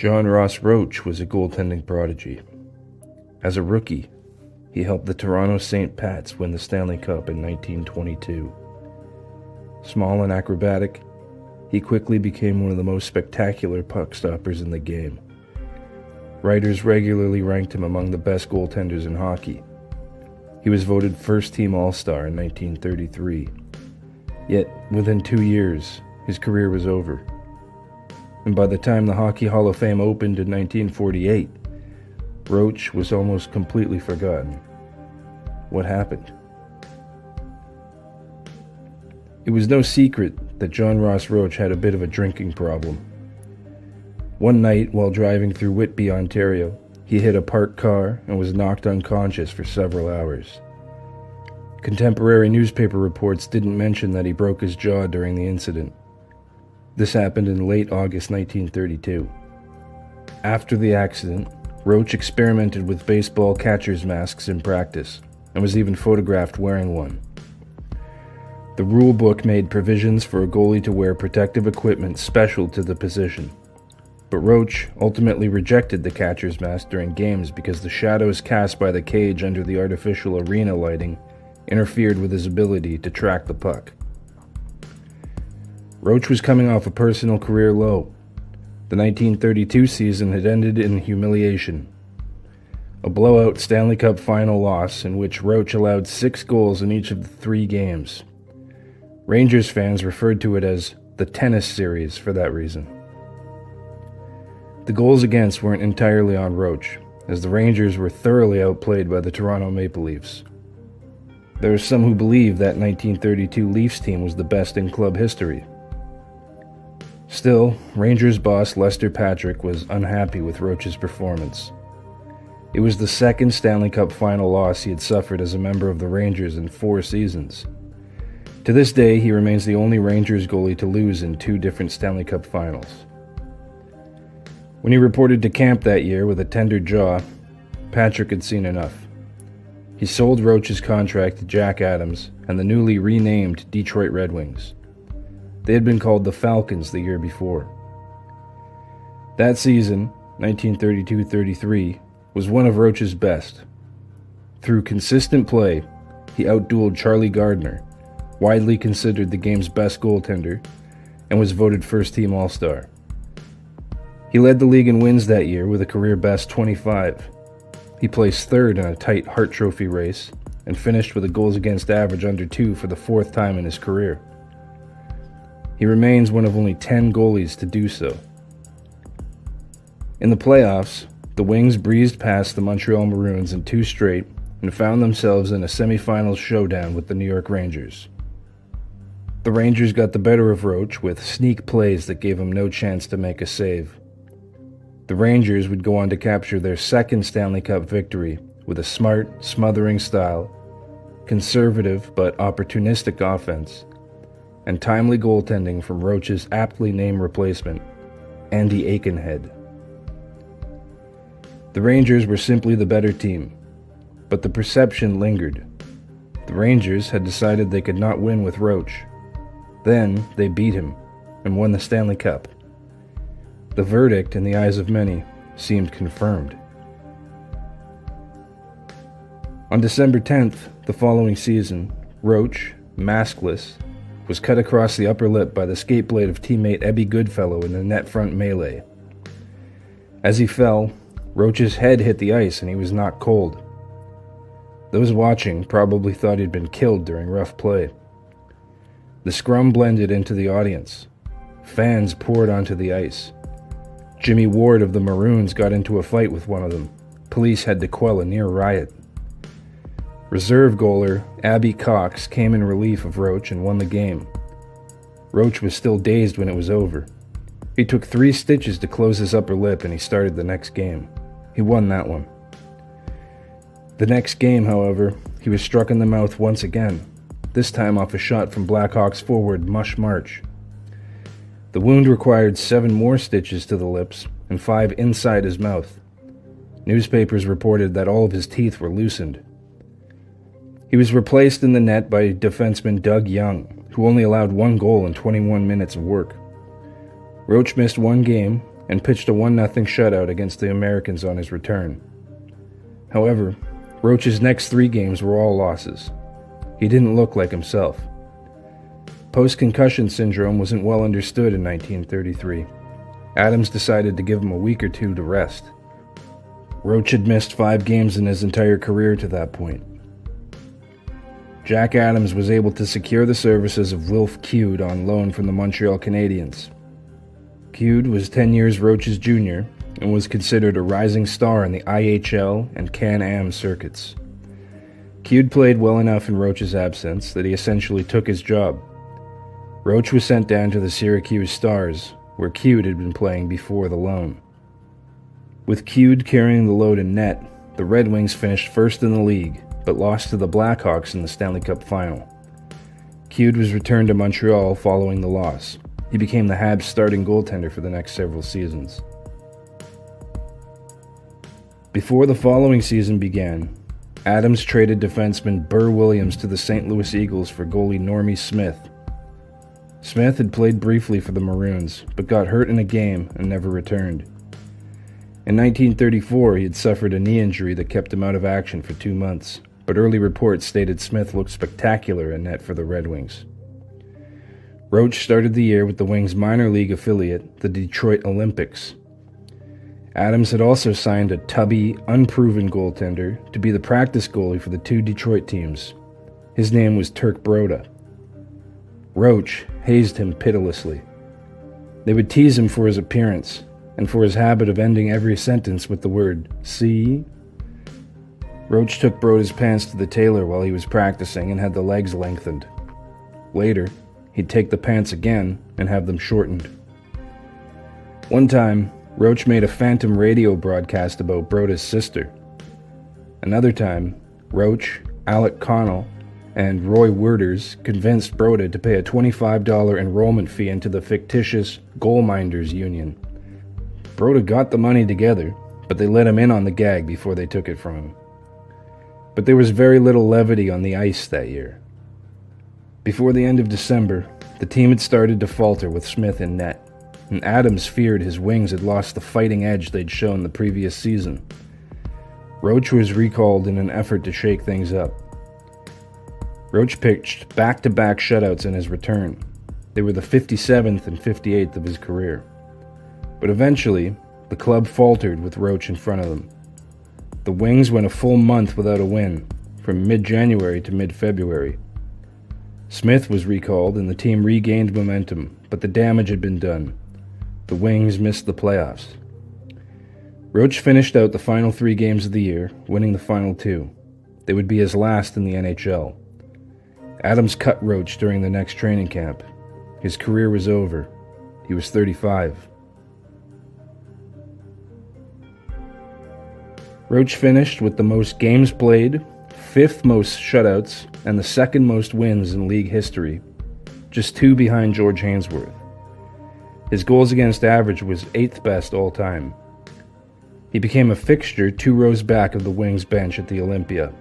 John Ross Roach was a goaltending prodigy. As a rookie, he helped the Toronto St. Pats win the Stanley Cup in 1922. Small and acrobatic, he quickly became one of the most spectacular puck stoppers in the game. Writers regularly ranked him among the best goaltenders in hockey. He was voted first-team All-Star in 1933. Yet, within 2 years, his career was over. And by the time the Hockey Hall of Fame opened in 1948, Roach was almost completely forgotten. What happened? It was no secret that John Ross Roach had a bit of a drinking problem. One night, while driving through Whitby, Ontario, he hit a parked car and was knocked unconscious for several hours. Contemporary newspaper reports didn't mention that he broke his jaw during the incident. This happened in late August 1932. After the accident, Roach experimented with baseball catcher's masks in practice, and was even photographed wearing one. The rule book made provisions for a goalie to wear protective equipment special to the position, but Roach ultimately rejected the catcher's mask during games because the shadows cast by the cage under the artificial arena lighting interfered with his ability to track the puck. Roach was coming off a personal career low. The 1932 season had ended in humiliation. A blowout Stanley Cup final loss in which Roach allowed 6 goals in each of the 3 games. Rangers fans referred to it as the tennis series for that reason. The goals against weren't entirely on Roach, as the Rangers were thoroughly outplayed by the Toronto Maple Leafs. There are some who believe that 1932 Leafs team was the best in club history. Still, Rangers boss Lester Patrick was unhappy with Roach's performance. It was the second Stanley Cup final loss he had suffered as a member of the Rangers in 4 seasons. To this day, he remains the only Rangers goalie to lose in 2 different Stanley Cup finals. When he reported to camp that year with a tender jaw, Patrick had seen enough. He sold Roach's contract to Jack Adams and the newly renamed Detroit Red Wings. They had been called the Falcons the year before. That season, 1932-33, was one of Roach's best. Through consistent play, he outdueled Charlie Gardner, widely considered the game's best goaltender, and was voted first-team All-Star. He led the league in wins that year with a career-best 25. He placed third in a tight Hart Trophy race, and finished with a goals-against average under 2 for the 4th time in his career. He remains one of only 10 goalies to do so. In the playoffs, the Wings breezed past the Montreal Maroons in 2 straight and found themselves in a semifinals showdown with the New York Rangers. The Rangers got the better of Roach with sneak plays that gave him no chance to make a save. The Rangers would go on to capture their 2nd Stanley Cup victory with a smart, smothering style, conservative but opportunistic offense, and timely goaltending from Roach's aptly named replacement, Andy Aikenhead. The Rangers were simply the better team, but the perception lingered. The Rangers had decided they could not win with Roach. Then they beat him and won the Stanley Cup. The verdict, in the eyes of many, seemed confirmed. On December 10th, the following season, Roach, maskless, was cut across the upper lip by the skate blade of teammate Ebby Goodfellow in a net front melee. As he fell, Roach's head hit the ice and he was knocked cold. Those watching probably thought he'd been killed during rough play. The scrum blended into the audience. Fans poured onto the ice. Jimmy Ward of the Maroons got into a fight with one of them. Police had to quell a near riot. Reserve goaler Abby Cox came in relief of Roach and won the game. Roach was still dazed when it was over. He took 3 stitches to close his upper lip and he started the next game. He won that one. The next game, however, he was struck in the mouth once again, this time off a shot from Blackhawks forward Mush March. The wound required 7 more stitches to the lips and 5 inside his mouth. Newspapers reported that all of his teeth were loosened. He was replaced in the net by defenseman Doug Young, who only allowed 1 goal in 21 minutes of work. Roach missed 1 game and pitched a 1-0 shutout against the Americans on his return. However, Roach's next 3 games were all losses. He didn't look like himself. Post-concussion syndrome wasn't well understood in 1933. Adams decided to give him a week or 2 to rest. Roach had missed 5 games in his entire career to that point. Jack Adams was able to secure the services of Wilf Cude on loan from the Montreal Canadiens. Cude was 10 years Roach's junior and was considered a rising star in the IHL and Can-Am circuits. Cude played well enough in Roach's absence that he essentially took his job. Roach was sent down to the Syracuse Stars, where Cude had been playing before the loan. With Cude carrying the load in net, the Red Wings finished first in the league, but lost to the Blackhawks in the Stanley Cup final. Cude was returned to Montreal following the loss. He became the Habs' starting goaltender for the next several seasons. Before the following season began, Adams traded defenseman Burr Williams to the St. Louis Eagles for goalie Normie Smith. Smith had played briefly for the Maroons, but got hurt in a game and never returned. In 1934, he had suffered a knee injury that kept him out of action for 2 months, but early reports stated Smith looked spectacular in net for the Red Wings. Roach started the year with the Wings' minor league affiliate, the Detroit Olympics. Adams had also signed a tubby, unproven goaltender to be the practice goalie for the 2 Detroit teams. His name was Turk Broda. Roach hazed him pitilessly. They would tease him for his appearance, and for his habit of ending every sentence with the word, "see?" Roach took Broda's pants to the tailor while he was practicing and had the legs lengthened. Later, he'd take the pants again and have them shortened. One time, Roach made a phantom radio broadcast about Broda's sister. Another time, Roach, Alec Connell, and Roy Werders convinced Broda to pay a $25 enrollment fee into the fictitious Goal Minders Union. Broda got the money together, but they let him in on the gag before they took it from him. But there was very little levity on the ice that year. Before the end of December, the team had started to falter with Smith in net, and Adams feared his Wings had lost the fighting edge they'd shown the previous season. Roach was recalled in an effort to shake things up. Roach pitched back-to-back shutouts in his return. They were the 57th and 58th of his career. But eventually, the club faltered with Roach in front of them. The Wings went a full month without a win, from mid-January to mid-February. Smith was recalled and the team regained momentum, but the damage had been done. The Wings missed the playoffs. Roach finished out the final 3 games of the year, winning the final 2. They would be his last in the NHL. Adams cut Roach during the next training camp. His career was over. He was 35. Roach finished with the most games played, 5th most shutouts, and the 2nd most wins in league history, just 2 behind George Hainsworth. His goals against average was 8th best all time. He became a fixture 2 rows back of the Wings bench at the Olympia.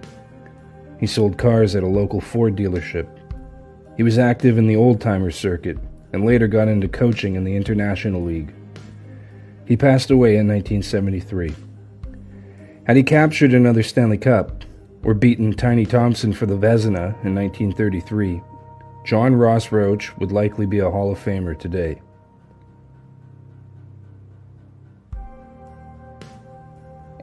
He sold cars at a local Ford dealership. He was active in the old-timer circuit and later got into coaching in the International League. He passed away in 1973. Had he captured another Stanley Cup, or beaten Tiny Thompson for the Vezina in 1933, John Ross Roach would likely be a Hall of Famer today.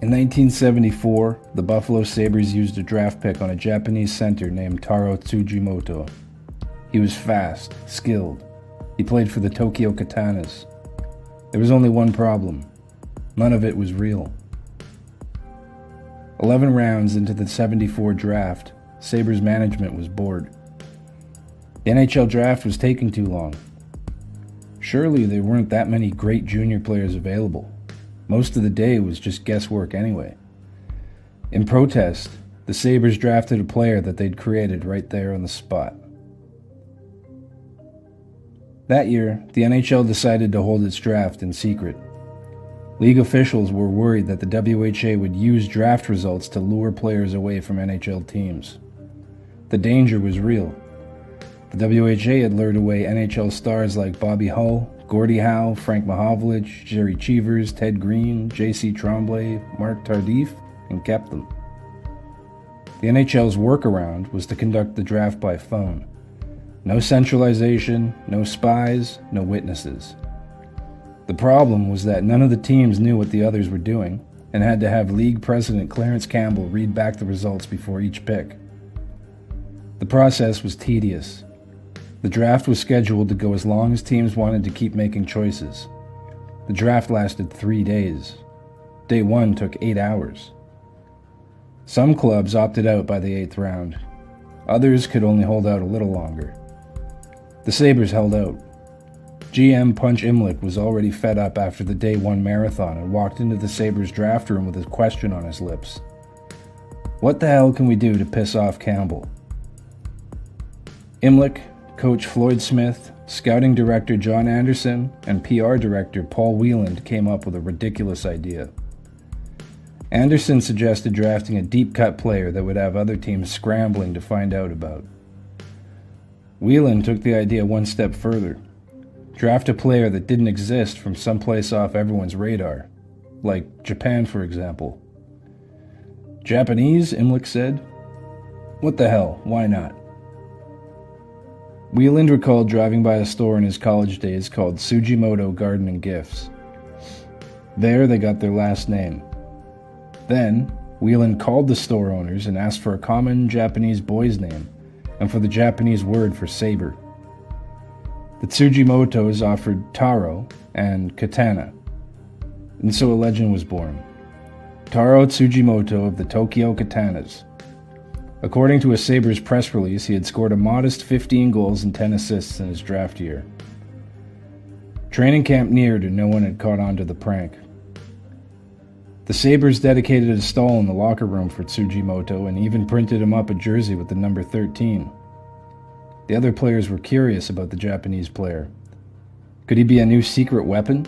In 1974, the Buffalo Sabres used a draft pick on a Japanese center named Taro Tsujimoto. He was fast, skilled. He played for the Tokyo Katanas. There was only one problem. None of it was real. 11 rounds into the 74 draft, Sabres management was bored. The NHL draft was taking too long. Surely there weren't that many great junior players available. Most of the day was just guesswork anyway. In protest, the Sabres drafted a player that they'd created right there on the spot. That year, the NHL decided to hold its draft in secret. League officials were worried that the WHA would use draft results to lure players away from NHL teams. The danger was real. The WHA had lured away NHL stars like Bobby Hull, Gordie Howe, Frank Mahovlich, Jerry Cheevers, Ted Green, J.C. Tremblay, Mark Tardif, and kept them. The NHL's workaround was to conduct the draft by phone. No centralization, no spies, no witnesses. The problem was that none of the teams knew what the others were doing and had to have League President Clarence Campbell read back the results before each pick. The process was tedious. The draft was scheduled to go as long as teams wanted to keep making choices. The draft lasted 3 days. Day 1 took 8 hours. Some clubs opted out by the 8th round. Others could only hold out a little longer. The Sabres held out. GM Punch Imlich was already fed up after the Day 1 marathon and walked into the Sabres draft room with a question on his lips. What the hell can we do to piss off Campbell? Imlich, coach Floyd Smith, scouting director John Anderson, and PR director Paul Wieland came up with a ridiculous idea. Anderson suggested drafting a deep-cut player that would have other teams scrambling to find out about. Wieland took the idea one step further. Draft a player that didn't exist from someplace off everyone's radar, like Japan, for example. Japanese, Imlich said. What the hell, why not? Wieland recalled driving by a store in his college days called Tsujimoto Garden and Gifts. There they got their last name. Then, Wieland called the store owners and asked for a common Japanese boy's name and for the Japanese word for saber. The Tsujimotos offered Taro and Katana, and so a legend was born. Taro Tsujimoto of the Tokyo Katanas. According to a Sabres press release, he had scored a modest 15 goals and 10 assists in his draft year. Training camp neared and no one had caught on to the prank. The Sabres dedicated a stall in the locker room for Tsujimoto and even printed him up a jersey with the number 13. The other players were curious about the Japanese player. Could he be a new secret weapon?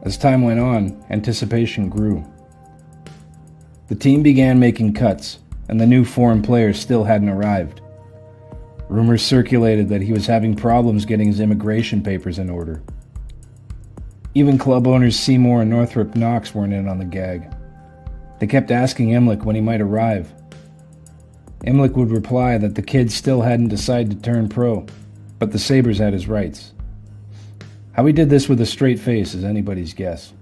As time went on, anticipation grew. The team began making cuts, and the new foreign player still hadn't arrived. Rumors circulated that he was having problems getting his immigration papers in order. Even club owners Seymour and Northrop Knox weren't in on the gag. They kept asking Imlich when he might arrive. Imlich would reply that the kid still hadn't decided to turn pro, but the Sabres had his rights. How he did this with a straight face is anybody's guess.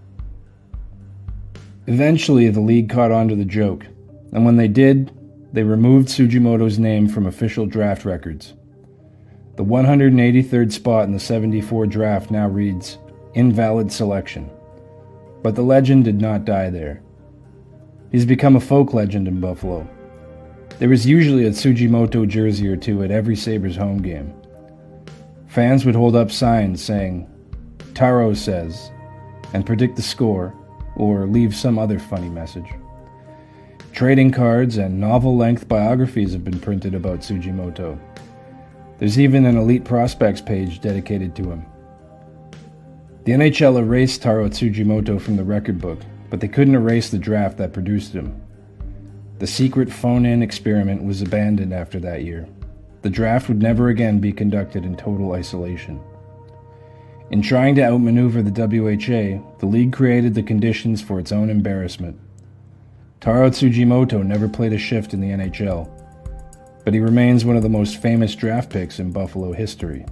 Eventually, the league caught on to the joke, and when they did, they removed Tsujimoto's name from official draft records. The 183rd spot in the 74 draft now reads, "Invalid selection." But the legend did not die there. He's become a folk legend in Buffalo. There was usually a Tsujimoto jersey or two at every Sabres home game. Fans would hold up signs saying, "Taro says," and predict the score, or leave some other funny message. Trading cards and novel-length biographies have been printed about Tsujimoto. There's even an elite prospects page dedicated to him. The NHL erased Taro Tsujimoto from the record book, but they couldn't erase the draft that produced him. The secret phone-in experiment was abandoned after that year. The draft would never again be conducted in total isolation. In trying to outmaneuver the WHA, the league created the conditions for its own embarrassment. Taro Tsujimoto never played a shift in the NHL, but he remains one of the most famous draft picks in Buffalo history.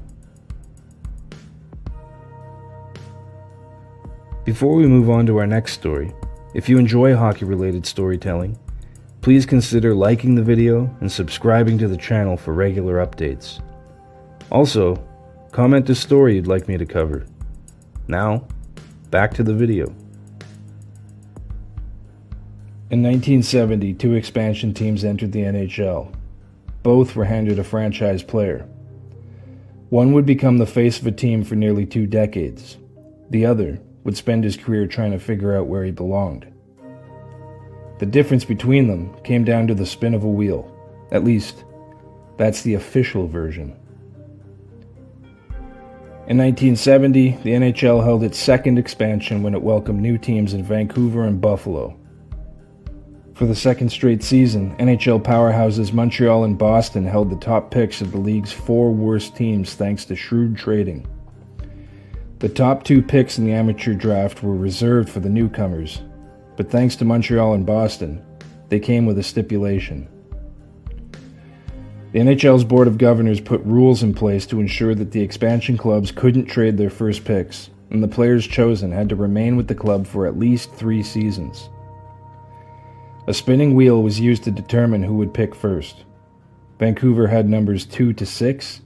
Before we move on to our next story, if you enjoy hockey-related storytelling, please consider liking the video and subscribing to the channel for regular updates. Also, comment a story you'd like me to cover. Now, back to the video. In 1970, 2 expansion teams entered the NHL. Both were handed a franchise player. One would become the face of a team for nearly 2 decades. The other would spend his career trying to figure out where he belonged. The difference between them came down to the spin of a wheel. At least, that's the official version. In 1970, the NHL held its second expansion when it welcomed new teams in Vancouver and Buffalo. For the second straight season, NHL powerhouses Montreal and Boston held the top picks of the league's 4 worst teams thanks to shrewd trading. The top 2 picks in the amateur draft were reserved for the newcomers, but thanks to Montreal and Boston, they came with a stipulation. The NHL's Board of Governors put rules in place to ensure that the expansion clubs couldn't trade their first picks, and the players chosen had to remain with the club for at least 3 seasons. A spinning wheel was used to determine who would pick first. Vancouver had numbers 2 to 6,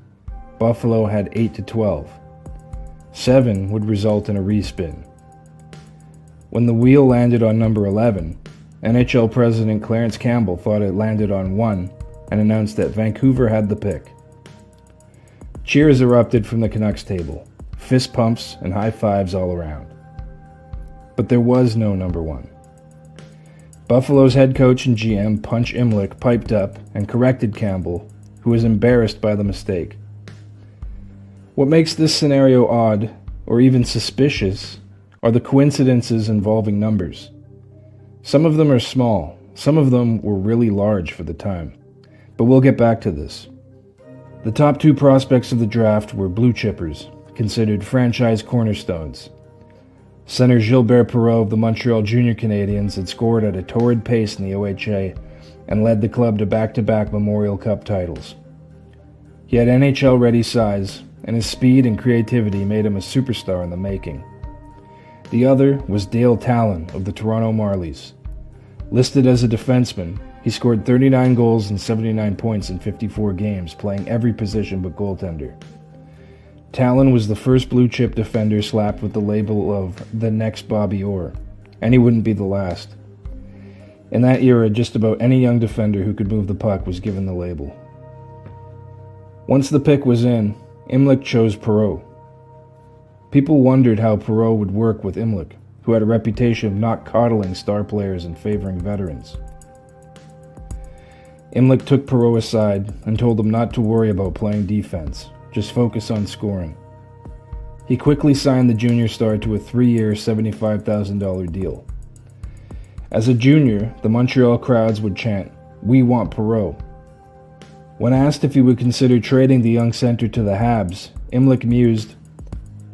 Buffalo had 8 to 12. 7 would result in a respin. When the wheel landed on number 11, NHL President Clarence Campbell thought it landed on 1 and announced that Vancouver had the pick. Cheers erupted from the Canucks table, fist pumps and high fives all around. But there was no number 1. Buffalo's head coach and GM Punch Imlich piped up and corrected Campbell, who was embarrassed by the mistake. What makes this scenario odd, or even suspicious, are the coincidences involving numbers. Some of them are small, some of them were really large for the time, but we'll get back to this. The top 2 prospects of the draft were blue chippers, considered franchise cornerstones. Center Gilbert Perreault of the Montreal Junior Canadiens had scored at a torrid pace in the OHA and led the club to back-to-back Memorial Cup titles. He had NHL-ready size, and his speed and creativity made him a superstar in the making. The other was Dale Tallon of the Toronto Marlies. Listed as a defenseman, he scored 39 goals and 79 points in 54 games, playing every position but goaltender. Tallon was the first blue-chip defender slapped with the label of the next Bobby Orr, and he wouldn't be the last. In that era, just about any young defender who could move the puck was given the label. Once the pick was in, Imlich chose Perreault. People wondered how Perreault would work with Imlich, who had a reputation of not coddling star players and favoring veterans. Imlich took Perreault aside and told him not to worry about playing defense, just focus on scoring. He quickly signed the junior star to a 3-year, $75,000 deal. As a junior, the Montreal crowds would chant, "We want Perreault." When asked if he would consider trading the young center to the Habs, Imlich mused,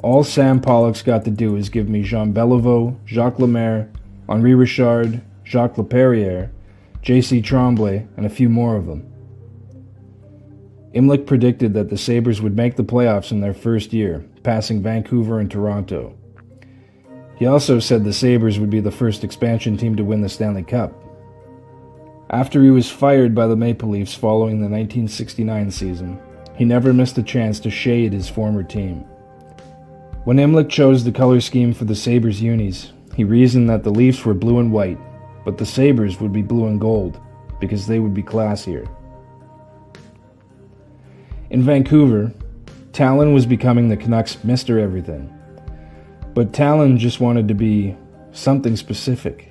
"All Sam Pollock's got to do is give me Jean Beliveau, Jacques Lemaire, Henri Richard, Jacques Laperriere, J.C. Tremblay, and a few more of them." Imlich predicted that the Sabres would make the playoffs in their first year, passing Vancouver and Toronto. He also said the Sabres would be the first expansion team to win the Stanley Cup. After he was fired by the Maple Leafs following the 1969 season, he never missed a chance to shade his former team. When Imlich chose the color scheme for the Sabres unis, he reasoned that the Leafs were blue and white, but the Sabres would be blue and gold, because they would be classier. In Vancouver, Tallon was becoming the Canucks' Mr. Everything. But Tallon just wanted to be something specific.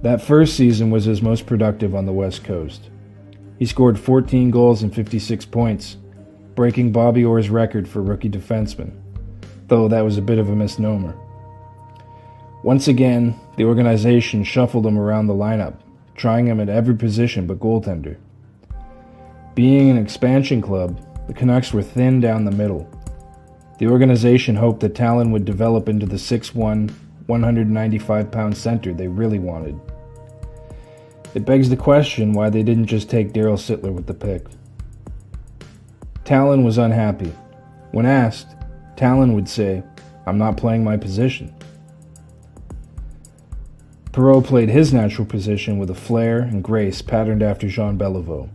That first season was his most productive on the West Coast. He scored 14 goals and 56 points, breaking Bobby Orr's record for rookie defenseman, though that was a bit of a misnomer. Once again, the organization shuffled him around the lineup, trying him at every position but goaltender. Being an expansion club, the Canucks were thin down the middle. The organization hoped that Tallon would develop into the 6'1", 195-pound center they really wanted. It begs the question why they didn't just take Daryl Sittler with the pick. Tallon was unhappy. When asked, Tallon would say, "I'm not playing my position." Perreault played his natural position with a flair and grace patterned after Jean Beliveau.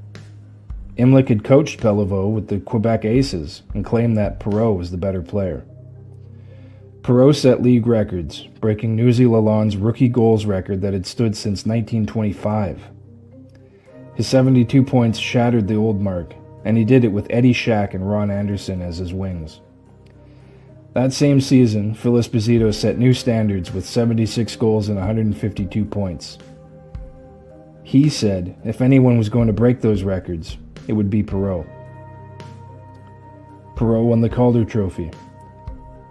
Imlich had coached Beliveau with the Quebec Aces and claimed that Perreault was the better player. Perreault set league records, breaking Newsy Lalonde's rookie goals record that had stood since 1925. His 72 points shattered the old mark, and he did it with Eddie Shack and Ron Anderson as his wings. That same season, Phil Esposito set new standards with 76 goals and 152 points. He said if anyone was going to break those records, it would be Perreault. Perreault won the Calder Trophy.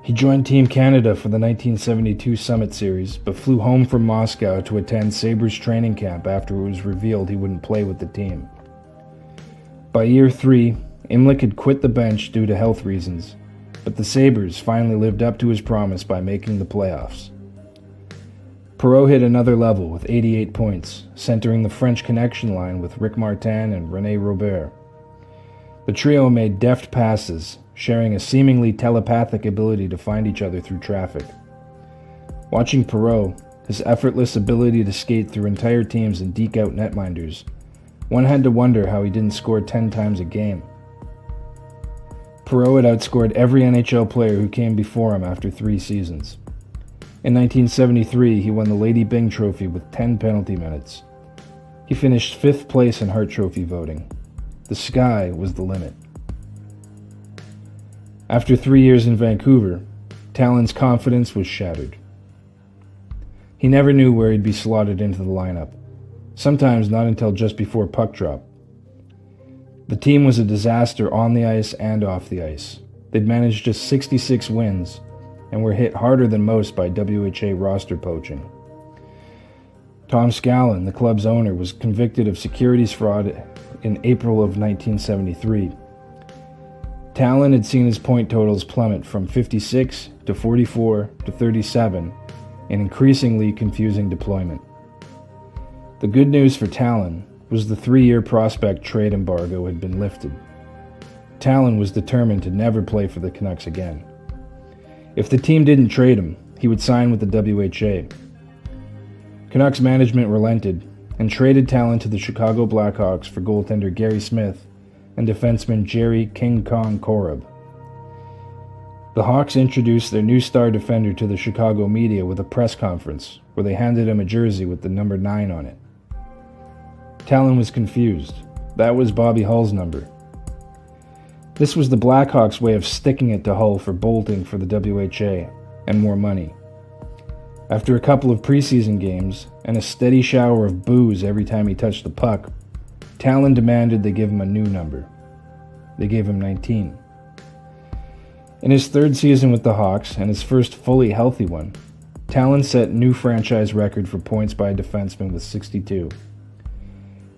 He joined Team Canada for the 1972 Summit Series, but flew home from Moscow to attend Sabres training camp after it was revealed he wouldn't play with the team. By year 3, Imlich had quit the bench due to health reasons. but the Sabres finally lived up to his promise by making the playoffs. Perreault hit another level with 88 points, centering the French connection line with Rick Martin and René Robert. The trio made deft passes, sharing a seemingly telepathic ability to find each other through traffic. Watching Perreault, his effortless ability to skate through entire teams and deke out netminders, one had to wonder how he didn't score 10 times a game. Perreault had outscored every NHL player who came before him after 3 seasons. In 1973, he won the Lady Byng Trophy with 10 penalty minutes. He finished 5th place in Hart Trophy voting. The sky was the limit. After 3 years in Vancouver, Tallon's confidence was shattered. He never knew where he'd be slotted into the lineup, sometimes not until just before puck drop. The team was a disaster on the ice and off the ice. They'd managed just 66 wins and were hit harder than most by WHA roster poaching. Tom Scallon, the club's owner, was convicted of securities fraud in April of 1973. Tallon had seen his point totals plummet from 56 to 44 to 37 in increasingly confusing deployment. The good news for Tallon was the 3-year prospect trade embargo had been lifted. Tallon was determined to never play for the Canucks again. If the team didn't trade him, he would sign with the WHA. Canucks management relented and traded Tallon to the Chicago Blackhawks for goaltender Gary Smith and defenseman Jerry King Kong Korab. The Hawks introduced their new star defender to the Chicago media with a press conference where they handed him a jersey with the number 9 on it. Tallon was confused. That was Bobby Hull's number. This was the Blackhawks' way of sticking it to Hull for bolting for the WHA and more money. After a couple of preseason games and a steady shower of boos every time he touched the puck, Tallon demanded they give him a new number. They gave him 19. In his 3rd season with the Hawks, and his first fully healthy one, Tallon set new franchise record for points by a defenseman with 62.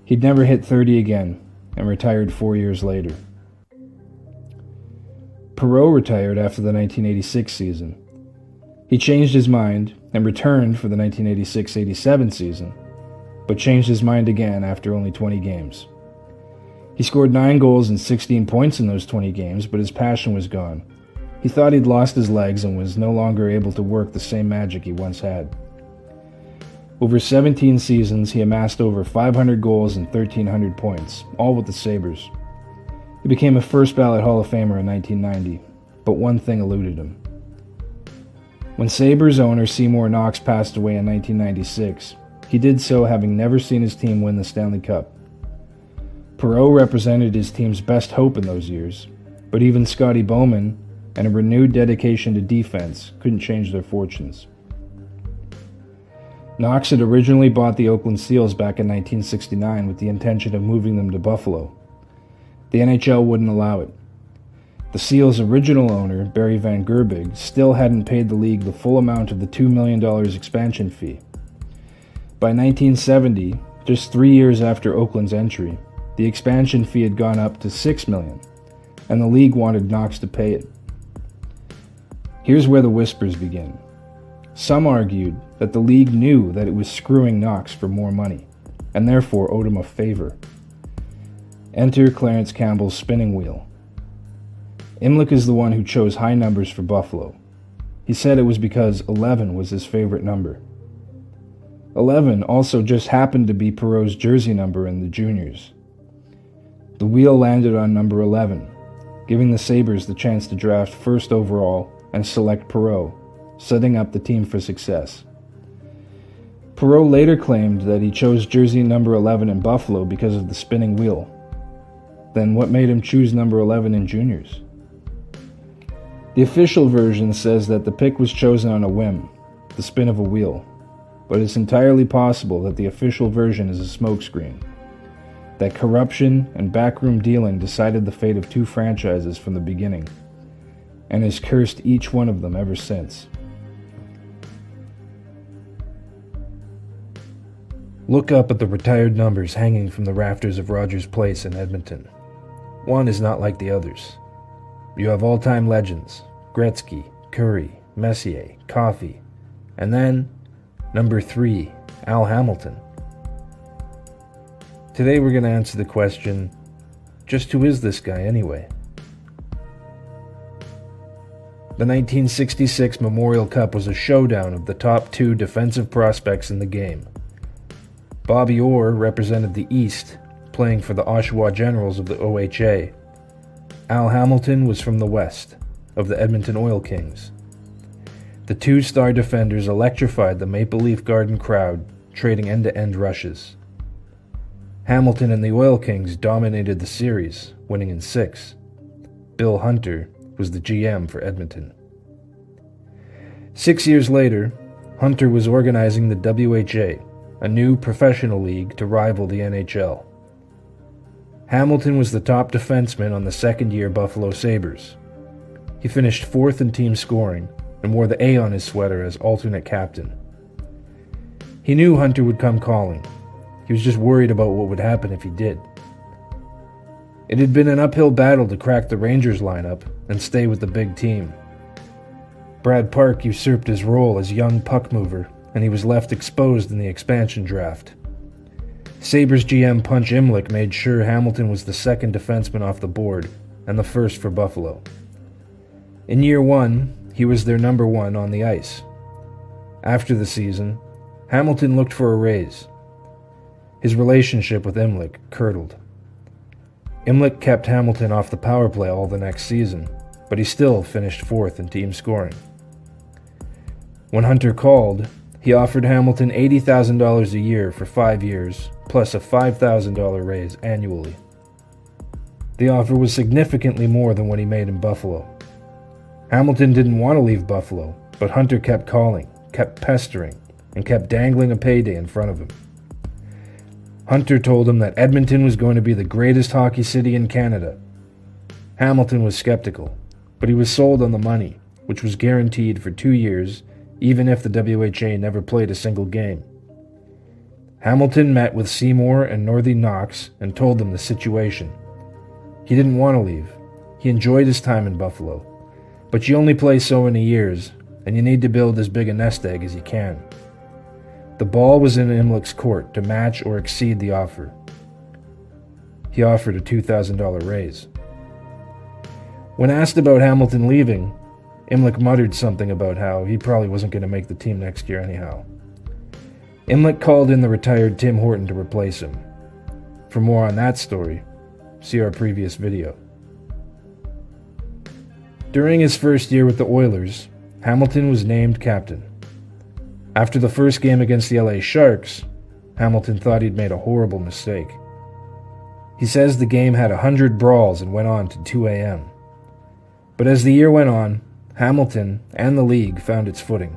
He'd never hit 30 again, and retired 4 years later. Perreault retired after the 1986 season. He changed his mind and returned for the 1986-87 season, but changed his mind again after only 20 games. He scored 9 goals and 16 points in those 20 games, but his passion was gone. He thought he'd lost his legs and was no longer able to work the same magic he once had. Over 17 seasons, he amassed over 500 goals and 1,300 points, all with the Sabres. He became a first-ballot Hall of Famer in 1990, but one thing eluded him. When Sabres owner Seymour Knox passed away in 1996, he did so having never seen his team win the Stanley Cup. Perreault represented his team's best hope in those years, but even Scotty Bowman and a renewed dedication to defense couldn't change their fortunes. Knox had originally bought the Oakland Seals back in 1969 with the intention of moving them to Buffalo. The NHL wouldn't allow it. The Seals' original owner, Barry Van Gerbig, still hadn't paid the league the full amount of the $2 million expansion fee. By 1970, just 3 years after Oakland's entry, the expansion fee had gone up to $6 million, and the league wanted Knox to pay it. Here's where the whispers begin. Some argued that the league knew that it was screwing Knox for more money, and therefore owed him a favor. Enter Clarence Campbell's spinning wheel. Imlich is the one who chose high numbers for Buffalo. He said it was because 11 was his favorite number. 11 also just happened to be Perreault's jersey number in the juniors. The wheel landed on number 11, giving the Sabres the chance to draft first overall and select Perreault, setting up the team for success. Perreault later claimed that he chose jersey number 11 in Buffalo because of the spinning wheel. Then what made him choose number 11 in juniors? The official version says that the pick was chosen on a whim, the spin of a wheel, but it's entirely possible that the official version is a smokescreen, that corruption and backroom dealing decided the fate of 2 franchises from the beginning, and has cursed each one of them ever since. Look up at the retired numbers hanging from the rafters of Rogers Place in Edmonton. One is not like the others. You have all-time legends, Gretzky, Curry, Messier, Coffey, and then number 3, Al Hamilton. Today we're going to answer the question, just who is this guy anyway? The 1966 Memorial Cup was a showdown of the top 2 defensive prospects in the game. Bobby Orr represented the East, playing for the Oshawa Generals of the OHA. Al Hamilton was from the West, of the Edmonton Oil Kings. The 2 star defenders electrified the Maple Leaf Garden crowd, trading end-to-end rushes. Hamilton and the Oil Kings dominated the series, winning in 6. Bill Hunter was the GM for Edmonton. 6 years later, Hunter was organizing the WHA, a new professional league to rival the NHL. Hamilton was the top defenseman on the second-year Buffalo Sabres. He finished 4th in team scoring and wore the A on his sweater as alternate captain. He knew Hunter would come calling. He was just worried about what would happen if he did. It had been an uphill battle to crack the Rangers lineup and stay with the big team. Brad Park usurped his role as young puck mover, and he was left exposed in the expansion draft. Sabres GM Punch Imlich made sure Hamilton was the second defenseman off the board and the first for Buffalo. In year 1, he was their number 1 on the ice. After the season, Hamilton looked for a raise. His relationship with Imlich curdled. Imlich kept Hamilton off the power play all the next season, but he still finished 4th in team scoring. When Hunter called, he offered Hamilton $80,000 a year for 5 years, plus a $5,000 raise annually. The offer was significantly more than what he made in Buffalo. Hamilton didn't want to leave Buffalo, but Hunter kept calling, kept pestering, and kept dangling a payday in front of him. Hunter told him that Edmonton was going to be the greatest hockey city in Canada. Hamilton was skeptical, but he was sold on the money, which was guaranteed for 2 years, even if the WHA never played a single game. Hamilton met with Seymour and Northey Knox and told them the situation. He didn't want to leave. He enjoyed his time in Buffalo. But you only play so many years, and you need to build as big a nest egg as you can. The ball was in Imlich's court to match or exceed the offer. He offered a $2,000 raise. When asked about Hamilton leaving, Imlich muttered something about how he probably wasn't going to make the team next year anyhow. Imlich called in the retired Tim Horton to replace him. For more on that story, see our previous video. During his first year with the Oilers, Hamilton was named captain. After the first game against the LA Sharks, Hamilton thought he'd made a horrible mistake. He says the game had 100 brawls and went on to 2 a.m. But as the year went on, Hamilton and the league found its footing.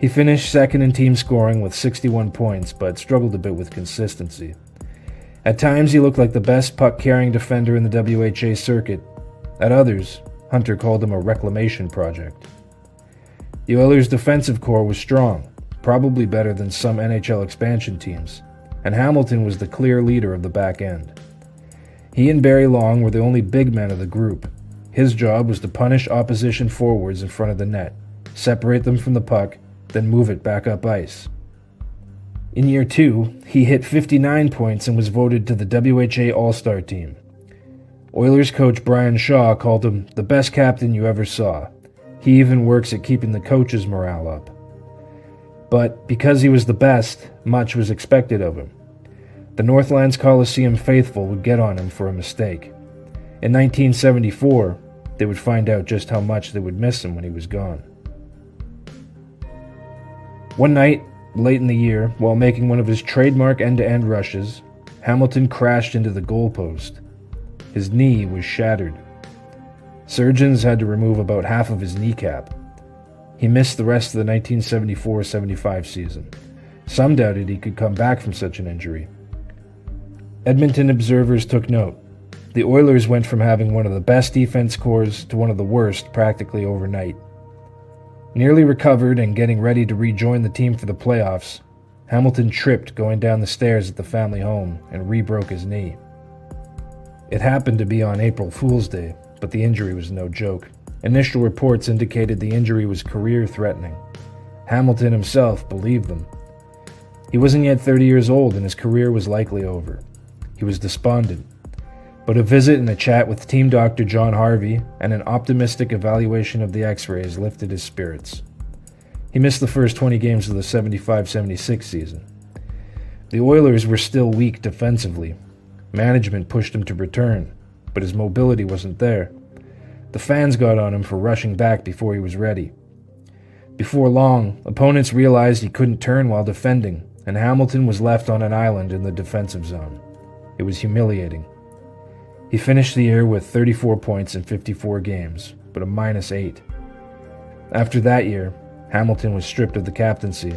He finished 2nd in team scoring with 61 points, but struggled a bit with consistency. At times he looked like the best puck-carrying defender in the WHA circuit. At others, Hunter called him a reclamation project. The Oilers' defensive core was strong, probably better than some NHL expansion teams, and Hamilton was the clear leader of the back end. He and Barry Long were the only big men of the group. His job was to punish opposition forwards in front of the net, separate them from the puck, then move it back up ice. In year 2, he hit 59 points and was voted to the WHA All-Star team. Oilers coach Brian Shaw called him the best captain you ever saw. He even works at keeping the coach's morale up. But because he was the best, much was expected of him. The Northlands Coliseum faithful would get on him for a mistake. In 1974, they would find out just how much they would miss him when he was gone. One night, late in the year, while making one of his trademark end-to-end rushes, Hamilton crashed into the goalpost. His knee was shattered. Surgeons had to remove about half of his kneecap. He missed the rest of the 1974-75 season. Some doubted he could come back from such an injury. Edmonton observers took note. The Oilers went from having one of the best defense cores to one of the worst practically overnight. Nearly recovered and getting ready to rejoin the team for the playoffs, Hamilton tripped going down the stairs at the family home and re-broke his knee. It happened to be on April Fool's Day, but the injury was no joke, Initial reports indicated the injury was career-threatening. Hamilton himself believed them. He wasn't yet 30 years old and his career was likely over. He was despondent. But a visit and a chat with team doctor John Harvey and an optimistic evaluation of the x-rays lifted his spirits. He missed the first 20 games of the 75-76 season. The Oilers were still weak defensively. Management pushed him to return, but his mobility wasn't there. The fans got on him for rushing back before he was ready. Before long, opponents realized he couldn't turn while defending, and Hamilton was left on an island in the defensive zone. It was humiliating. He finished the year with 34 points in 54 games, but a -8. After that year, Hamilton was stripped of the captaincy.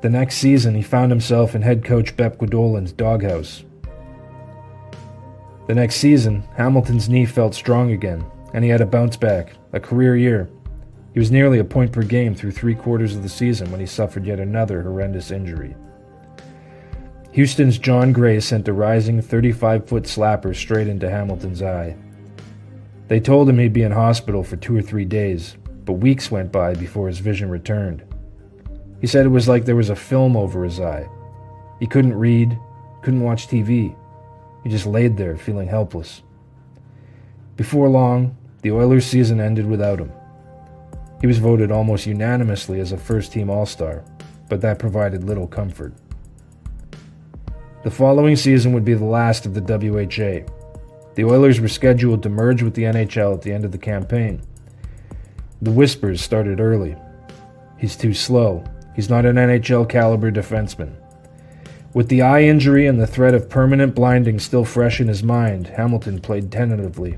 The next season, he found himself in head coach Bep Guedolin's doghouse. The next season, Hamilton's knee felt strong again, and he had a bounce back, a career year. He was nearly a point per game through 3/4 of the season when he suffered yet another horrendous injury. Houston's John Gray sent a rising 35-foot slapper straight into Hamilton's eye. They told him he'd be in hospital for 2 or 3 days, but weeks went by before his vision returned. He said it was like there was a film over his eye. He couldn't read, couldn't watch TV. He just laid there, feeling helpless. Before long, the Oilers' season ended without him. He was voted almost unanimously as a first-team All-Star, but that provided little comfort. The following season would be the last of the WHA. The Oilers were scheduled to merge with the NHL at the end of the campaign. The whispers started early. He's too slow. He's not an NHL-caliber defenseman. With the eye injury and the threat of permanent blinding still fresh in his mind, Hamilton played tentatively.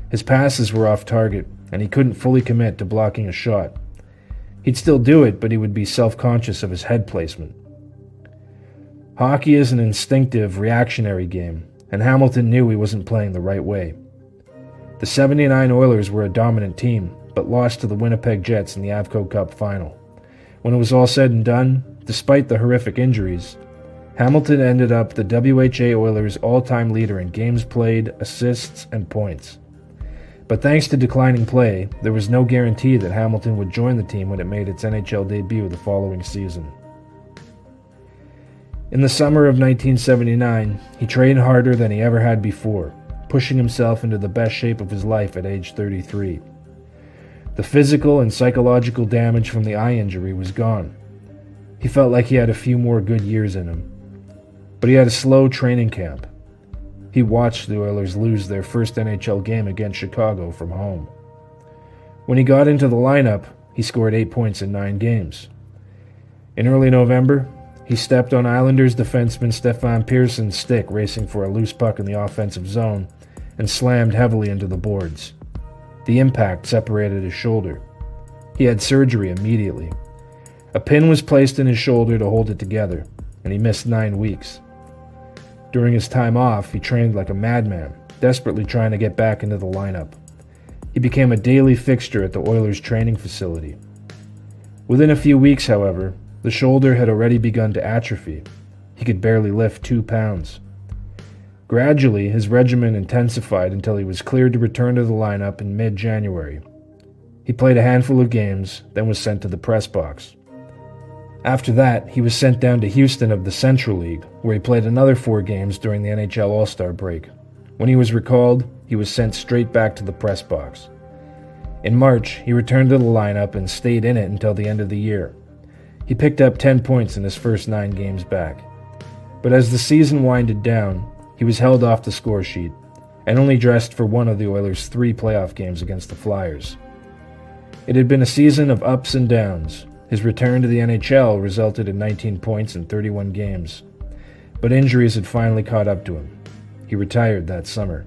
His passes were off target, and he couldn't fully commit to blocking a shot. He'd still do it, but he would be self-conscious of his head placement. Hockey is an instinctive, reactionary game, and Hamilton knew he wasn't playing the right way. The '79 Oilers were a dominant team, but lost to the Winnipeg Jets in the Avco Cup final. When it was all said and done, despite the horrific injuries, Hamilton ended up the WHA Oilers' all-time leader in games played, assists, and points. But thanks to declining play, there was no guarantee that Hamilton would join the team when it made its NHL debut the following season. In the summer of 1979, he trained harder than he ever had before, pushing himself into the best shape of his life at age 33. The physical and psychological damage from the eye injury was gone. He felt like he had a few more good years in him. But he had a slow training camp. He watched the Oilers lose their first NHL game against Chicago from home. When he got into the lineup, he scored 8 points in 9 games. In early November, he stepped on Islanders defenseman Stefan Pearson's stick racing for a loose puck in the offensive zone and slammed heavily into the boards. The impact separated his shoulder. He had surgery immediately. A pin was placed in his shoulder to hold it together, and he missed 9 weeks. During his time off, he trained like a madman, desperately trying to get back into the lineup. He became a daily fixture at the Oilers' training facility. Within a few weeks, however, the shoulder had already begun to atrophy. He could barely lift 2 pounds. Gradually, his regimen intensified until he was cleared to return to the lineup in mid-January. He played a handful of games, then was sent to the press box. After that, he was sent down to Houston of the Central League, where he played another 4 games during the NHL All-Star break. When he was recalled, he was sent straight back to the press box. In March, he returned to the lineup and stayed in it until the end of the year. He picked up 10 points in his first 9 games back. But as the season winded down, he was held off the score sheet, and only dressed for one of the Oilers' 3 playoff games against the Flyers. It had been a season of ups and downs. His return to the NHL resulted in 19 points in 31 games, but injuries had finally caught up to him. He retired that summer.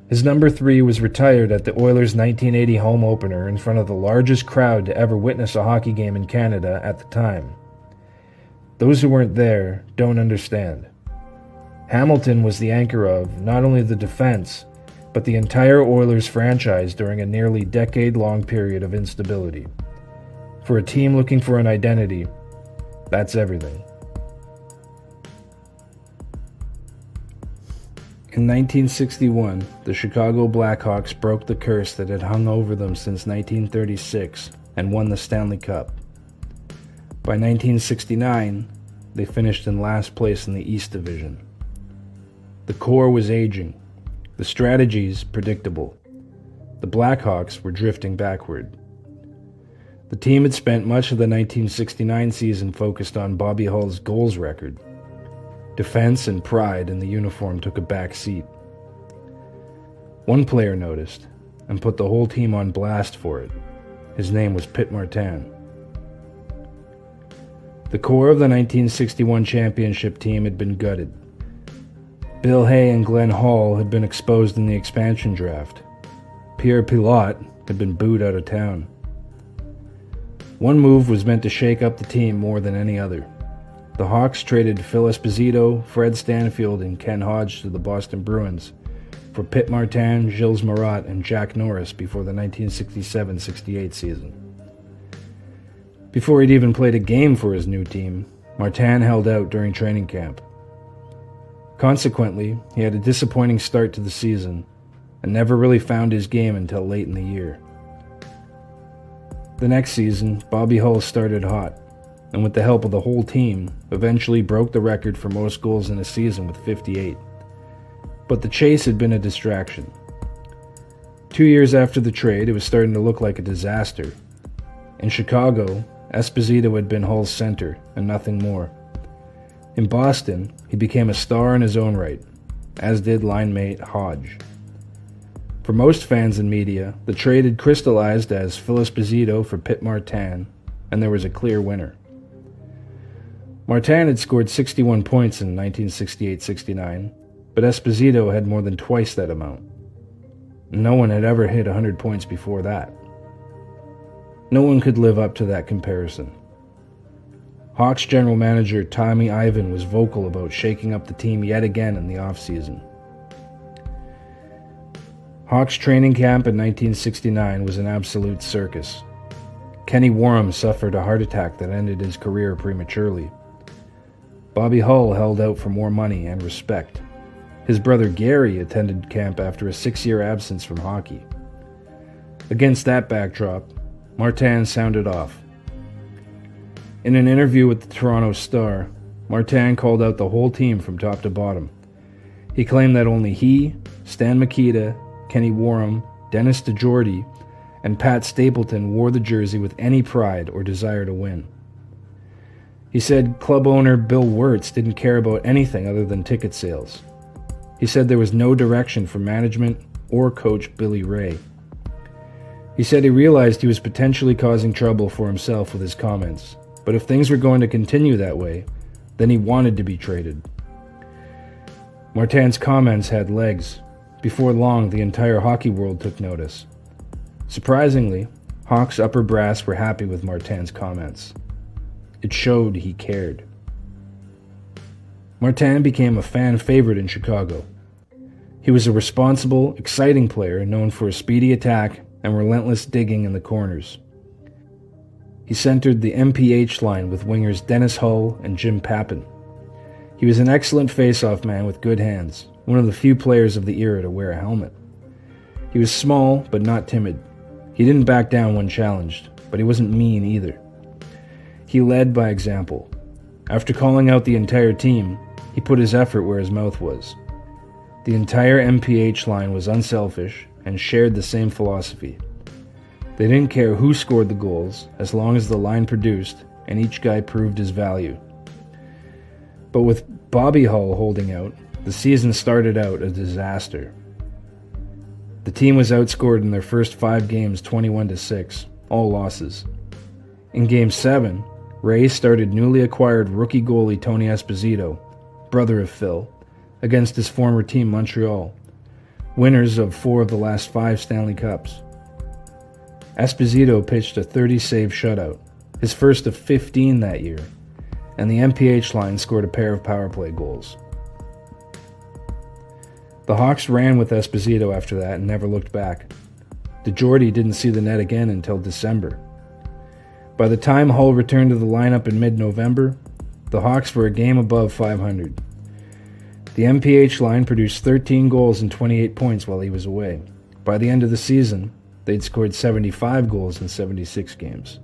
His number 3 was retired at the Oilers' 1980 home opener in front of the largest crowd to ever witness a hockey game in Canada at the time. Those who weren't there don't understand. Hamilton was the anchor of not only the defense, but the entire Oilers franchise during a nearly decade-long period of instability. For a team looking for an identity, that's everything. In 1961, the Chicago Blackhawks broke the curse that had hung over them since 1936 and won the Stanley Cup. By 1969, they finished in last place in the East Division. The core was aging, the strategies predictable. The Blackhawks were drifting backward. The team had spent much of the 1969 season focused on Bobby Hull's goals record. Defense and pride in the uniform took a back seat. One player noticed, and put the whole team on blast for it. His name was Pit Martin. The core of the 1961 championship team had been gutted. Bill Hay and Glenn Hall had been exposed in the expansion draft. Pierre Pilote had been booed out of town. One move was meant to shake up the team more than any other. The Hawks traded Phil Esposito, Fred Stanfield, and Ken Hodge to the Boston Bruins for Pit Martin, Gilles Marat, and Jack Norris before the 1967-68 season. Before he'd even played a game for his new team, Martin held out during training camp. Consequently, he had a disappointing start to the season and never really found his game until late in the year. The next season, Bobby Hull started hot, and with the help of the whole team, eventually broke the record for most goals in a season with 58. But the chase had been a distraction. 2 years after the trade, it was starting to look like a disaster. In Chicago, Esposito had been Hull's center, and nothing more. In Boston, he became a star in his own right, as did linemate Hodge. For most fans and media, the trade had crystallized as Phil Esposito for Pit Martin, and there was a clear winner. Martin had scored 61 points in 1968-69, but Esposito had more than twice that amount. No one had ever hit 100 points before that. No one could live up to that comparison. Hawks general manager Tommy Ivan was vocal about shaking up the team yet again in the offseason. Hawks training camp in 1969 was an absolute circus. Kenny Warham suffered a heart attack that ended his career prematurely. Bobby Hull held out for more money and respect. His brother Gary attended camp after a 6-year absence from hockey. Against that backdrop, Martin sounded off. In an interview with the Toronto Star, Martin called out the whole team from top to bottom. He claimed that only he, Stan Mikita, Kenny Warham, Dennis DeJordy, and Pat Stapleton wore the jersey with any pride or desire to win. He said club owner Bill Wirtz didn't care about anything other than ticket sales. He said there was no direction from management or coach Billy Ray. He said he realized he was potentially causing trouble for himself with his comments, but if things were going to continue that way, then he wanted to be traded. Martin's comments had legs. Before long, the entire hockey world took notice. Surprisingly, Hawks upper brass were happy with Martin's comments. It showed he cared. Martin became a fan favorite in Chicago. He was a responsible, exciting player known for a speedy attack and relentless digging in the corners. He centered the MPH line with wingers Dennis Hull and Jim Pappin. He was an excellent face-off man with good hands, one of the few players of the era to wear a helmet. He was small, but not timid. He didn't back down when challenged, but he wasn't mean either. He led by example. After calling out the entire team, he put his effort where his mouth was. The entire MPH line was unselfish and shared the same philosophy. They didn't care who scored the goals, as long as the line produced and each guy proved his value. But with Bobby Hull holding out, the season started out a disaster. The team was outscored in their first 5 games 21-6, all losses. In Game 7, Ray started newly acquired rookie goalie Tony Esposito, brother of Phil, against his former team Montreal, winners of 4 of the last 5 Stanley Cups. Esposito pitched a 30-save shutout, his first of 15 that year, and the MPH line scored a pair of power play goals. The Hawks ran with Esposito after that and never looked back. DeJordy didn't see the net again until December. By the time Hull returned to the lineup in mid-November, the Hawks were a game above 500. The MPH line produced 13 goals and 28 points while he was away. By the end of the season, they'd scored 75 goals in 76 games,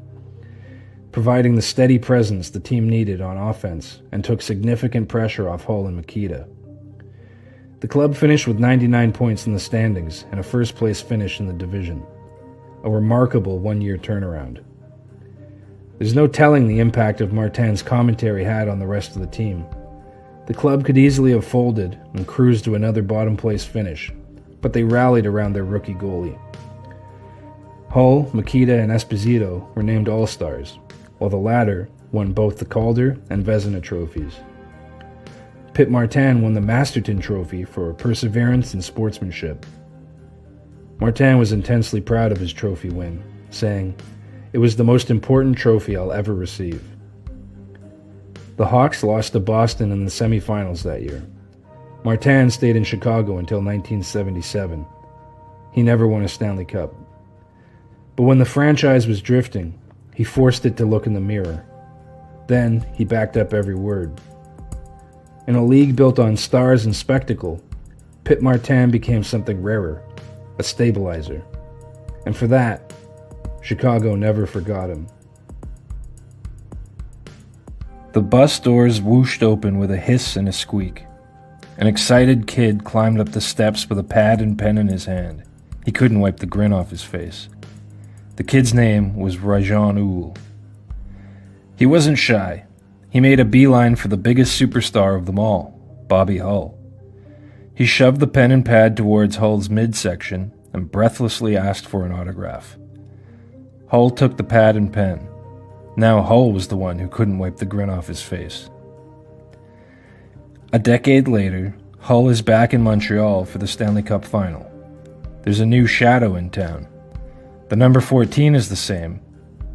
providing the steady presence the team needed on offense and took significant pressure off Hull and Makita. The club finished with 99 points in the standings and a first-place finish in the division, a remarkable one-year turnaround. There's no telling the impact of Martin's commentary had on the rest of the team. The club could easily have folded and cruised to another bottom-place finish, but they rallied around their rookie goalie. Hull, Makita, and Esposito were named All-Stars, while the latter won both the Calder and Vezina trophies. Pit Martin won the Masterton Trophy for perseverance and sportsmanship. Martin was intensely proud of his trophy win, saying, "It was the most important trophy I'll ever receive." The Hawks lost to Boston in the semifinals that year. Martin stayed in Chicago until 1977. He never won a Stanley Cup. But when the franchise was drifting, he forced it to look in the mirror. Then he backed up every word. In a league built on stars and spectacle, Pit Martin became something rarer, a stabilizer. And for that, Chicago never forgot him. The bus doors whooshed open with a hiss and a squeak. An excited kid climbed up the steps with a pad and pen in his hand. He couldn't wipe the grin off his face. The kid's name was Rejean Houle. He wasn't shy. He made a beeline for the biggest superstar of them all, Bobby Hull. He shoved the pen and pad towards Hull's midsection and breathlessly asked for an autograph. Hull took the pad and pen. Now Hull was the one who couldn't wipe the grin off his face. A decade later, Hull is back in Montreal for the Stanley Cup Final. There's a new shadow in town. The number 14 is the same,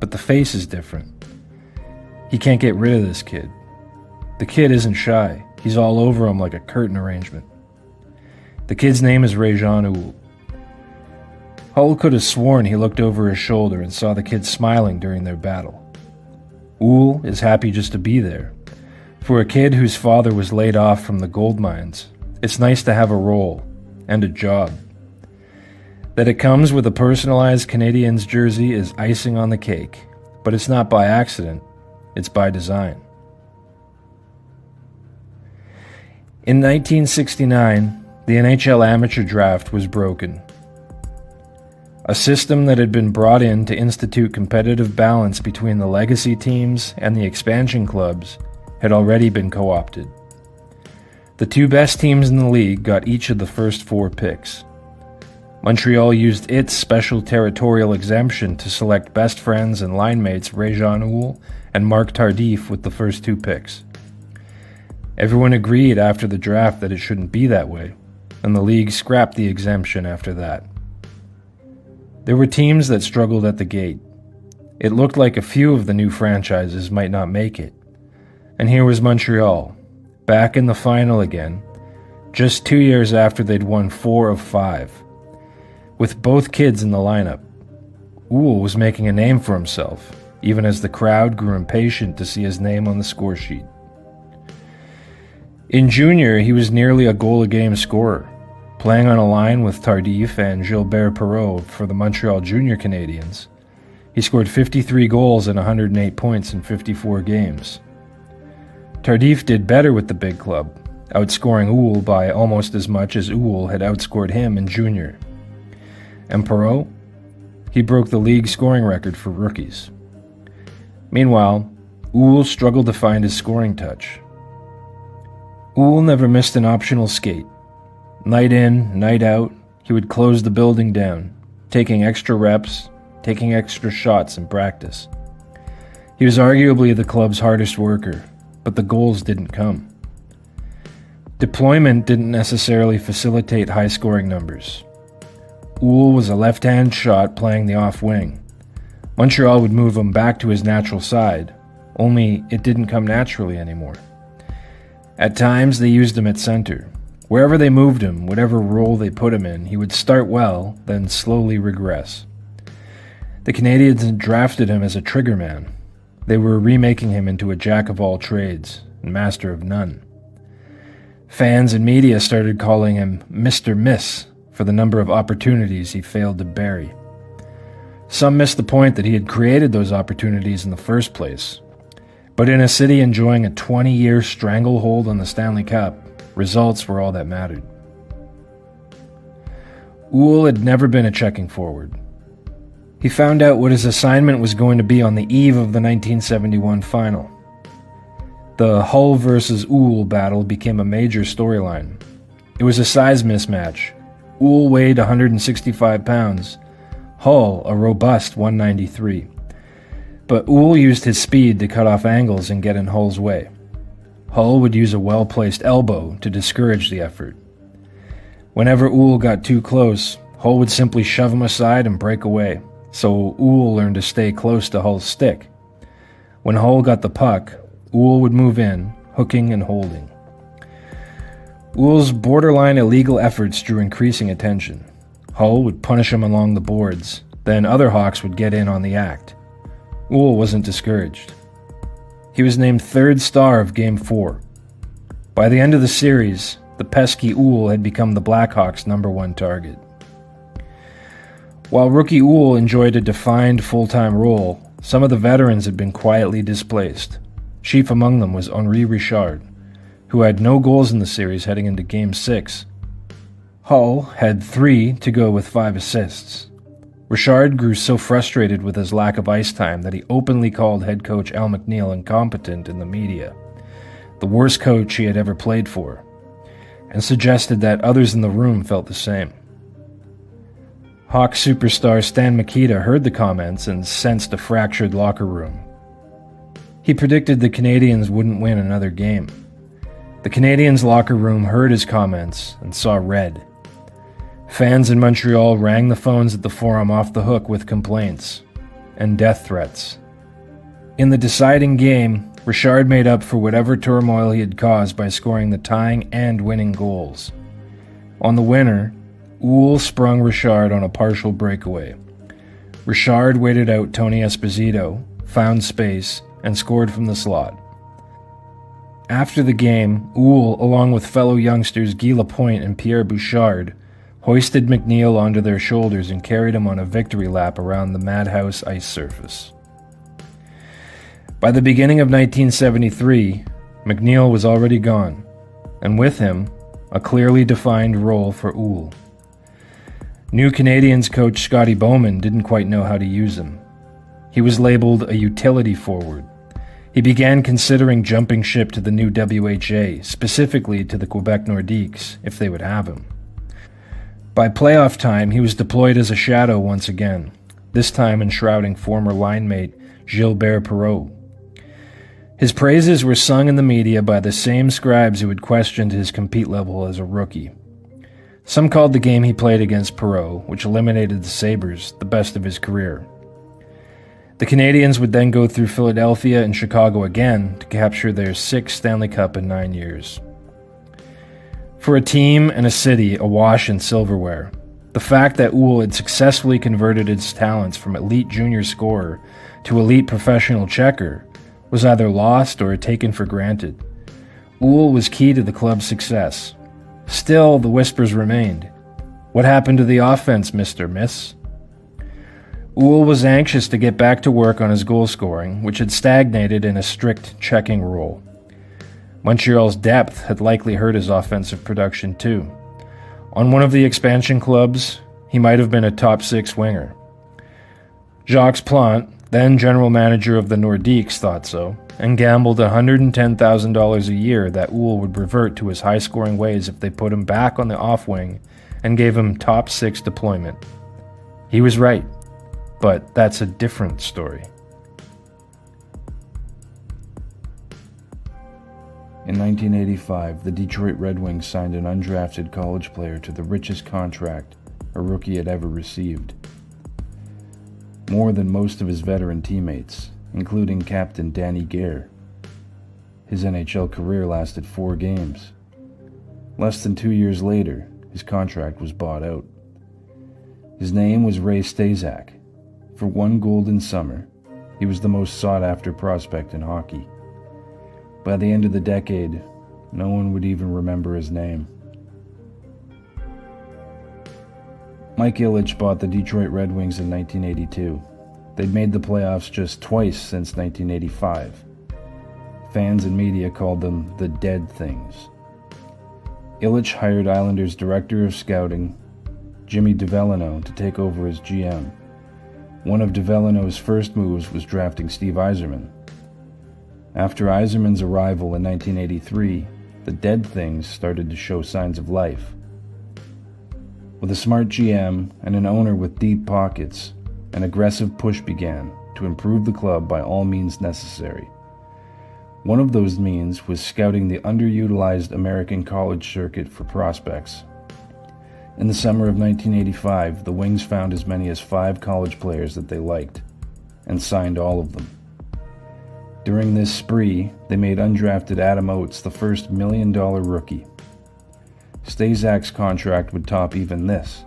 but the face is different. He can't get rid of this kid. The kid isn't shy. He's all over him like a curtain arrangement. The kid's name is Rejean Houle. Hull could have sworn he looked over his shoulder and saw the kid smiling during their battle. Houle is happy just to be there. For a kid whose father was laid off from the gold mines, it's nice to have a role and a job. That it comes with a personalized Canadiens jersey is icing on the cake, but it's not by accident. It's by design. In 1969, the NHL amateur draft was broken. A system that had been brought in to institute competitive balance between the legacy teams and the expansion clubs had already been co-opted. The two best teams in the league got each of the first 4 picks. Montreal used its special territorial exemption to select best friends and line mates Rejean Houle and Marc Tardif with the first 2 picks. Everyone agreed after the draft that it shouldn't be that way, and the league scrapped the exemption after that. There were teams that struggled at the gate. It looked like a few of the new franchises might not make it. And here was Montreal, back in the final again, just 2 years after they'd won 4 of 5. With both kids in the lineup, Houle was making a name for himself, even as the crowd grew impatient to see his name on the score sheet. In junior, he was nearly a goal-a-game scorer, playing on a line with Tardif and Gilbert Perreault for the Montreal Junior Canadiens. He scored 53 goals and 108 points in 54 games. Tardif did better with the big club, outscoring Houle by almost as much as Houle had outscored him in junior. And Perreault? He broke the league scoring record for rookies. Meanwhile, Houle struggled to find his scoring touch. Houle never missed an optional skate. Night in, night out, he would close the building down, taking extra reps, taking extra shots in practice. He was arguably the club's hardest worker, but the goals didn't come. Deployment didn't necessarily facilitate high-scoring numbers. Houle was a left-hand shot playing the off wing. Montreal would move him back to his natural side, only it didn't come naturally anymore. At times they used him at center. Wherever they moved him, whatever role they put him in, he would start well, then slowly regress. The Canadiens had drafted him as a trigger man. They were remaking him into a jack of all trades and master of none. Fans and media started calling him Mr. Miss for the number of opportunities he failed to bury. Some missed the point that he had created those opportunities in the first place. But in a city enjoying a 20-year stranglehold on the Stanley Cup, results were all that mattered. Houle had never been a checking forward. He found out what his assignment was going to be on the eve of the 1971 final. The Hull versus Houle battle became a major storyline. It was a size mismatch. Houle weighed 165 pounds, Hull a robust 193. But Houle used his speed to cut off angles and get in Hull's way. Hull would use a well-placed elbow to discourage the effort. Whenever Houle got too close, Hull would simply shove him aside and break away, so Houle learned to stay close to Hull's stick. When Hull got the puck, Houle would move in, hooking and holding. Houle's borderline illegal efforts drew increasing attention. Hull would punish him along the boards, then other Hawks would get in on the act. Houle wasn't discouraged. He was named third star of Game 4. By the end of the series, the pesky Houle had become the Blackhawks' #1 target. While rookie Houle enjoyed a defined full-time role, some of the veterans had been quietly displaced. Chief among them was Henri Richard, who had no goals in the series heading into Game 6. Hull had 3 to go with 5 assists. Richard grew so frustrated with his lack of ice time that he openly called head coach Al McNeil incompetent in the media, the worst coach he had ever played for, and suggested that others in the room felt the same. Hawks superstar Stan Mikita heard the comments and sensed a fractured locker room. He predicted the Canadiens wouldn't win another game. The Canadiens' locker room heard his comments and saw red. Fans in Montreal rang the phones at the Forum off the hook with complaints and death threats. In the deciding game, Richard made up for whatever turmoil he had caused by scoring the tying and winning goals. On the winner, Houle sprung Richard on a partial breakaway. Richard waited out Tony Esposito, found space, and scored from the slot. After the game, Houle, along with fellow youngsters Guy Lapointe and Pierre Bouchard, hoisted McNeil onto their shoulders and carried him on a victory lap around the Madhouse ice surface. By the beginning of 1973, McNeil was already gone, and with him, a clearly defined role for Houle. New Canadiens coach Scotty Bowman didn't quite know how to use him. He was labeled a utility forward. He began considering jumping ship to the new WHA, specifically to the Quebec Nordiques, if they would have him. By playoff time, he was deployed as a shadow once again, this time enshrouding former linemate Gilbert Perreault. His praises were sung in the media by the same scribes who had questioned his compete level as a rookie. Some called the game he played against Perreault, which eliminated the Sabres, the best of his career. The Canadiens would then go through Philadelphia and Chicago again to capture their 6th Stanley Cup in 9 years. For a team and a city awash in silverware, the fact that Houle had successfully converted his talents from elite junior scorer to elite professional checker was either lost or taken for granted. Houle was key to the club's success. Still, the whispers remained. What happened to the offense, Mr. Miss? Houle was anxious to get back to work on his goal scoring, which had stagnated in a strict checking role. Montreal's depth had likely hurt his offensive production too. On one of the expansion clubs, he might have been a top 6 winger. Jacques Plante, then general manager of the Nordiques, thought so, and gambled $110,000 a year that Houle would revert to his high-scoring ways if they put him back on the off-wing and gave him top 6 deployment. He was right, but that's a different story. In 1985, the Detroit Red Wings signed an undrafted college player to the richest contract a rookie had ever received. More than most of his veteran teammates, including captain Danny Gare. His NHL career lasted 4 games. Less than 2 years later, his contract was bought out. His name was Ray Staszak. For one golden summer, he was the most sought-after prospect in hockey. By the end of the decade, no one would even remember his name. Mike Ilitch bought the Detroit Red Wings in 1982. They'd made the playoffs just twice since 1985. Fans and media called them the Dead Things. Ilitch hired Islanders director of scouting, Jimmy DeVellino, to take over as GM. One of DeVellino's first moves was drafting Steve Yzerman. After Yzerman's arrival in 1983, the Dead Things started to show signs of life. With a smart GM and an owner with deep pockets, an aggressive push began to improve the club by all means necessary. One of those means was scouting the underutilized American college circuit for prospects. In the summer of 1985, the Wings found as many as 5 college players that they liked, and signed all of them. During this spree, they made undrafted Adam Oates the first $1 million rookie. Staszak's contract would top even this.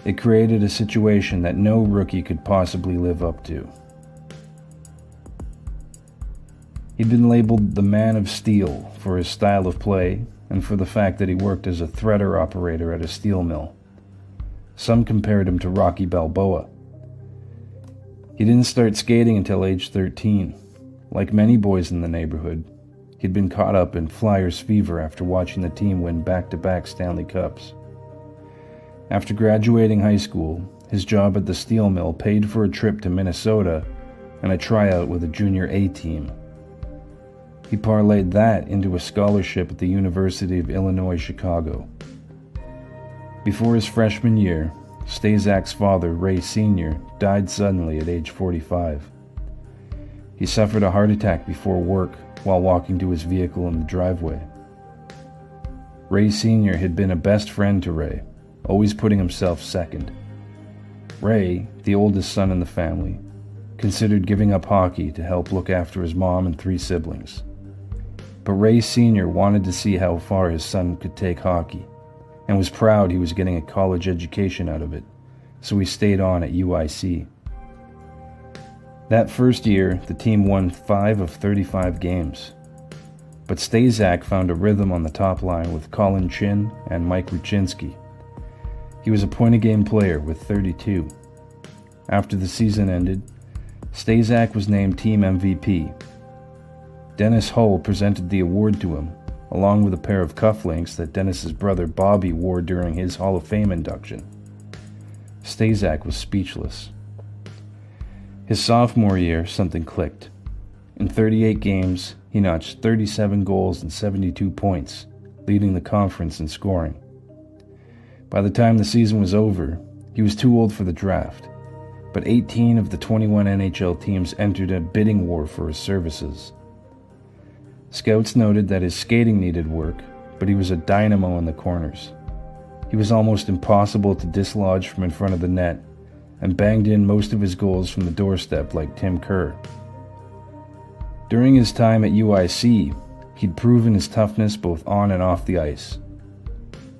It created a situation that no rookie could possibly live up to. He'd been labeled the Man of Steel for his style of play and for the fact that he worked as a threader operator at a steel mill. Some compared him to Rocky Balboa. He didn't start skating until age 13. Like many boys in the neighborhood, he'd been caught up in Flyers fever after watching the team win back-to-back Stanley Cups. After graduating high school, his job at the steel mill paid for a trip to Minnesota and a tryout with a junior A team. He parlayed that into a scholarship at the University of Illinois, Chicago. Before his freshman year, Staszak's father, Ray Sr., died suddenly at age 45. He suffered a heart attack before work while walking to his vehicle in the driveway. Ray Sr. had been a best friend to Ray, always putting himself second. Ray, the oldest son in the family, considered giving up hockey to help look after his mom and 3 siblings. But Ray Sr. wanted to see how far his son could take hockey, and was proud he was getting a college education out of it, so he stayed on at UIC. That first year, the team won 5 of 35 games. But Staszak found a rhythm on the top line with Colin Chin and Mike Ruchinski. He was a point-a-game player with 32. After the season ended, Staszak was named team MVP. Dennis Hull presented the award to him, along with a pair of cufflinks that Dennis's brother Bobby wore during his Hall of Fame induction. Staszak was speechless. His sophomore year, something clicked. In 38 games, he notched 37 goals and 72 points, leading the conference in scoring. By the time the season was over, he was too old for the draft, but 18 of the 21 NHL teams entered a bidding war for his services. Scouts noted that his skating needed work, but he was a dynamo in the corners. He was almost impossible to dislodge from in front of the net, and banged in most of his goals from the doorstep like Tim Kerr. During his time at UIC, he'd proven his toughness both on and off the ice.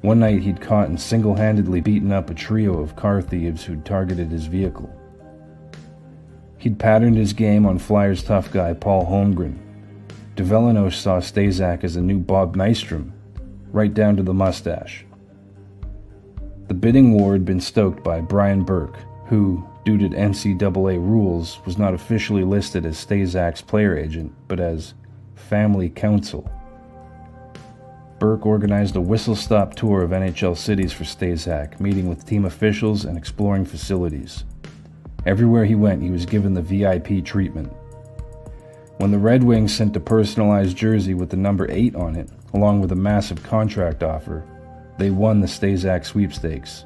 One night he'd caught and single-handedly beaten up a trio of car thieves who'd targeted his vehicle. He'd patterned his game on Flyers tough guy Paul Holmgren. DeVellino saw Staszak as a new Bob Nystrom, right down to the mustache. The bidding war had been stoked by Brian Burke, who, due to NCAA rules, was not officially listed as Staszak's player agent, but as family counsel. Burke organized a whistle-stop tour of NHL cities for Staszak, meeting with team officials and exploring facilities. Everywhere he went, he was given the VIP treatment. When the Red Wings sent a personalized jersey with the number 8 on it, along with a massive contract offer, they won the Staszak sweepstakes.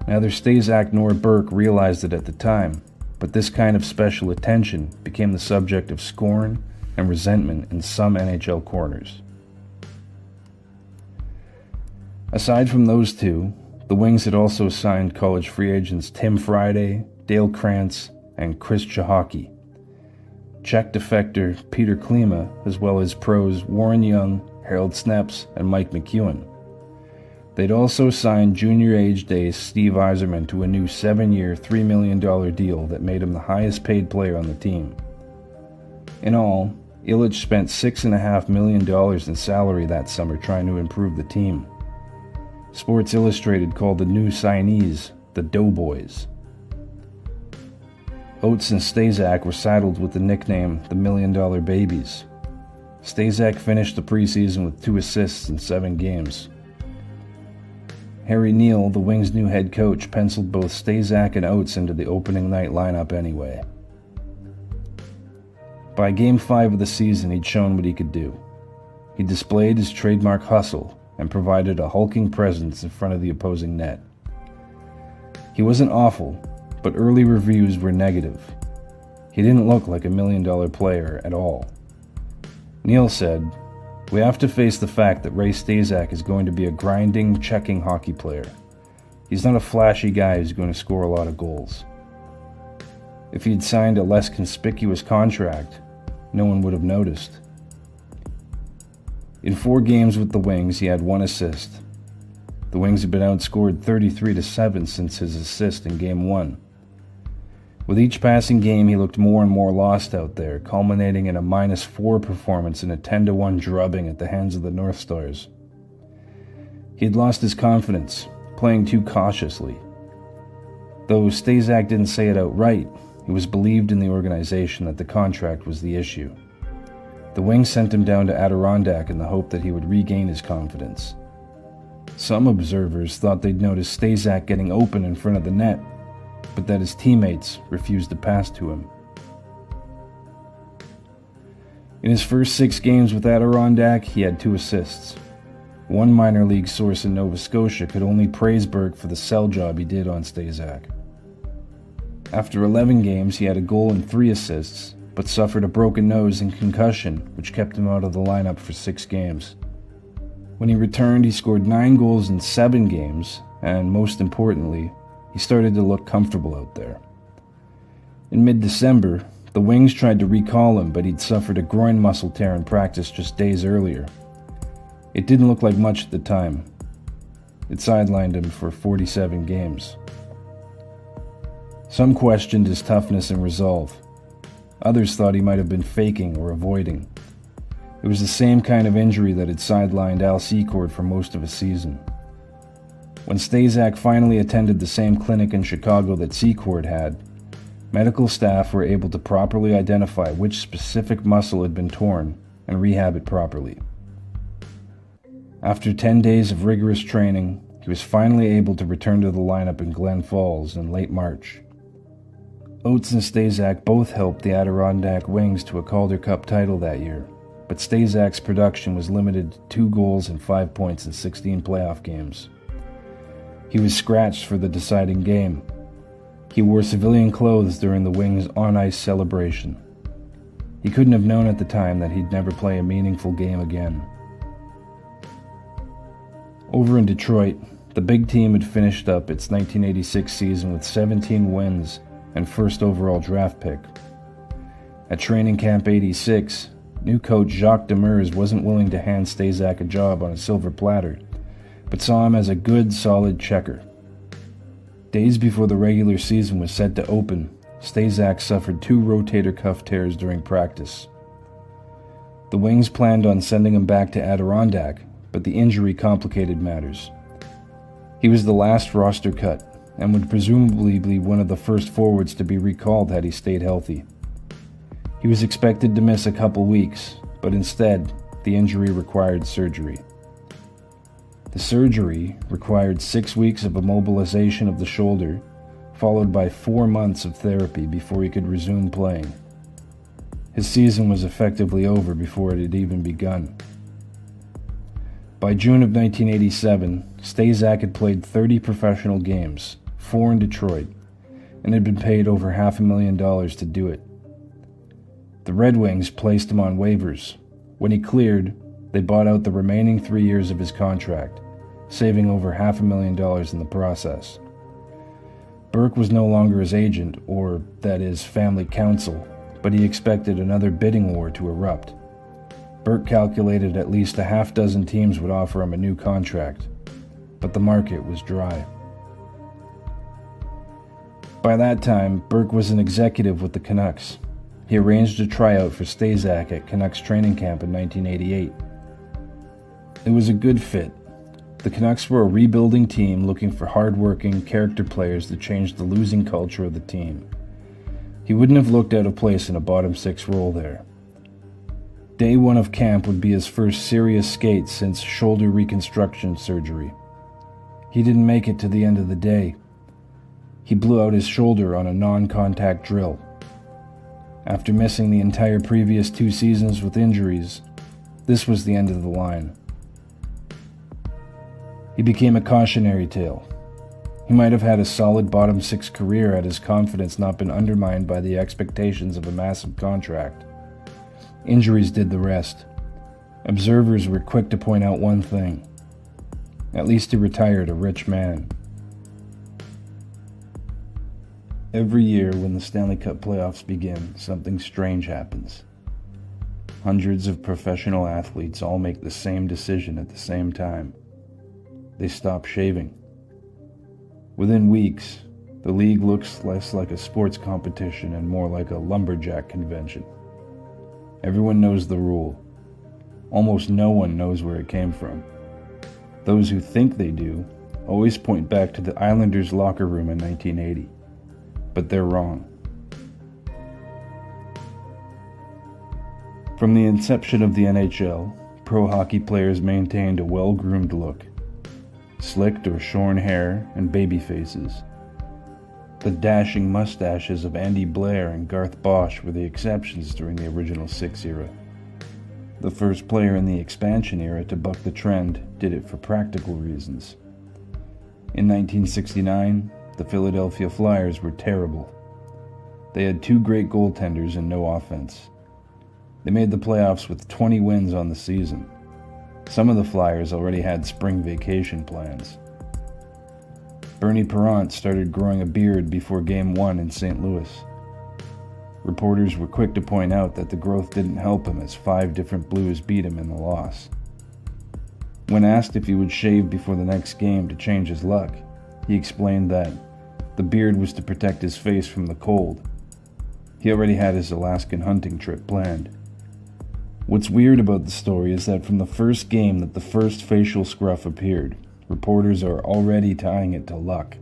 Neither Staszak nor Burke realized it at the time, but this kind of special attention became the subject of scorn and resentment in some NHL corners. Aside from those two, the Wings had also signed college free agents Tim Friday, Dale Krantz, and Chris Chahocki, Czech defector Peter Klima, as well as pros Warren Young, Harold Snepps, and Mike McEwen. They'd also signed junior-aged ace Steve Yzerman to a new 7-year, $3 million deal that made him the highest-paid player on the team. In all, Ilitch spent $6.5 million in salary that summer trying to improve the team. Sports Illustrated called the new signees the Doughboys. Oates and Staszak were saddled with the nickname the $1 Million Babies. Staszak finished the preseason with 2 assists in 7 games. Harry Neal, the Wings' new head coach, penciled both Staszak and Oates into the opening night lineup anyway. By Game 5 of the season, he'd shown what he could do. He displayed his trademark hustle and provided a hulking presence in front of the opposing net. He wasn't awful, but early reviews were negative. He didn't look like a $1 million player at all. Neal said, "We have to face the fact that Ray Staszak is going to be a grinding, checking hockey player. He's not a flashy guy who's going to score a lot of goals. If he'd signed a less conspicuous contract, no one would have noticed." In 4 games with the Wings, he had 1 assist. The Wings had been outscored 33-7 since his assist in Game 1. With each passing game, he looked more and more lost out there, culminating in a -4 performance and a 10-1 drubbing at the hands of the North Stars. He had lost his confidence, playing too cautiously. Though Staszak didn't say it outright, it was believed in the organization that the contract was the issue. The Wings sent him down to Adirondack in the hope that he would regain his confidence. Some observers thought they'd noticed Staszak getting open in front of the net, but that his teammates refused to pass to him. In his first 6 games with Adirondack, he had 2 assists. One minor league source in Nova Scotia could only praise Burke for the sell job he did on Staszak. After 11 games, he had a goal and 3 assists, but suffered a broken nose and concussion, which kept him out of the lineup for 6 games. When he returned, he scored 9 goals in 7 games, and most importantly, he started to look comfortable out there. In mid-December, the Wings tried to recall him, but he'd suffered a groin muscle tear in practice just days earlier. It didn't look like much at the time. It sidelined him for 47 games. Some questioned his toughness and resolve. Others thought he might have been faking or avoiding. It was the same kind of injury that had sidelined Al Secord for most of a season. When Staszak finally attended the same clinic in Chicago that Secord had, medical staff were able to properly identify which specific muscle had been torn and rehab it properly. After 10 days of rigorous training, he was finally able to return to the lineup in Glen Falls in late March. Oates and Staszak both helped the Adirondack Wings to a Calder Cup title that year, but Staszak's production was limited to 2 goals and 5 points in 16 playoff games. He was scratched for the deciding game. He wore civilian clothes during the Wings' on-ice celebration. He couldn't have known at the time that he'd never play a meaningful game again. Over in Detroit, the big team had finished up its 1986 season with 17 wins and first overall draft pick. At Training Camp 86, new coach Jacques Demers wasn't willing to hand Staszak a job on a silver platter, but saw him as a good, solid checker. Days before the regular season was set to open, Staszak suffered 2 rotator cuff tears during practice. The Wings planned on sending him back to Adirondack, but the injury complicated matters. He was the last roster cut, and would presumably be one of the first forwards to be recalled had he stayed healthy. He was expected to miss a couple weeks, but instead, the injury required surgery. The surgery required 6 weeks of immobilization of the shoulder, followed by 4 months of therapy before he could resume playing. His season was effectively over before it had even begun. By June of 1987, Staszak had played 30 professional games, 4 in Detroit, and had been paid over $500,000 to do it. The Red Wings placed him on waivers. When he cleared, they bought out the remaining 3 years of his contract, saving over $500,000 in the process. Burke was no longer his agent, or, that is, family counsel, but he expected another bidding war to erupt. Burke calculated at least a half-dozen teams would offer him a new contract, but the market was dry. By that time, Burke was an executive with the Canucks. He arranged a tryout for Staszak at Canucks training camp in 1988. It was a good fit. The Canucks were a rebuilding team looking for hard-working, character players to change the losing culture of the team. He wouldn't have looked out of place in a bottom six role there. Day one of camp would be his first serious skate since shoulder reconstruction surgery. He didn't make it to the end of the day. He blew out his shoulder on a non-contact drill. After missing the entire previous 2 seasons with injuries, this was the end of the line. He became a cautionary tale. He might have had a solid bottom six career had his confidence not been undermined by the expectations of a massive contract. Injuries did the rest. Observers were quick to point out one thing. At least he retired a rich man. Every year when the Stanley Cup playoffs begin, something strange happens. Hundreds of professional athletes all make the same decision at the same time. They stop shaving. Within weeks, the league looks less like a sports competition and more like a lumberjack convention. Everyone knows the rule. Almost no one knows where it came from. Those who think they do always point back to the Islanders' locker room in 1980. But they're wrong. From the inception of the NHL, pro hockey players maintained a well-groomed look. Slicked or shorn hair and baby faces. The dashing mustaches of Andy Blair and Garth Bosch were the exceptions during the original Six era. The first player in the expansion era to buck the trend did it for practical reasons. In 1969, the Philadelphia Flyers were terrible. They had 2 great goaltenders and no offense. They made the playoffs with 20 wins on the season. Some of the Flyers already had spring vacation plans. Bernie Perreault started growing a beard before Game 1 in St. Louis. Reporters were quick to point out that the growth didn't help him as 5 different Blues beat him in the loss. When asked if he would shave before the next game to change his luck, he explained that the beard was to protect his face from the cold. He already had his Alaskan hunting trip planned. What's weird about the story is that from the first game that the first facial scruff appeared, reporters are already tying it to luck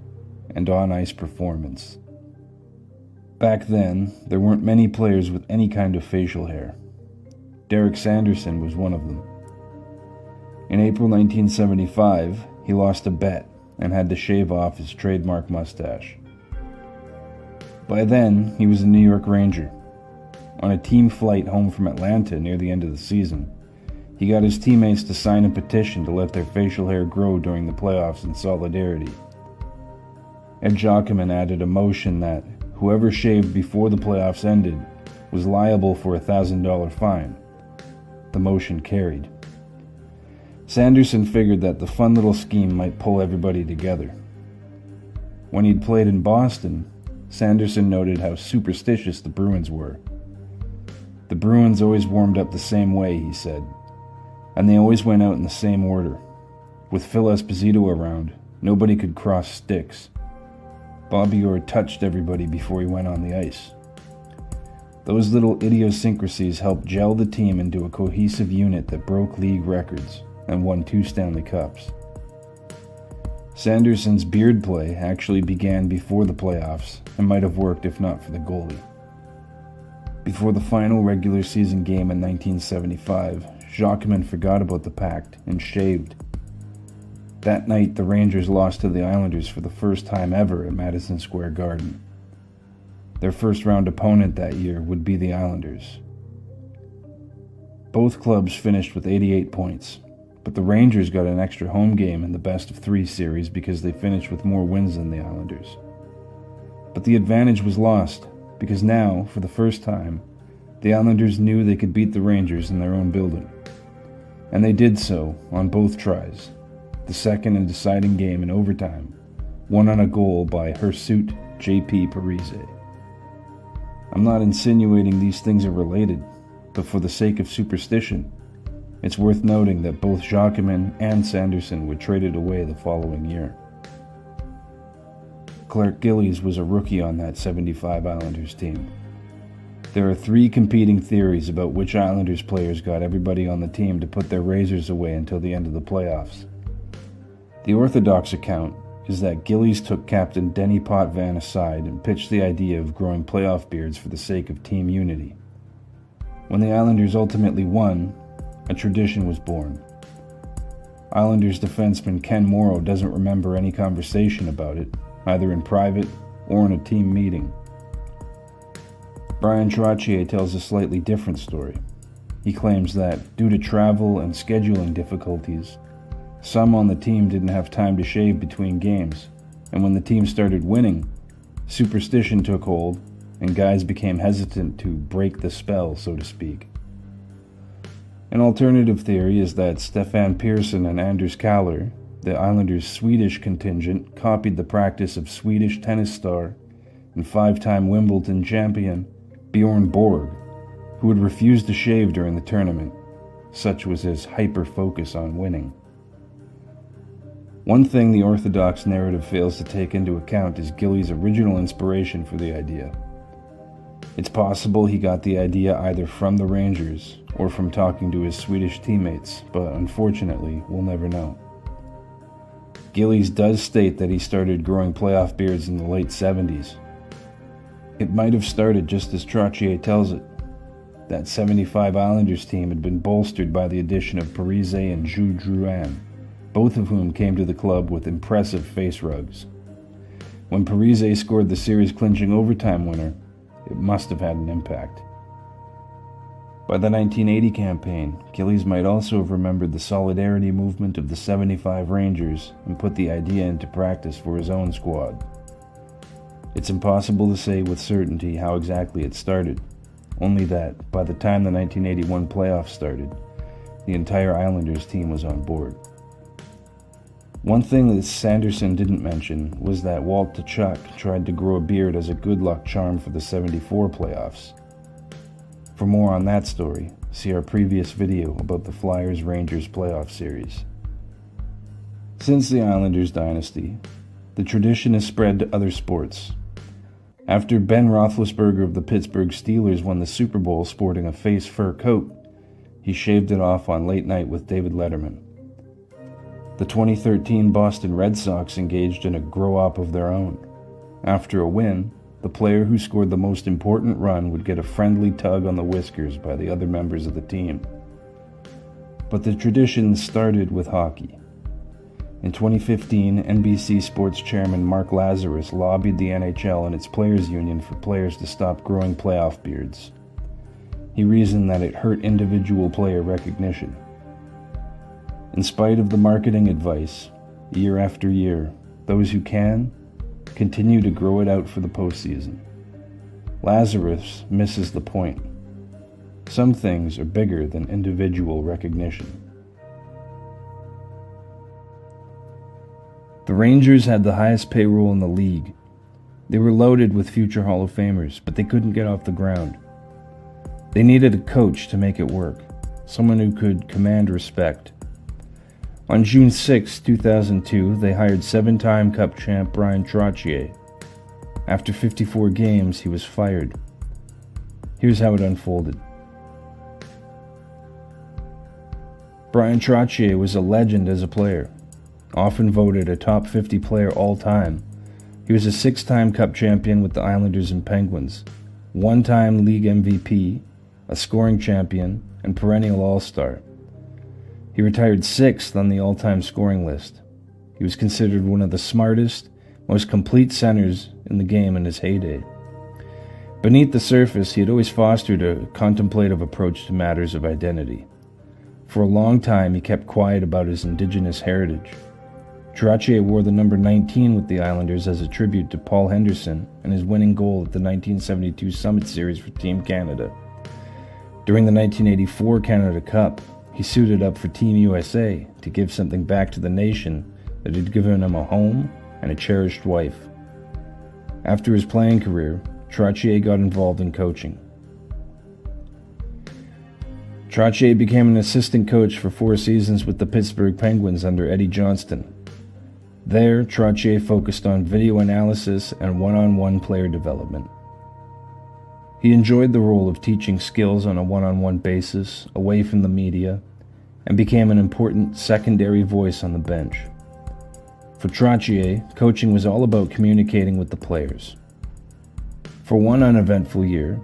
and on-ice performance. Back then, there weren't many players with any kind of facial hair. Derek Sanderson was one of them. In April 1975, he lost a bet and had to shave off his trademark mustache. By then, he was a New York Ranger. On a team flight home from Atlanta near the end of the season, he got his teammates to sign a petition to let their facial hair grow during the playoffs in solidarity. Ed Jockerman added a motion that whoever shaved before the playoffs ended was liable for a $1,000 fine. The motion carried. Sanderson figured that the fun little scheme might pull everybody together. When he'd played in Boston, Sanderson noted how superstitious the Bruins were. The Bruins always warmed up the same way, he said, and they always went out in the same order. With Phil Esposito around, nobody could cross sticks. Bobby Orr touched everybody before he went on the ice. Those little idiosyncrasies helped gel the team into a cohesive unit that broke league records and won 2 Stanley Cups. Sanderson's beard play actually began before the playoffs and might have worked if not for the goalie. Before the final regular season game in 1975, Jockerman forgot about the pact and shaved. That night, the Rangers lost to the Islanders for the first time ever at Madison Square Garden. Their first-round opponent that year would be the Islanders. Both clubs finished with 88 points, but the Rangers got an extra home game in the best-of-3 series because they finished with more wins than the Islanders. But the advantage was lost, because now, for the first time, the Islanders knew they could beat the Rangers in their own building. And they did so on both tries, the second and deciding game in overtime, won on a goal by hirsute J.P. Parise. I'm not insinuating these things are related, but for the sake of superstition, it's worth noting that both Jockerman and Sanderson were traded away the following year. Clark Gillies was a rookie on that 75 Islanders team. There are 3 competing theories about which Islanders players got everybody on the team to put their razors away until the end of the playoffs. The orthodox account is that Gillies took Captain Denny Potvin aside and pitched the idea of growing playoff beards for the sake of team unity. When the Islanders ultimately won, a tradition was born. Islanders defenseman Ken Morrow doesn't remember any conversation about it, either in private or in a team meeting. Bryan Trottier tells a slightly different story. He claims that, due to travel and scheduling difficulties, some on the team didn't have time to shave between games, and when the team started winning, superstition took hold, and guys became hesitant to break the spell, so to speak. An alternative theory is that Stefan Persson and Anders Kaller, the Islanders' Swedish contingent, copied the practice of Swedish tennis star and 5-time Wimbledon champion Bjorn Borg, who would refuse to shave during the tournament. Such was his hyper-focus on winning. One thing the orthodox narrative fails to take into account is Gillies' original inspiration for the idea. It's possible he got the idea either from the Rangers or from talking to his Swedish teammates, but unfortunately, we'll never know. Gillies does state that he started growing playoff beards in the late 70s. It might have started just as Trottier tells it. That 75 Islanders team had been bolstered by the addition of Parise and Jules Drouin, both of whom came to the club with impressive face rugs. When Parise scored the series-clinching overtime winner, it must have had an impact. By the 1980 campaign, Gillies might also have remembered the solidarity movement of the 75 Rangers and put the idea into practice for his own squad. It's impossible to say with certainty how exactly it started, only that, by the time the 1981 playoffs started, the entire Islanders team was on board. One thing that Sanderson didn't mention was that Walt Tkachuk tried to grow a beard as a good luck charm for the 74 playoffs. For more on that story, see our previous video about the Flyers-Rangers playoff series. Since the Islanders dynasty, the tradition has spread to other sports. After Ben Roethlisberger of the Pittsburgh Steelers won the Super Bowl sporting a face fur coat, he shaved it off on Late Night with David Letterman. The 2013 Boston Red Sox engaged in a grow-up of their own. After a win, the player who scored the most important run would get a friendly tug on the whiskers by the other members of the team. But the tradition started with hockey. In 2015, NBC Sports Chairman Mark Lazarus lobbied the NHL and its players' union for players to stop growing playoff beards. He reasoned that it hurt individual player recognition. In spite of the marketing advice, year after year, those who can continue to grow it out for the postseason. Lazarus misses the point. Some things are bigger than individual recognition. The Rangers had the highest payroll in the league. They were loaded with future Hall of Famers, but they couldn't get off the ground. They needed a coach to make it work, someone who could command respect. On June 6, 2002, they hired 7-time Cup champ Bryan Trottier. After 54 games, he was fired. Here's how it unfolded. Bryan Trottier was a legend as a player, often voted a top 50 player all time. He was a 6-time Cup champion with the Islanders and Penguins, 1-time league MVP, a scoring champion, and perennial All-Star. He retired 6th on the all-time scoring list. He was considered one of the smartest, most complete centers in the game in his heyday. Beneath the surface, he had always fostered a contemplative approach to matters of identity. For a long time, he kept quiet about his indigenous heritage. Trottier wore the number 19 with the Islanders as a tribute to Paul Henderson and his winning goal at the 1972 Summit Series for Team Canada. During the 1984 Canada Cup, he suited up for Team USA to give something back to the nation that had given him a home and a cherished wife. After his playing career, Trottier got involved in coaching. Trottier became an assistant coach for 4 seasons with the Pittsburgh Penguins under Eddie Johnston. There, Trottier focused on video analysis and one-on-one player development. He enjoyed the role of teaching skills on a one-on-one basis, away from the media, and became an important secondary voice on the bench. For Trottier, coaching was all about communicating with the players. For one uneventful year,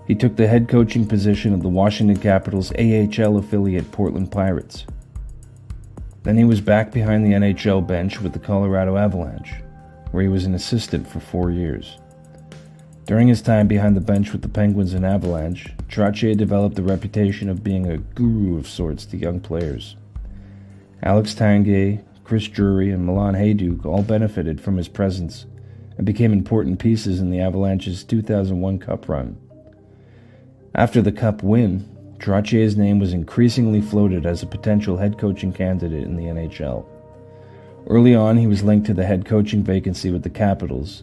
he took the head coaching position of the Washington Capitals' AHL affiliate Portland Pirates. Then he was back behind the NHL bench with the Colorado Avalanche, where he was an assistant for 4 years. During his time behind the bench with the Penguins and Avalanche, Trottier developed the reputation of being a guru of sorts to young players. Alex Tanguay, Chris Drury, and Milan Hajduk all benefited from his presence and became important pieces in the Avalanche's 2001 Cup run. After the Cup win, Trottier's name was increasingly floated as a potential head coaching candidate in the NHL. Early on, he was linked to the head coaching vacancy with the Capitals,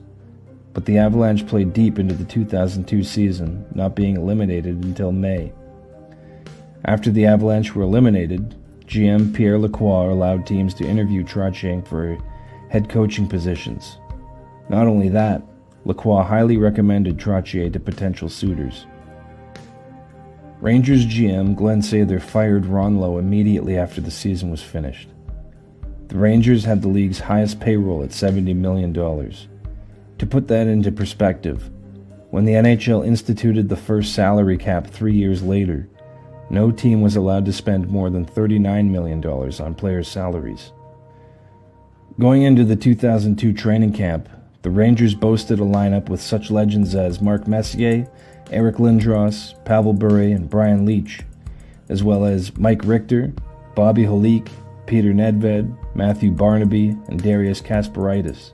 but the Avalanche played deep into the 2002 season, not being eliminated until May. After the Avalanche were eliminated, GM Pierre Lacroix allowed teams to interview Trottier for head coaching positions. Not only that, Lacroix highly recommended Trottier to potential suitors. Rangers GM Glenn Sather fired Ron Lowe immediately after the season was finished. The Rangers had the league's highest payroll at $70 million. To put that into perspective, when the NHL instituted the first salary cap 3 years later, no team was allowed to spend more than $39 million on players' salaries. Going into the 2002 training camp, the Rangers boasted a lineup with such legends as Mark Messier, Eric Lindros, Pavel Bure, and Brian Leetch, as well as Mike Richter, Bobby Holik, Peter Nedved, Matthew Barnaby, and Darius Kasparaitis.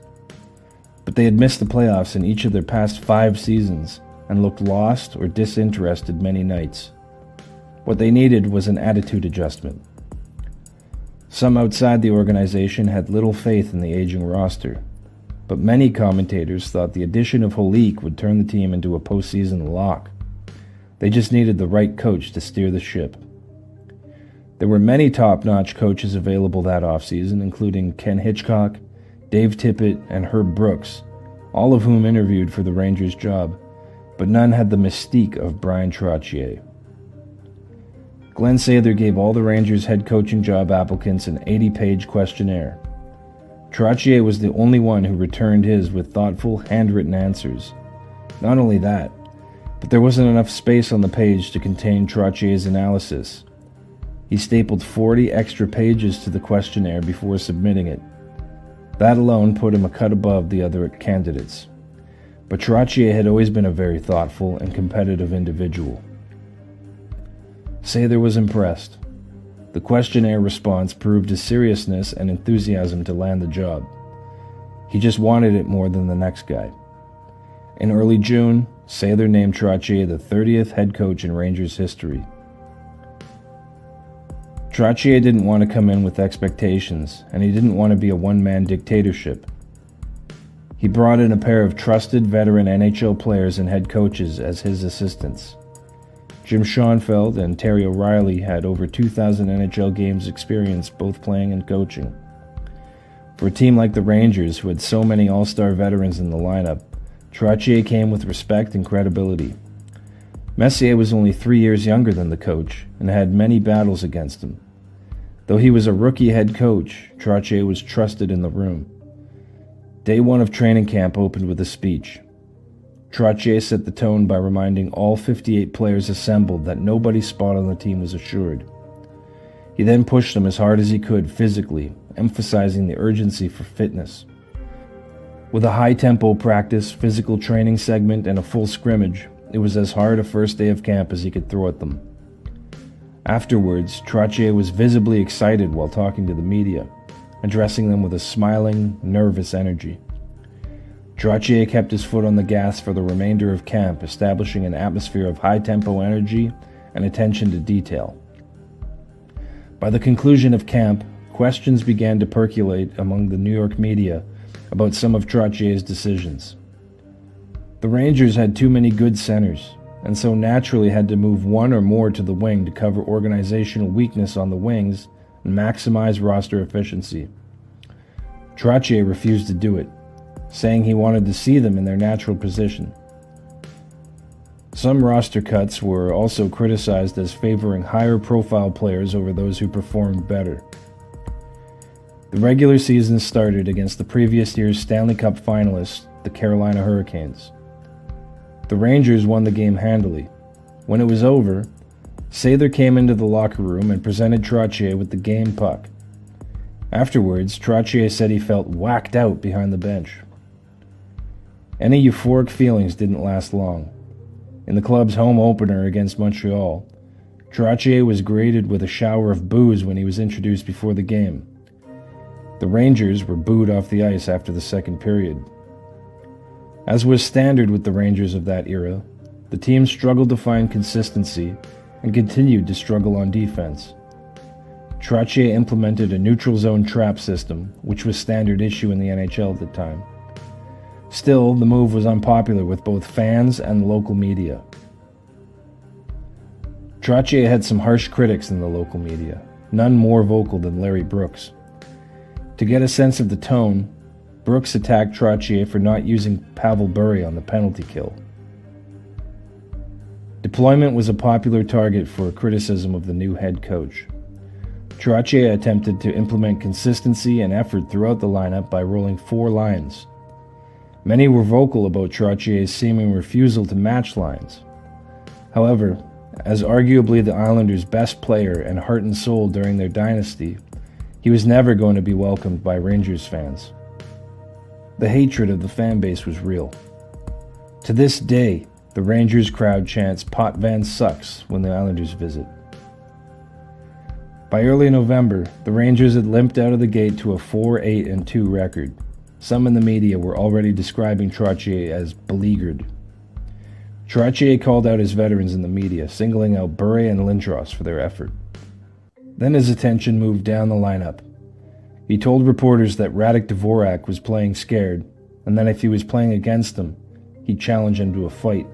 But they had missed the playoffs in each of their past 5 seasons and looked lost or disinterested many nights. What they needed was an attitude adjustment. Some outside the organization had little faith in the aging roster, but many commentators thought the addition of Holik would turn the team into a postseason lock. They just needed the right coach to steer the ship. There were many top-notch coaches available that offseason, including Ken Hitchcock, Dave Tippett, and Herb Brooks, all of whom interviewed for the Rangers job, but none had the mystique of Bryan Trottier. Glenn Sather gave all the Rangers head coaching job applicants an 80-page questionnaire. Trottier was the only one who returned his with thoughtful, handwritten answers. Not only that, but there wasn't enough space on the page to contain Trottier's analysis. He stapled 40 extra pages to the questionnaire before submitting it. That alone put him a cut above the other candidates. But Trottier had always been a very thoughtful and competitive individual. Sather was impressed. The questionnaire response proved his seriousness and enthusiasm to land the job. He just wanted it more than the next guy. In early June, Sather named Trottier the 30th head coach in Rangers history. Trottier didn't want to come in with expectations, and he didn't want to be a one-man dictatorship. He brought in a pair of trusted veteran NHL players and head coaches as his assistants. Jim Schoenfeld and Terry O'Reilly had over 2,000 NHL games experience both playing and coaching. For a team like the Rangers, who had so many all-star veterans in the lineup, Trottier came with respect and credibility. Messier was only 3 years younger than the coach and had many battles against him. Though he was a rookie head coach, Trottier was trusted in the room. Day 1 of training camp opened with a speech. Trottier set the tone by reminding all 58 players assembled that nobody's spot on the team was assured. He then pushed them as hard as he could physically, emphasizing the urgency for fitness. With a high-tempo practice, physical training segment, and a full scrimmage, it was as hard a first day of camp as he could throw at them. Afterwards, Trottier was visibly excited while talking to the media, addressing them with a smiling, nervous energy. Trottier kept his foot on the gas for the remainder of camp, establishing an atmosphere of high-tempo energy and attention to detail. By the conclusion of camp, questions began to percolate among the New York media about some of Trottier's decisions. The Rangers had too many good centers, and so naturally had to move one or more to the wing to cover organizational weakness on the wings and maximize roster efficiency. Trottier refused to do it, saying he wanted to see them in their natural position. Some roster cuts were also criticized as favoring higher-profile players over those who performed better. The regular season started against the previous year's Stanley Cup finalists, the Carolina Hurricanes. The Rangers won the game handily. When it was over, Sather came into the locker room and presented Trottier with the game puck. Afterwards, Trottier said he felt whacked out behind the bench. Any euphoric feelings didn't last long. In the club's home opener against Montreal, Trottier was greeted with a shower of boos when he was introduced before the game. The Rangers were booed off the ice after the second period. As was standard with the Rangers of that era, the team struggled to find consistency and continued to struggle on defense. Trottier implemented a neutral zone trap system, which was standard issue in the NHL at the time. Still, the move was unpopular with both fans and the local media. Trottier had some harsh critics in the local media, none more vocal than Larry Brooks. To get a sense of the tone, Brooks attacked Trottier for not using Pavel Bure on the penalty kill. Deployment was a popular target for criticism of the new head coach. Trottier attempted to implement consistency and effort throughout the lineup by rolling 4 lines. Many were vocal about Trottier's seeming refusal to match lines. However, as arguably the Islanders' best player and heart and soul during their dynasty, he was never going to be welcomed by Rangers fans. The hatred of the fan base was real. To this day, the Rangers crowd chants "Pot Van sucks" when the Islanders visit. By early November, the Rangers had limped out of the gate to a 4-8-2 record. Some in the media were already describing Trottier as beleaguered. Trottier called out his veterans in the media, singling out Bure and Lindros for their effort. Then his attention moved down the lineup. He told reporters that Radek Dvorak was playing scared, and that if he was playing against him, he'd challenge him to a fight.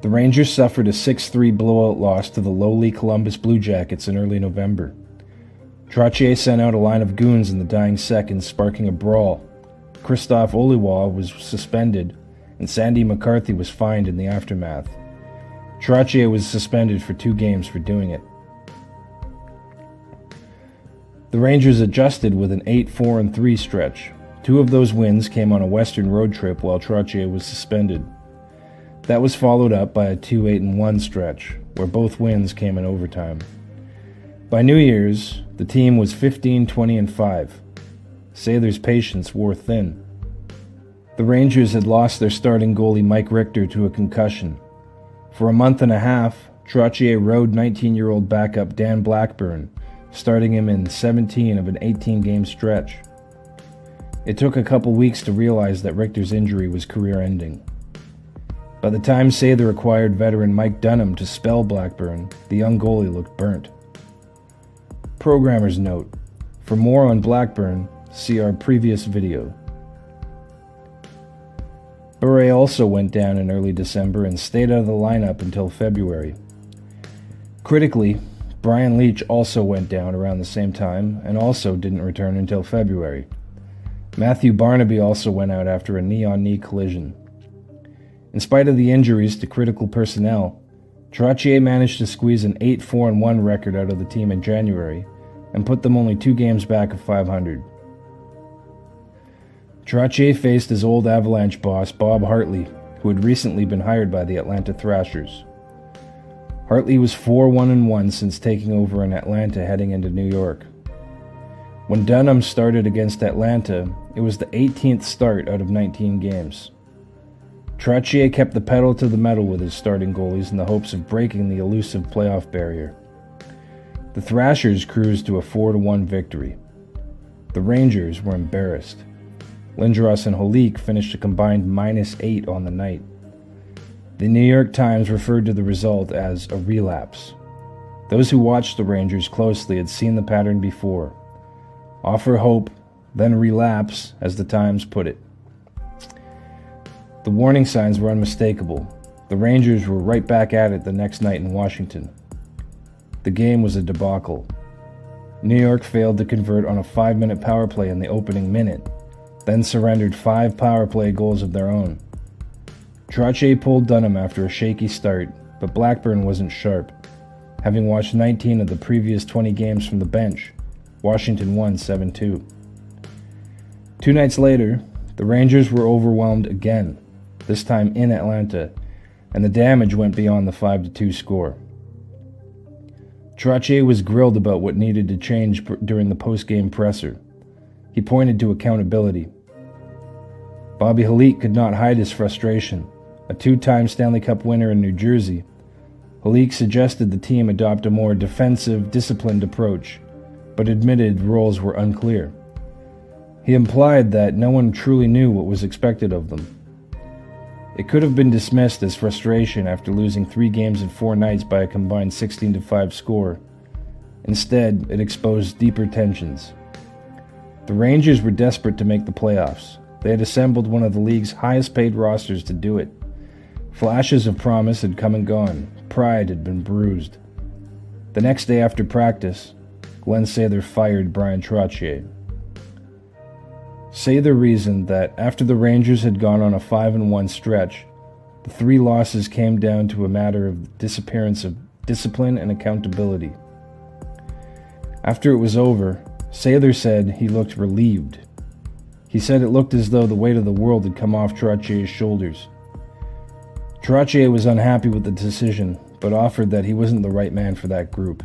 The Rangers suffered a 6-3 blowout loss to the lowly Columbus Blue Jackets in early November. Trottier sent out a line of goons in the dying seconds, sparking a brawl. Christophe Oliwa was suspended, and Sandy McCarthy was fined in the aftermath. Trottier was suspended for 2 games for doing it. The Rangers adjusted with an 8-4-3 stretch. 2 of those wins came on a western road trip while Trottier was suspended. That was followed up by a 2-8-1 stretch, where both wins came in overtime. By New Year's, the team was 15-20-5. Sather's patience wore thin. The Rangers had lost their starting goalie Mike Richter to a concussion. For a month and a half, Trottier rode 19-year-old backup Dan Blackburn, starting him in 17 of an 18-game stretch. It took a couple weeks to realize that Richter's injury was career-ending. By the time Sather acquired veteran Mike Dunham to spell Blackburn, the young goalie looked burnt. Programmer's note: for more on Blackburn, see our previous video. Bure also went down in early December and stayed out of the lineup until February. Critically, Brian Leetch also went down around the same time and also didn't return until February. Matthew Barnaby also went out after a knee-on-knee collision. In spite of the injuries to critical personnel, Trottier managed to squeeze an 8-4-1 record out of the team in January and put them only 2 games back of 500. Trottier faced his old Avalanche boss Bob Hartley, who had recently been hired by the Atlanta Thrashers. Hartley was 4-1-1 since taking over in Atlanta heading into New York. When Dunham started against Atlanta, it was the 18th start out of 19 games. Trottier kept the pedal to the metal with his starting goalies in the hopes of breaking the elusive playoff barrier. The Thrashers cruised to a 4-1 victory. The Rangers were embarrassed. Lindros and Houle finished a combined -8 on the night. The New York Times referred to the result as a relapse. Those who watched the Rangers closely had seen the pattern before. Offer hope, then relapse, as the Times put it. The warning signs were unmistakable. The Rangers were right back at it the next night in Washington. The game was a debacle. New York failed to convert on a 5-minute power play in the opening minute, then surrendered 5 power play goals of their own. Trottier pulled Dunham after a shaky start, but Blackburn wasn't sharp. Having watched 19 of the previous 20 games from the bench, Washington won 7-2. 2 nights later, the Rangers were overwhelmed again, this time in Atlanta, and the damage went beyond the 5-2 score. Trottier was grilled about what needed to change during the post-game presser. He pointed to accountability. Bobby Houle could not hide his frustration. A 2-time Stanley Cup winner in New Jersey, Houle suggested the team adopt a more defensive, disciplined approach, but admitted roles were unclear. He implied that no one truly knew what was expected of them. It could have been dismissed as frustration after losing 3 games in 4 nights by a combined 16-5 score. Instead, it exposed deeper tensions. The Rangers were desperate to make the playoffs. They had assembled one of the league's highest-paid rosters to do it. Flashes of promise had come and gone. Pride had been bruised. The next day after practice, Glenn Sather fired Bryan Trottier. Sather reasoned that after the Rangers had gone on a 5-1 stretch, the 3 losses came down to a matter of the disappearance of discipline and accountability. After it was over, Sather said he looked relieved. He said it looked as though the weight of the world had come off Trottier's shoulders. Trottier was unhappy with the decision, but offered that he wasn't the right man for that group.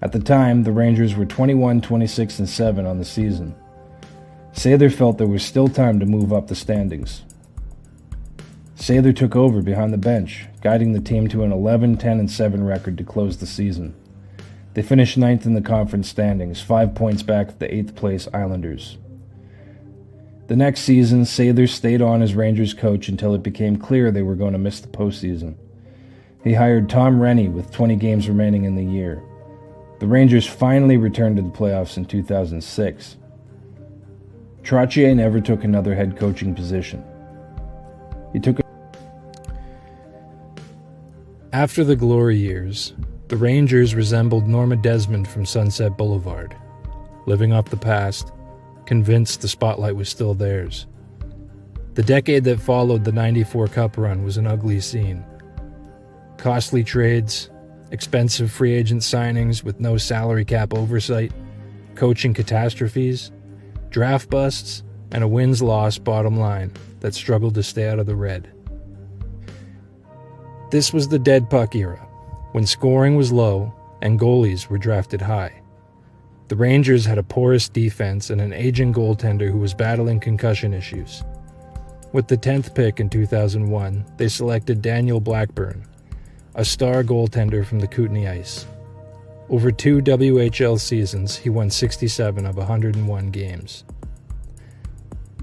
At the time, the Rangers were 21-26-7 on the season. Sather felt there was still time to move up the standings. Sather took over behind the bench, guiding the team to an 11-10-7 record to close the season. They finished 9th in the conference standings, 5 points back of the 8th-place Islanders. The next season, Sather stayed on as Rangers coach until it became clear they were going to miss the postseason. He hired Tom Rennie with 20 games remaining in the year. The Rangers finally returned to the playoffs in 2006. Trottier never took another head coaching position. After the glory years, the Rangers resembled Norma Desmond from Sunset Boulevard, living off the past, convinced the spotlight was still theirs. The decade that followed the '94 Cup run was an ugly scene. Costly trades, expensive free agent signings with no salary cap oversight, coaching catastrophes, draft busts, and a wins-loss bottom line that struggled to stay out of the red. This was the dead puck era, when scoring was low and goalies were drafted high. The Rangers had a porous defense and an aging goaltender who was battling concussion issues. With the 10th pick in 2001, they selected Daniel Blackburn, a star goaltender from the Kootenay Ice. Over 2 WHL seasons, he won 67 of 101 games.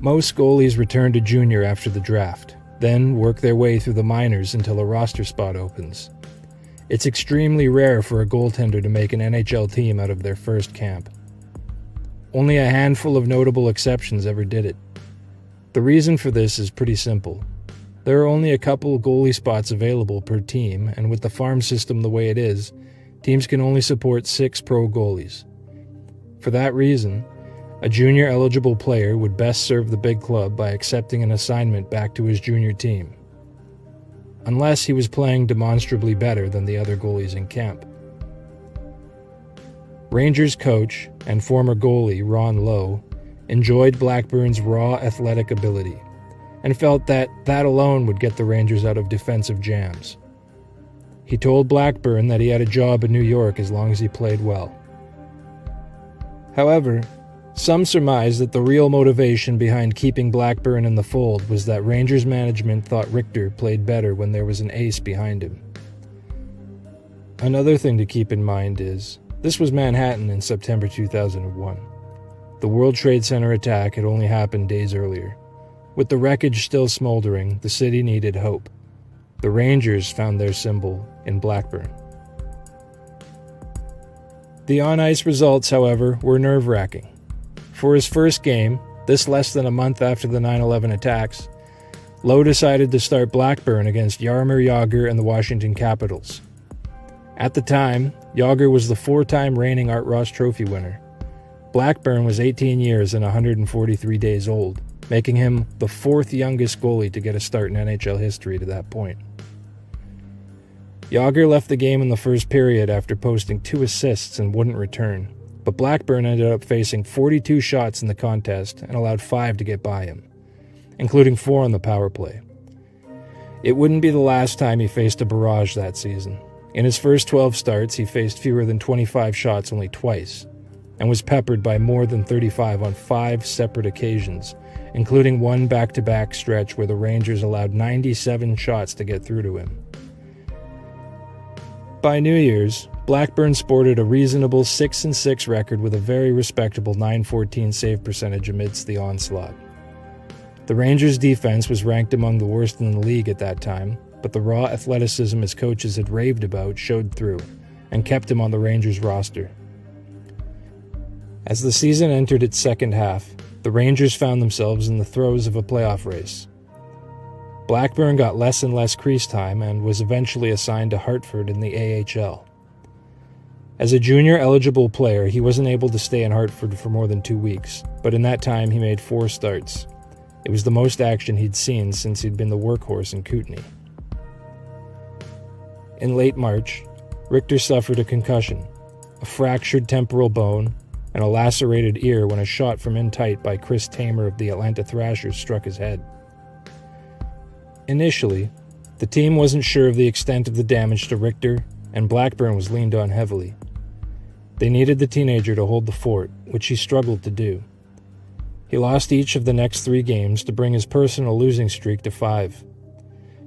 Most goalies return to junior after the draft, then work their way through the minors until a roster spot opens. It's extremely rare for a goaltender to make an NHL team out of their first camp. Only a handful of notable exceptions ever did it. The reason for this is pretty simple. There are only a couple goalie spots available per team, and with the farm system the way it is, teams can only support 6 pro goalies. For that reason, a junior-eligible player would best serve the big club by accepting an assignment back to his junior team, unless he was playing demonstrably better than the other goalies in camp. Rangers coach and former goalie Ron Lowe enjoyed Blackburn's raw athletic ability and felt that alone would get the Rangers out of defensive jams. He told Blackburn that he had a job in New York as long as he played well. However, some surmise that the real motivation behind keeping Blackburn in the fold was that Rangers management thought Richter played better when there was an ace behind him. Another thing to keep in mind is, this was Manhattan in September 2001. The World Trade Center attack had only happened days earlier. With the wreckage still smoldering, the city needed hope. The Rangers found their symbol in Blackburn. The on-ice results, however, were nerve-wracking. For his first game, this less than a month after the 9/11 attacks, Lowe decided to start Blackburn against Jaromir Jagr and the Washington Capitals. At the time, Jagr was the 4-time reigning Art Ross Trophy winner. Blackburn was 18 years and 143 days old. making him the fourth youngest goalie to get a start in NHL history to that point. Jágr left the game in the first period after posting 2 assists and wouldn't return, but Blackburn ended up facing 42 shots in the contest and allowed 5 to get by him, including 4 on the power play. It wouldn't be the last time he faced a barrage that season. In his first 12 starts, he faced fewer than 25 shots only twice, and was peppered by more than 35 on 5 separate occasions, including one back-to-back stretch where the Rangers allowed 97 shots to get through to him. By New Year's, Blackburn sported a reasonable 6-6 record with a very respectable .914 save percentage amidst the onslaught. The Rangers' defense was ranked among the worst in the league at that time, but the raw athleticism his coaches had raved about showed through, and kept him on the Rangers roster. As the season entered its second half, the Rangers found themselves in the throes of a playoff race. Blackburn got less and less crease time and was eventually assigned to Hartford in the AHL. As a junior-eligible player, he wasn't able to stay in Hartford for more than 2 weeks, but in that time he made 4 starts. It was the most action he'd seen since he'd been the workhorse in Kootenay. In late March, Richter suffered a concussion, a fractured temporal bone, and a lacerated ear when a shot from in tight by Chris Tamer of the Atlanta Thrashers struck his head. Initially, the team wasn't sure of the extent of the damage to Richter, and Blackburn was leaned on heavily. They needed the teenager to hold the fort, which he struggled to do. He lost each of the next 3 games to bring his personal losing streak to 5.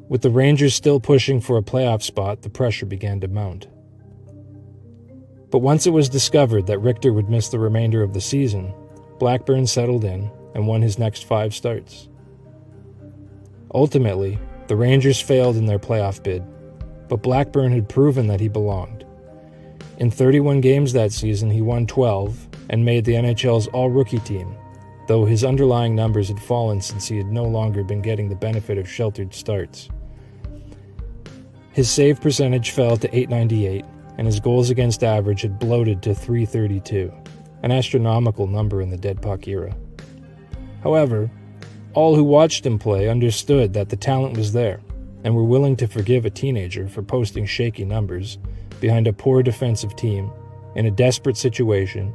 With the Rangers still pushing for a playoff spot, the pressure began to mount. But once it was discovered that Richter would miss the remainder of the season, Blackburn settled in and won his next 5 starts. Ultimately, the Rangers failed in their playoff bid, but Blackburn had proven that he belonged. In 31 games that season, he won 12 and made the NHL's all-rookie team, though his underlying numbers had fallen since he had no longer been getting the benefit of sheltered starts. His save percentage fell to .898, and his goals against average had bloated to .332, an astronomical number in the dead puck era. However, all who watched him play understood that the talent was there, and were willing to forgive a teenager for posting shaky numbers behind a poor defensive team in a desperate situation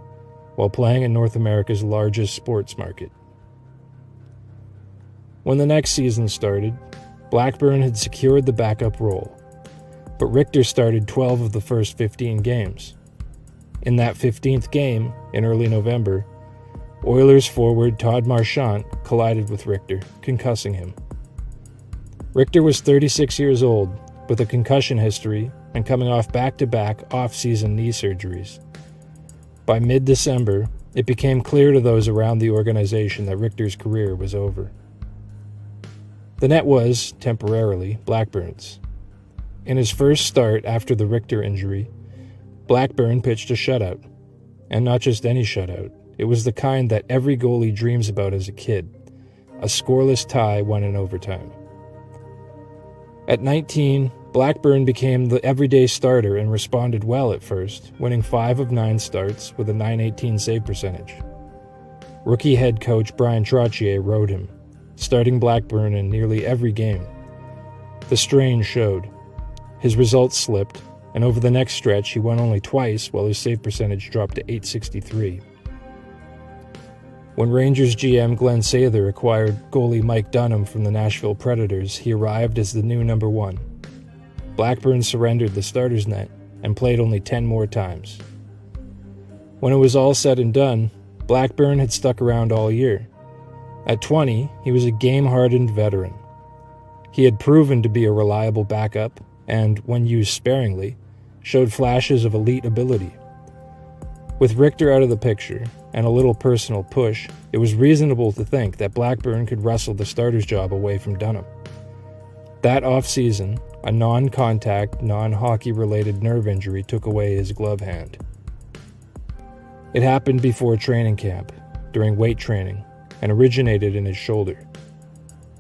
while playing in North America's largest sports market. When the next season started, Blackburn had secured the backup role, but Richter started 12 of the first 15 games. In that 15th game, in early November, Oilers forward Todd Marchant collided with Richter, concussing him. Richter was 36 years old, with a concussion history and coming off back-to-back off-season knee surgeries. By mid-December, it became clear to those around the organization that Richter's career was over. The net was, temporarily, Blackburn's. In his first start after the Richter injury, Blackburn pitched a shutout. And not just any shutout. It was the kind that every goalie dreams about as a kid. A scoreless tie won in overtime. At 19, Blackburn became the everyday starter and responded well at first, winning 5 of 9 starts with a .918 save percentage. Rookie head coach Bryan Trottier rode him, starting Blackburn in nearly every game. The strain showed. His results slipped, and over the next stretch he won only twice while his save percentage dropped to .863. When Rangers GM Glenn Sather acquired goalie Mike Dunham from the Nashville Predators, he arrived as the new number 1. Blackburn surrendered the starter's net and played only 10 more times. When it was all said and done, Blackburn had stuck around all year. At 20, he was a game-hardened veteran. He had proven to be a reliable backup and, when used sparingly, showed flashes of elite ability. With Richter out of the picture, and a little personal push, it was reasonable to think that Blackburn could wrestle the starter's job away from Dunham. That off-season, a non-contact, non-hockey-related nerve injury took away his glove hand. It happened before training camp, during weight training, and originated in his shoulder.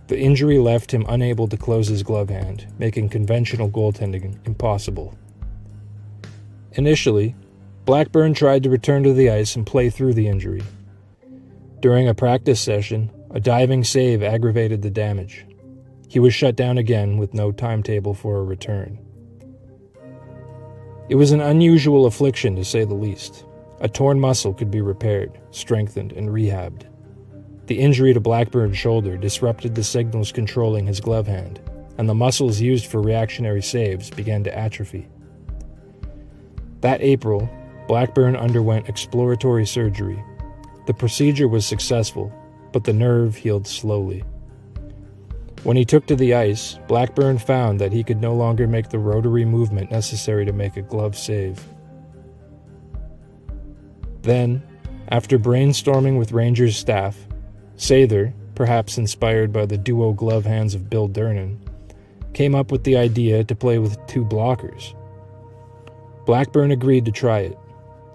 The injury left him unable to close his glove hand, making conventional goaltending impossible. Initially, Blackburn tried to return to the ice and play through the injury. During a practice session, A diving save aggravated the damage. He was shut down again with no timetable for a return. It was an unusual affliction, to say the least. A torn muscle could be repaired, strengthened, and rehabbed. The injury to Blackburn's shoulder disrupted the signals controlling his glove hand, and the muscles used for reactionary saves began to atrophy. That April, Blackburn underwent exploratory surgery. The procedure was successful, but the nerve healed slowly. When he took to the ice, Blackburn found that he could no longer make the rotary movement necessary to make a glove save. Then, after brainstorming with Rangers staff, Sather, perhaps inspired by the duo glove hands of Bill Durnan, came up with the idea to play with two blockers. Blackburn agreed to try it.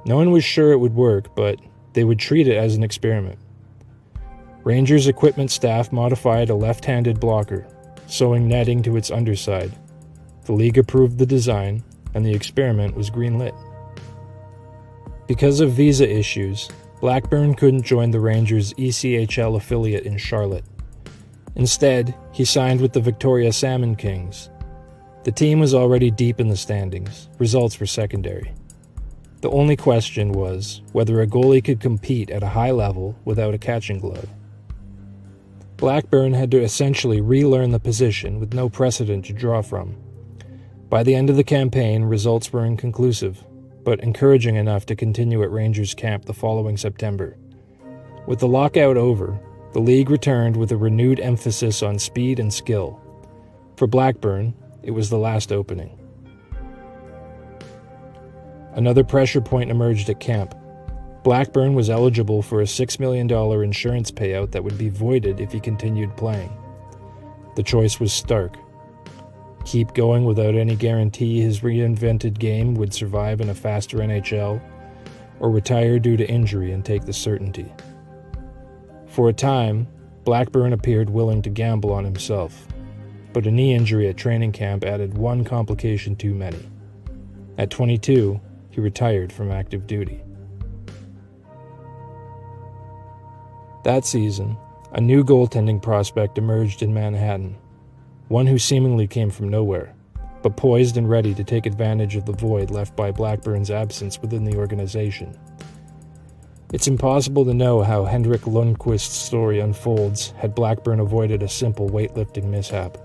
No one was sure it would work, but they would treat it as an experiment. Rangers equipment staff modified a left-handed blocker, sewing netting to its underside. The league approved the design, and the experiment was greenlit. Because of visa issues, Blackburn couldn't join the Rangers' ECHL affiliate in Charlotte. Instead, he signed with the Victoria Salmon Kings. The team was already deep in the standings. Results were secondary. The only question was whether a goalie could compete at a high level without a catching glove. Blackburn had to essentially relearn the position with no precedent to draw from. By the end of the campaign, results were inconclusive, but encouraging enough to continue at Rangers camp the following September. With the lockout over, the league returned with a renewed emphasis on speed and skill. For Blackburn, it was the last opening. Another pressure point emerged at camp. Blackburn was eligible for a $6 million insurance payout that would be voided if he continued playing. The choice was stark. Keep going without any guarantee his reinvented game would survive in a faster NHL, or retire due to injury and take the certainty. For a time, Blackburn appeared willing to gamble on himself, but a knee injury at training camp added one complication too many. At 22, he retired from active duty. That season, a new goaltending prospect emerged in Manhattan, one who seemingly came from nowhere, but poised and ready to take advantage of the void left by Blackburn's absence within the organization. It's impossible to know how Henrik Lundqvist's story unfolds had Blackburn avoided a simple weightlifting mishap.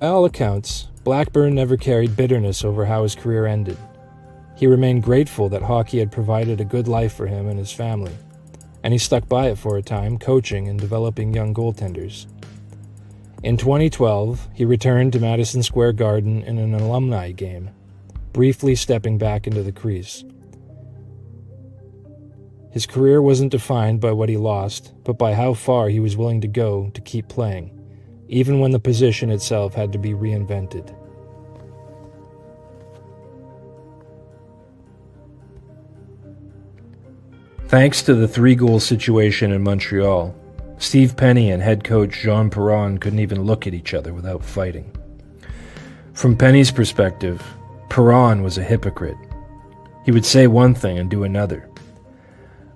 By all accounts, Blackburn never carried bitterness over how his career ended. He remained grateful that hockey had provided a good life for him and his family, and he stuck by it for a time, coaching and developing young goaltenders. In 2012, he returned to Madison Square Garden in an alumni game, briefly stepping back into the crease. His career wasn't defined by what he lost, but by how far he was willing to go to keep playing, even when the position itself had to be reinvented. Thanks to the 3-goal situation in Montreal, Steve Penney and head coach Jean Perreault couldn't even look at each other without fighting. From Penney's perspective, Perreault was a hypocrite. He would say one thing and do another.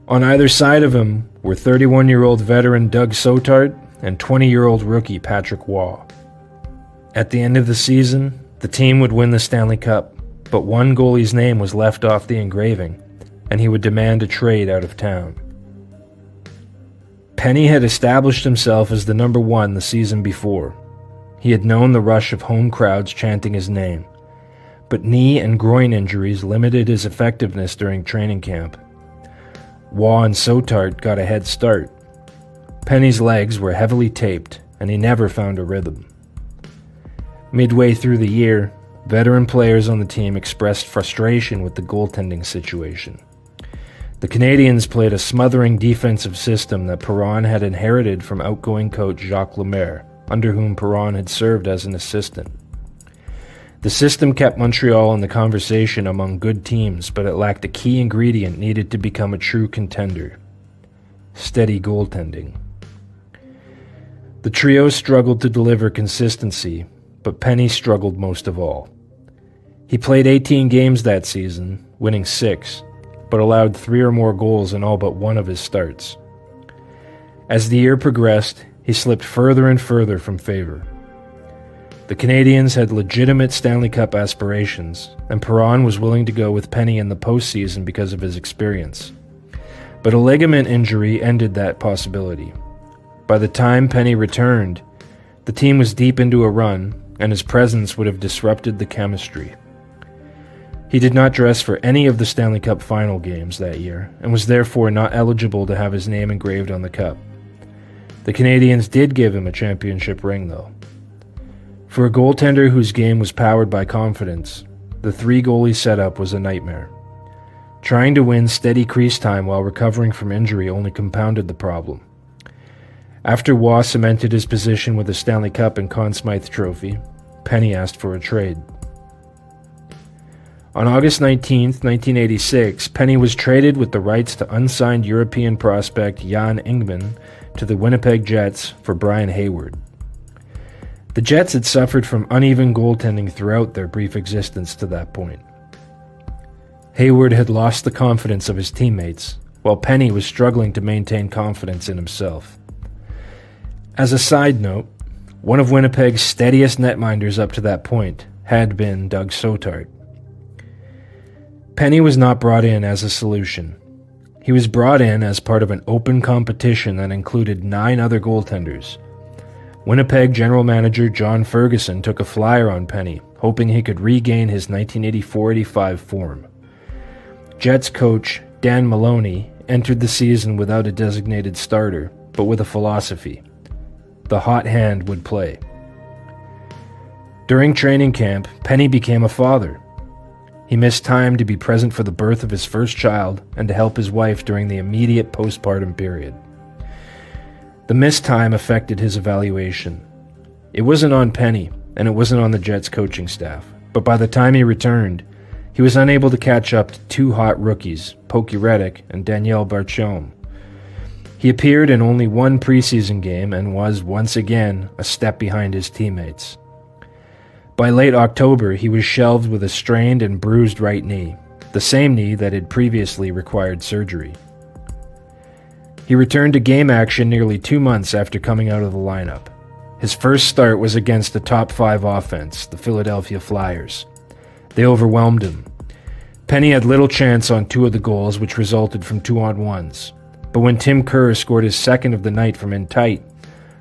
On either side of him were 31-year-old veteran Doug Soutard and 20-year-old rookie Patrick Waugh. At the end of the season, the team would win the Stanley Cup, but one goalie's name was left off the engraving, and he would demand a trade out of town. Penney had established himself as the number one the season before. He had known the rush of home crowds chanting his name, but knee and groin injuries limited his effectiveness during training camp. Waugh and Soutard got a head start. Penney's legs were heavily taped, and he never found a rhythm. Midway through the year, veteran players on the team expressed frustration with the goaltending situation. The Canadiens played a smothering defensive system that Perreault had inherited from outgoing coach Jacques Lemaire, under whom Perreault had served as an assistant. The system kept Montreal in the conversation among good teams, but it lacked a key ingredient needed to become a true contender: steady goaltending. The trio struggled to deliver consistency, but Penney struggled most of all. He played 18 games that season, winning 6, but allowed 3 or more goals in all but one of his starts. As the year progressed, he slipped further and further from favor. The Canadiens had legitimate Stanley Cup aspirations, and Perreault was willing to go with Penney in the postseason because of his experience. But a ligament injury ended that possibility. By the time Penney returned, the team was deep into a run, and his presence would have disrupted the chemistry. He did not dress for any of the Stanley Cup final games that year, and was therefore not eligible to have his name engraved on the cup. The Canadiens did give him a championship ring, though. For a goaltender whose game was powered by confidence, the three-goalie setup was a nightmare. Trying to win steady crease time while recovering from injury only compounded the problem. After Waugh cemented his position with the Stanley Cup and Conn Smythe Trophy, Penney asked for a trade. On August 19, 1986, Penney was traded with the rights to unsigned European prospect Jan Ingman to the Winnipeg Jets for Brian Hayward. The Jets had suffered from uneven goaltending throughout their brief existence to that point. Hayward had lost the confidence of his teammates, while Penney was struggling to maintain confidence in himself. As a side note, one of Winnipeg's steadiest netminders up to that point had been Doug Soetart. Penney was not brought in as a solution. He was brought in as part of an open competition that included 9 other goaltenders. Winnipeg general manager John Ferguson took a flyer on Penney, hoping he could regain his 1984-85 form. Jets coach Dan Maloney entered the season without a designated starter, but with a philosophy: the hot hand would play. During training camp, Penney became a father. He missed time to be present for the birth of his first child and to help his wife during the immediate postpartum period. The missed time affected his evaluation. It wasn't on Penney, and it wasn't on the Jets coaching staff, but by the time he returned, he was unable to catch up to 2 hot rookies, Pokey Reddick and Daniel Barchome. He appeared in only 1 preseason game and was, once again, a step behind his teammates. By late October, he was shelved with a strained and bruised right knee, the same knee that had previously required surgery. He returned to game action nearly 2 months after coming out of the lineup. His first start was against the top 5 offense, the Philadelphia Flyers. They overwhelmed him. Penney had little chance on 2 of the goals, which resulted from 2-on-1s. But when Tim Kerr scored his second of the night from in tight,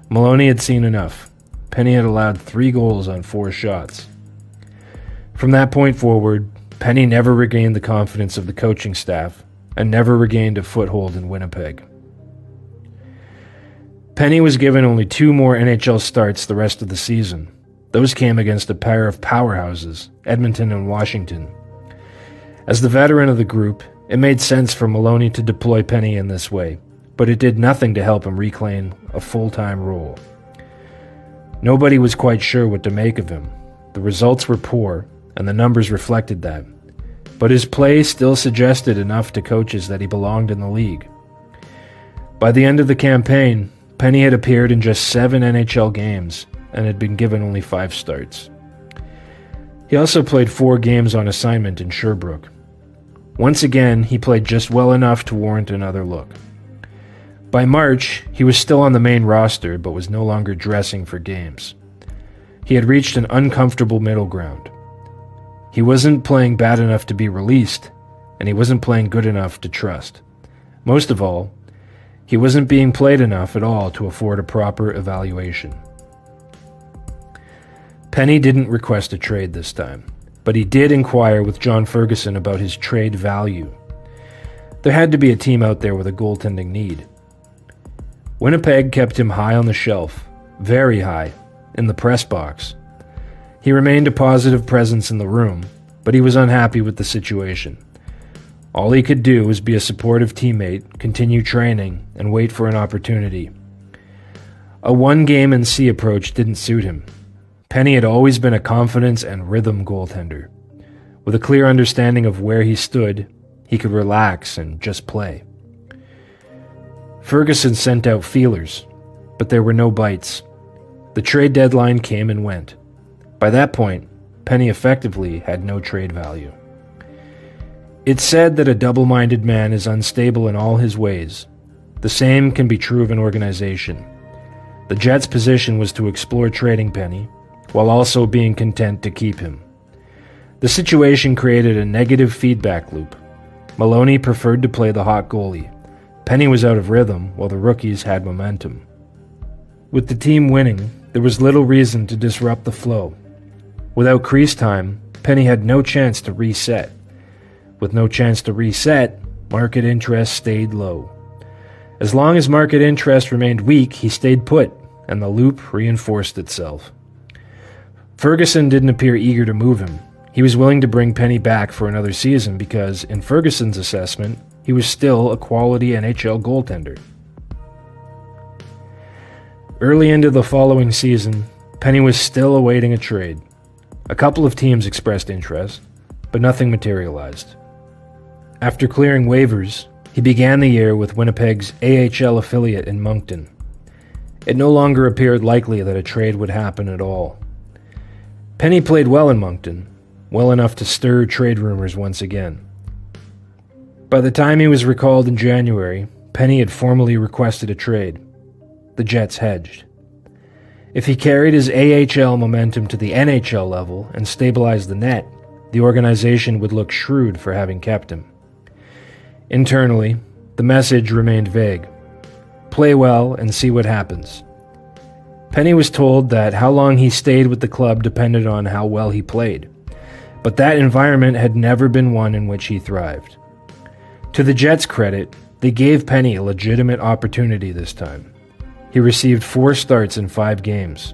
Maloney had seen enough. Penney had allowed 3 goals on 4 shots. From that point forward, Penney never regained the confidence of the coaching staff and never regained a foothold in Winnipeg. Penney was given only 2 more NHL starts the rest of the season. Those came against a pair of powerhouses, Edmonton and Washington. As the veteran of the group, it made sense for Maloney to deploy Penney in this way, but it did nothing to help him reclaim a full-time role. Nobody was quite sure what to make of him. The results were poor, and the numbers reflected that. But his play still suggested enough to coaches that he belonged in the league. By the end of the campaign, Penney had appeared in just 7 NHL games and had been given only 5 starts. He also played 4 games on assignment in Sherbrooke. Once again, he played just well enough to warrant another look. By March, he was still on the main roster, but was no longer dressing for games. He had reached an uncomfortable middle ground. He wasn't playing bad enough to be released, and he wasn't playing good enough to trust. Most of all, he wasn't being played enough at all to afford a proper evaluation. Penney didn't request a trade this time, but he did inquire with John Ferguson about his trade value. There had to be a team out there with a goaltending need. Winnipeg kept him high on the shelf, very high, in the press box. He remained a positive presence in the room, but he was unhappy with the situation. All he could do was be a supportive teammate, continue training, and wait for an opportunity. A one-game-and-see approach didn't suit him. Penney had always been a confidence and rhythm goaltender. With a clear understanding of where he stood, he could relax and just play. Ferguson sent out feelers, but there were no bites. The trade deadline came and went. By that point, Penney effectively had no trade value. It's said that a double-minded man is unstable in all his ways. The same can be true of an organization. The Jets' position was to explore trading Penney, while also being content to keep him. The situation created a negative feedback loop. Maloney preferred to play the hot goalie. Penney was out of rhythm, while the rookies had momentum. With the team winning, there was little reason to disrupt the flow. Without crease time, Penney had no chance to reset. With no chance to reset, market interest stayed low. As long as market interest remained weak, he stayed put, and the loop reinforced itself. Ferguson didn't appear eager to move him. He was willing to bring Penney back for another season because, in Ferguson's assessment, he was still a quality NHL goaltender. Early into the following season, Penney was still awaiting a trade. A couple of teams expressed interest, but nothing materialized. After clearing waivers, he began the year with Winnipeg's AHL affiliate in Moncton. It no longer appeared likely that a trade would happen at all. Penney played well in Moncton, well enough to stir trade rumors once again. By the time he was recalled in January, Penney had formally requested a trade. The Jets hedged. If he carried his AHL momentum to the NHL level and stabilized the net, the organization would look shrewd for having kept him. Internally, the message remained vague. Play well and see what happens. Penney was told that how long he stayed with the club depended on how well he played, but that environment had never been one in which he thrived. To the Jets' credit, they gave Penney a legitimate opportunity this time. He received 4 starts in 5 games.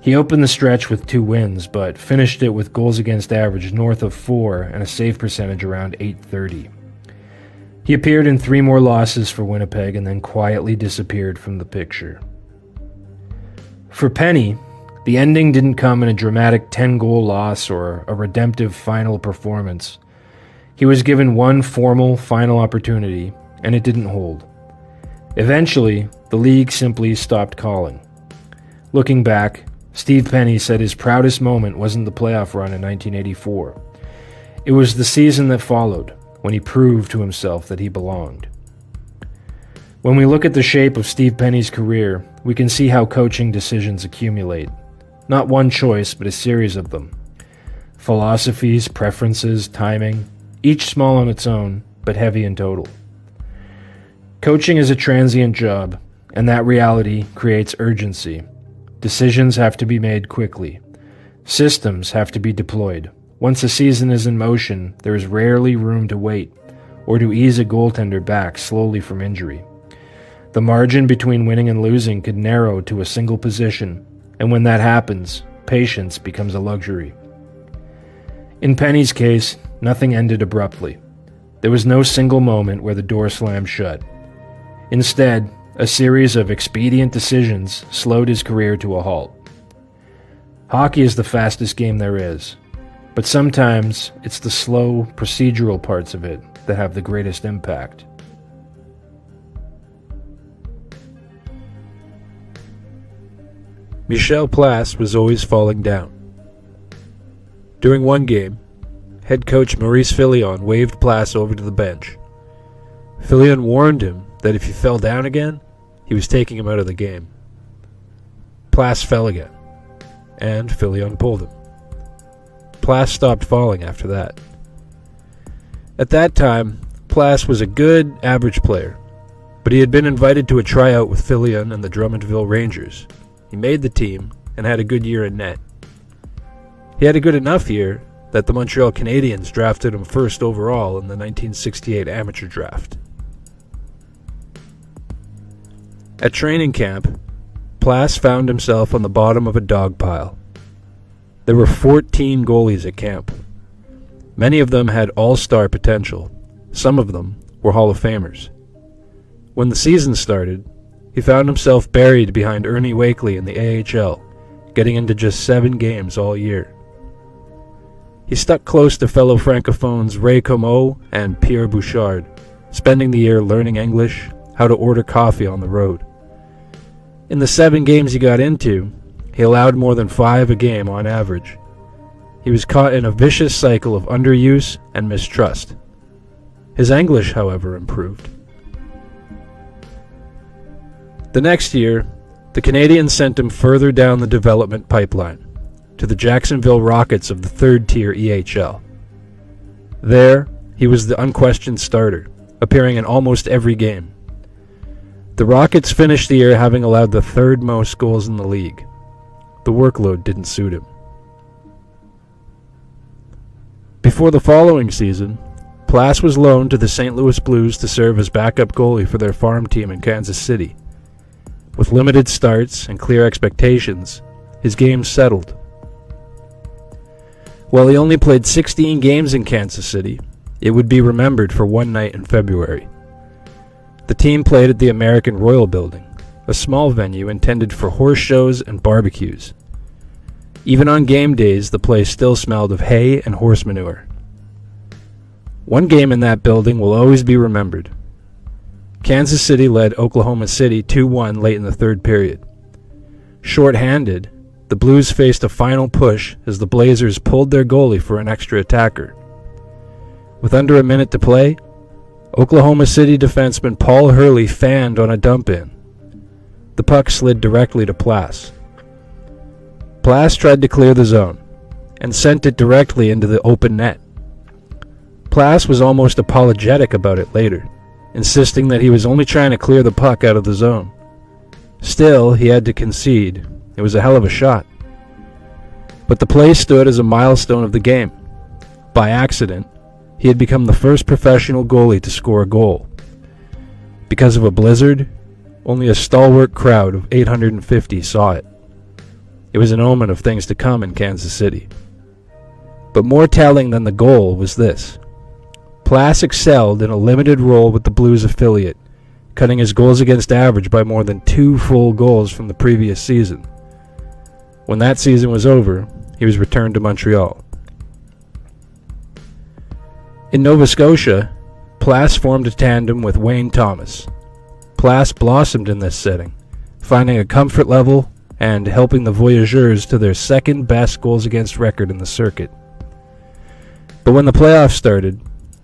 He opened the stretch with 2 wins, but finished it with goals against average north of 4 and a save percentage around .830. He appeared in 3 more losses for Winnipeg and then quietly disappeared from the picture. For Penney, the ending didn't come in a dramatic 10-goal loss or a redemptive final performance. He was given one formal final opportunity, and it didn't hold. Eventually, the league simply stopped calling. Looking back, Steve Penney said his proudest moment wasn't the playoff run in 1984. It was the season that followed, when he proved to himself that he belonged. When we look at the shape of Steve Penney's career, we can see how coaching decisions accumulate. Not one choice, but a series of them. Philosophies, preferences, timing, each small on its own, but heavy in total. Coaching is a transient job, and that reality creates urgency. Decisions have to be made quickly. Systems have to be deployed. Once a season is in motion, there is rarely room to wait, or to ease a goaltender back slowly from injury. The margin between winning and losing could narrow to a single position, and when that happens, patience becomes a luxury. In Penney's case, nothing ended abruptly. There was no single moment where the door slammed shut. Instead, a series of expedient decisions slowed his career to a halt. Hockey is the fastest game there is, but sometimes it's the slow, procedural parts of it that have the greatest impact. Michel Plasse was always falling down. During one game, head coach Maurice Filion waved Plasse over to the bench. Filion warned him that if he fell down again, he was taking him out of the game. Plasse fell again, and Filion pulled him. Plasse stopped falling after that. At that time, Plasse was a good, average player, but he had been invited to a tryout with Filion and the Drummondville Rangers. He made the team and had a good year in net. He had a good enough year that the Montreal Canadiens drafted him first overall in the 1968 amateur draft. At training camp, Plasse found himself on the bottom of a dog pile. There were 14 goalies at camp. Many of them had all-star potential. Some of them were Hall of Famers. When the season started, he found himself buried behind Ernie Wakely in the AHL, getting into just 7 games all year. He stuck close to fellow francophones Ray Comeau and Pierre Bouchard, spending the year learning English, how to order coffee on the road. In the 7 games he got into, he allowed more than 5 a game on average. He was caught in a vicious cycle of underuse and mistrust. His English, however, improved. The next year, the Canadians sent him further down the development pipeline, to the Jacksonville Rockets of the third-tier EHL. There, he was the unquestioned starter, appearing in almost every game. The Rockets finished the year having allowed the third most goals in the league. The workload didn't suit him. Before the following season, Plasse was loaned to the St. Louis Blues to serve as backup goalie for their farm team in Kansas City. With limited starts and clear expectations, his game settled. While he only played 16 games in Kansas City, it would be remembered for one night in February. The team played at the American Royal Building, a small venue intended for horse shows and barbecues. Even on game days, the place still smelled of hay and horse manure. One game in that building will always be remembered. Kansas City led Oklahoma City 2-1 late in the third period. Short-handed, the Blues faced a final push as the Blazers pulled their goalie for an extra attacker. With under a minute to play, Oklahoma City defenseman Paul Hurley fanned on a dump-in. The puck slid directly to Plasse. Plasse tried to clear the zone and sent it directly into the open net. Plasse was almost apologetic about it later, insisting that he was only trying to clear the puck out of the zone. Still, he had to concede. It was a hell of a shot. But the play stood as a milestone of the game. By accident, he had become the first professional goalie to score a goal. Because of a blizzard, only a stalwart crowd of 850 saw it. It was an omen of things to come in Kansas City. But more telling than the goal was this. Plasse excelled in a limited role with the Blues affiliate, cutting his goals against average by more than 2 full goals from the previous season. When that season was over, he was returned to Montreal. In Nova Scotia, Plasse formed a tandem with Wayne Thomas. Plasse blossomed in this setting, finding a comfort level and helping the Voyageurs to their second-best goals against record in the circuit. But when the playoffs started,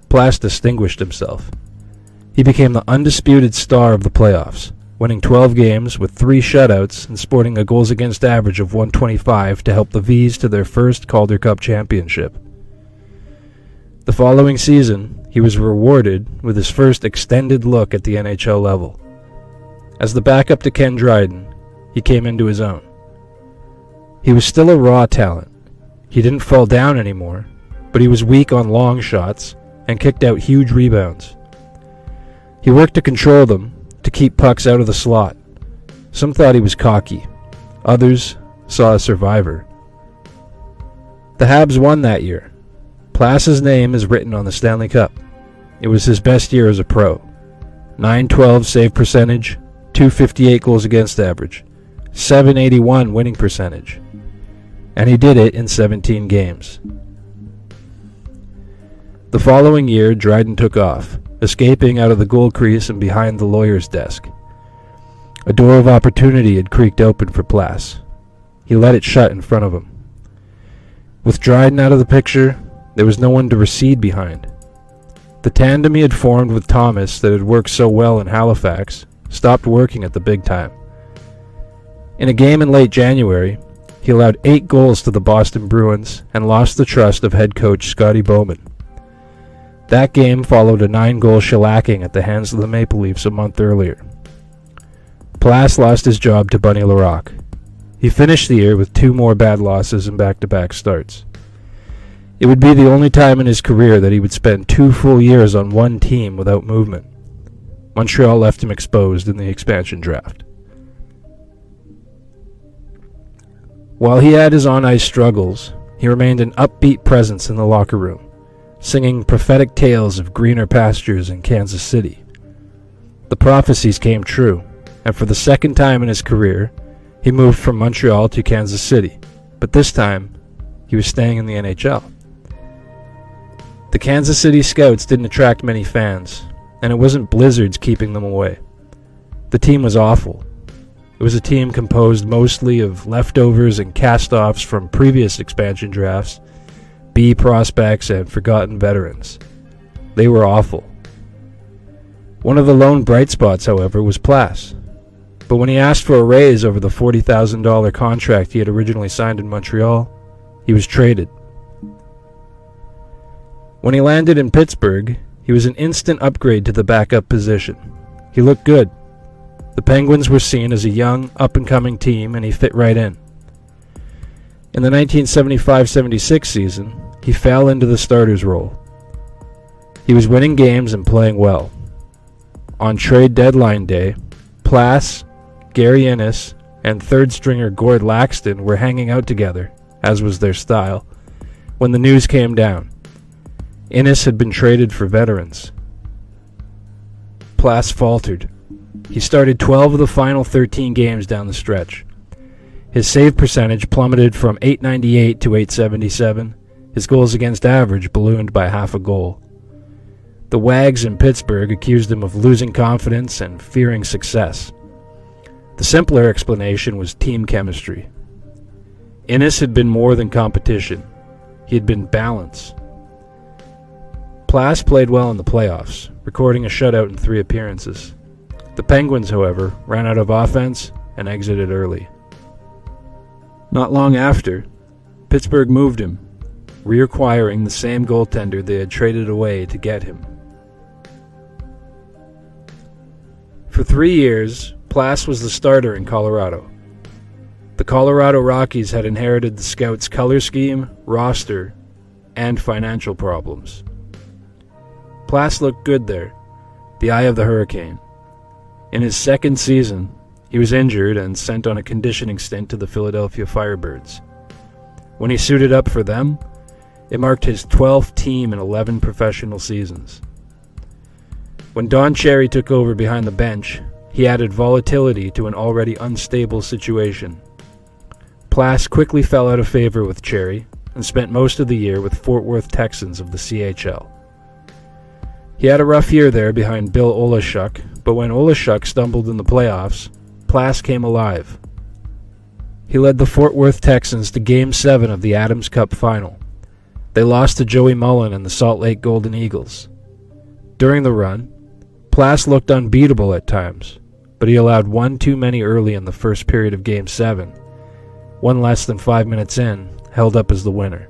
Plasse distinguished himself. He became the undisputed star of the playoffs, winning 12 games with 3 shutouts and sporting a goals against average of 125 to help the Vs to their first Calder Cup championship. The following season, he was rewarded with his first extended look at the NHL level. As the backup to Ken Dryden, he came into his own. He was still a raw talent. He didn't fall down anymore, but he was weak on long shots and kicked out huge rebounds. He worked to control them, to keep pucks out of the slot. Some thought he was cocky. Others saw a survivor. The Habs won that year. Plasse's name is written on the Stanley Cup. It was his best year as a pro. .912 save percentage, .258 goals against average, .781 winning percentage. And he did it in 17 games. The following year, Dryden took off, escaping out of the goal crease and behind the lawyer's desk. A door of opportunity had creaked open for Plasse. He let it shut in front of him. With Dryden out of the picture, there was no one to recede behind. The tandem he had formed with Thomas that had worked so well in Halifax stopped working at the big time. In a game in late January, he allowed 8 goals to the Boston Bruins and lost the trust of head coach Scotty Bowman. That game followed a 9-goal shellacking at the hands of the Maple Leafs a month earlier. Plasse lost his job to Bunny Larocque. He finished the year with 2 more bad losses and back-to-back starts. It would be the only time in his career that he would spend 2 full years on one team without movement. Montreal left him exposed in the expansion draft. While he had his on-ice struggles, he remained an upbeat presence in the locker room, singing prophetic tales of greener pastures in Kansas City. The prophecies came true, and for the second time in his career, he moved from Montreal to Kansas City, but this time, he was staying in the NHL. The Kansas City Scouts didn't attract many fans, and it wasn't blizzards keeping them away. The team was awful. It was a team composed mostly of leftovers and cast-offs from previous expansion drafts, B prospects, and forgotten veterans. They were awful. One of the lone bright spots, however, was Plasse. But when he asked for a raise over the $40,000 contract he had originally signed in Montreal, he was traded. When he landed in Pittsburgh, he was an instant upgrade to the backup position. He looked good. The Penguins were seen as a young, up-and-coming team, and he fit right in. In the 1975-76 season, he fell into the starter's role. He was winning games and playing well. On trade deadline day, Plasse, Gary Innes, and third-stringer Gord Laxton were hanging out together, as was their style, when the news came down. Innes had been traded for veterans. Plasse faltered. He started 12 of the final 13 games down the stretch. His save percentage plummeted from .898 to .877. His goals against average ballooned by half a goal. The Wags in Pittsburgh accused him of losing confidence and fearing success. The simpler explanation was team chemistry. Innes had been more than competition. He had been balance. Plasse played well in the playoffs, recording a shutout in 3 appearances. The Penguins, however, ran out of offense and exited early. Not long after, Pittsburgh moved him, reacquiring the same goaltender they had traded away to get him. For 3 years, Plasse was the starter in Colorado. The Colorado Rockies had inherited the Scouts' color scheme, roster, and financial problems. Plasse looked good there, the eye of the hurricane. In his second season, he was injured and sent on a conditioning stint to the Philadelphia Firebirds. When he suited up for them, it marked his 12th team in 11 professional seasons. When Don Cherry took over behind the bench, he added volatility to an already unstable situation. Plasse quickly fell out of favor with Cherry and spent most of the year with Fort Worth Texans of the CHL. He had a rough year there behind Bill Olashuk, but when Olashuk stumbled in the playoffs, Plasse came alive. He led the Fort Worth Texans to Game 7 of the Adams Cup Final. They lost to Joey Mullen and the Salt Lake Golden Eagles. During the run, Plasse looked unbeatable at times, but he allowed one too many early in the first period of Game 7. One less than 5 minutes in, held up as the winner.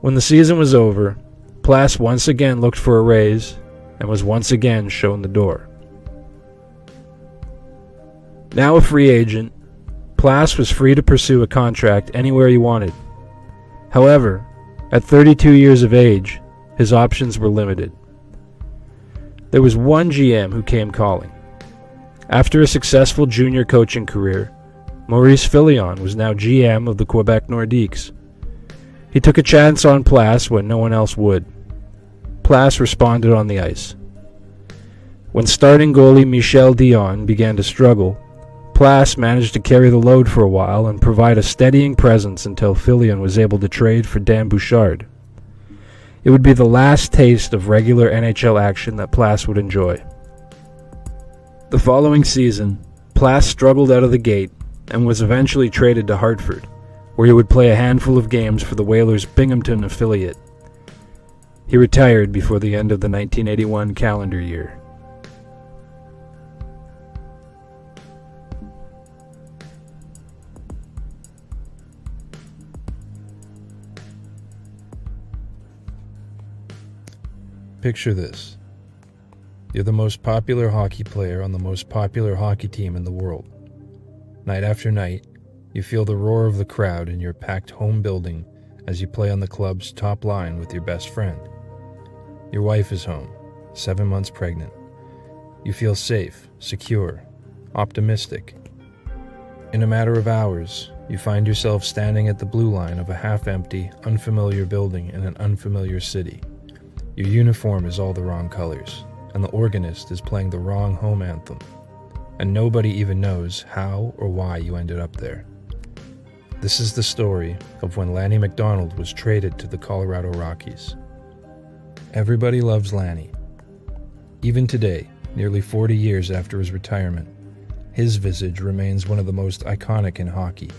When the season was over, Plasse once again looked for a raise and was once again shown the door. Now a free agent, Plasse was free to pursue a contract anywhere he wanted. However, at 32 years of age, his options were limited. There was one GM who came calling. After a successful junior coaching career, Maurice Filion was now GM of the Quebec Nordiques. He took a chance on Plasse when no one else would. Plasse responded on the ice. When starting goalie Michel Dion began to struggle, Plasse managed to carry the load for a while and provide a steadying presence until Filion was able to trade for Dan Bouchard. It would be the last taste of regular NHL action that Plasse would enjoy. The following season, Plasse struggled out of the gate and was eventually traded to Hartford, where he would play a handful of games for the Whalers' Binghamton affiliate. He retired before the end of the 1981 calendar year. Picture this. You're the most popular hockey player on the most popular hockey team in the world. Night after night, you feel the roar of the crowd in your packed home building as you play on the club's top line with your best friend. Your wife is home, 7 months pregnant. You feel safe, secure, optimistic. In a matter of hours, you find yourself standing at the blue line of a half-empty, unfamiliar building in an unfamiliar city. Your uniform is all the wrong colors, and the organist is playing the wrong home anthem, and nobody even knows how or why you ended up there. This is the story of when Lanny McDonald was traded to the Colorado Rockies. Everybody loves Lanny. Even today, nearly 40 years after his retirement, his visage remains one of the most iconic in hockey.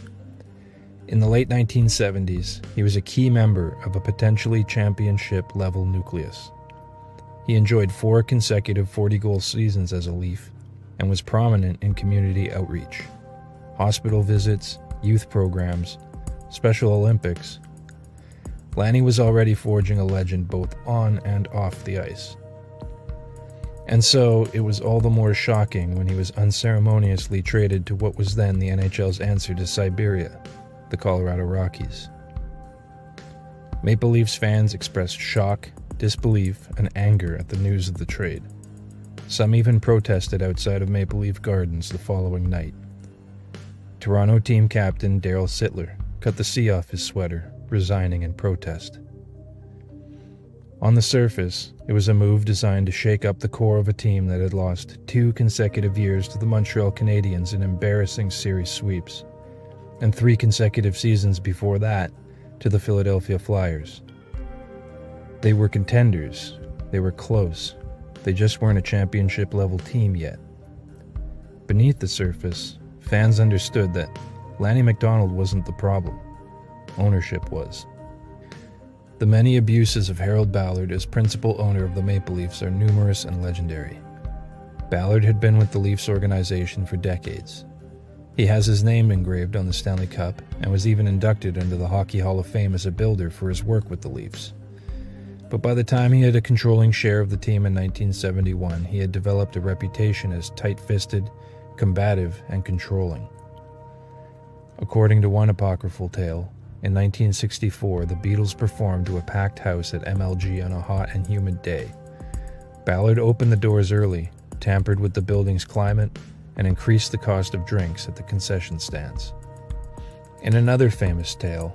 In the late 1970s, he was a key member of a potentially championship-level nucleus. He enjoyed 4 consecutive 40-goal seasons as a Leaf, and was prominent in community outreach, hospital visits, youth programs, Special Olympics. Lanny was already forging a legend both on and off the ice. And so, it was all the more shocking when he was unceremoniously traded to what was then the NHL's answer to Siberia, the Colorado Rockies. Maple Leafs fans expressed shock, disbelief, and anger at the news of the trade. Some even protested outside of Maple Leaf Gardens the following night. Toronto team captain Daryl Sittler cut the C off his sweater, resigning in protest. On the surface, it was a move designed to shake up the core of a team that had lost 2 consecutive years to the Montreal Canadiens in embarrassing series sweeps, and 3 consecutive seasons before that to the Philadelphia Flyers. They were contenders, they were close, they just weren't a championship-level team yet. Beneath the surface, fans understood that Lanny McDonald wasn't the problem, ownership was. The many abuses of Harold Ballard as principal owner of the Maple Leafs are numerous and legendary. Ballard had been with the Leafs organization for decades. He has his name engraved on the Stanley Cup and was even inducted into the Hockey Hall of Fame as a builder for his work with the Leafs. But by the time he had a controlling share of the team in 1971, he had developed a reputation as tight-fisted, combative, and controlling. According to one apocryphal tale, in 1964, the Beatles performed to a packed house at MLG on a hot and humid day. Ballard opened the doors early, tampered with the building's climate, and increased the cost of drinks at the concession stands. In another famous tale,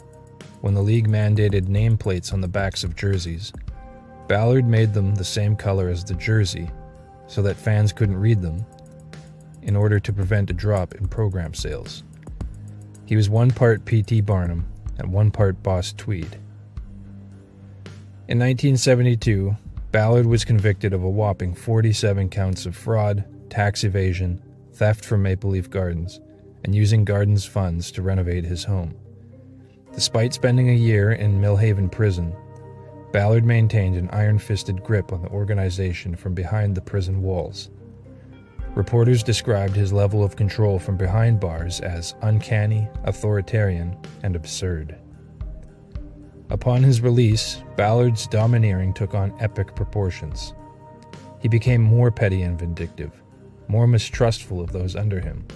when the league mandated nameplates on the backs of jerseys, Ballard made them the same color as the jersey so that fans couldn't read them in order to prevent a drop in program sales. He was 1 part P.T. Barnum and 1 part Boss Tweed. In 1972, Ballard was convicted of a whopping 47 counts of fraud, tax evasion, theft from Maple Leaf Gardens, and using Gardens funds to renovate his home. Despite spending a year in Millhaven prison, Ballard maintained an iron-fisted grip on the organization from behind the prison walls. Reporters described his level of control from behind bars as uncanny, authoritarian, and absurd. Upon his release, Ballard's domineering took on epic proportions. He became more petty and vindictive, more mistrustful of those under him.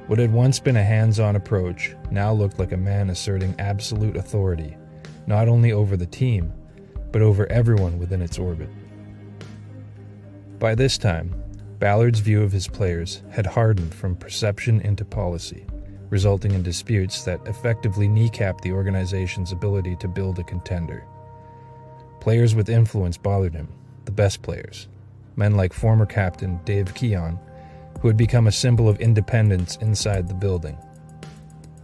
What had once been a hands-on approach now looked like a man asserting absolute authority, not only over the team, but over everyone within its orbit. By this time, Ballard's view of his players had hardened from perception into policy, resulting in disputes that effectively kneecapped the organization's ability to build a contender. Players with influence bothered him, the best players, men like former captain Dave Keon, who had become a symbol of independence inside the building.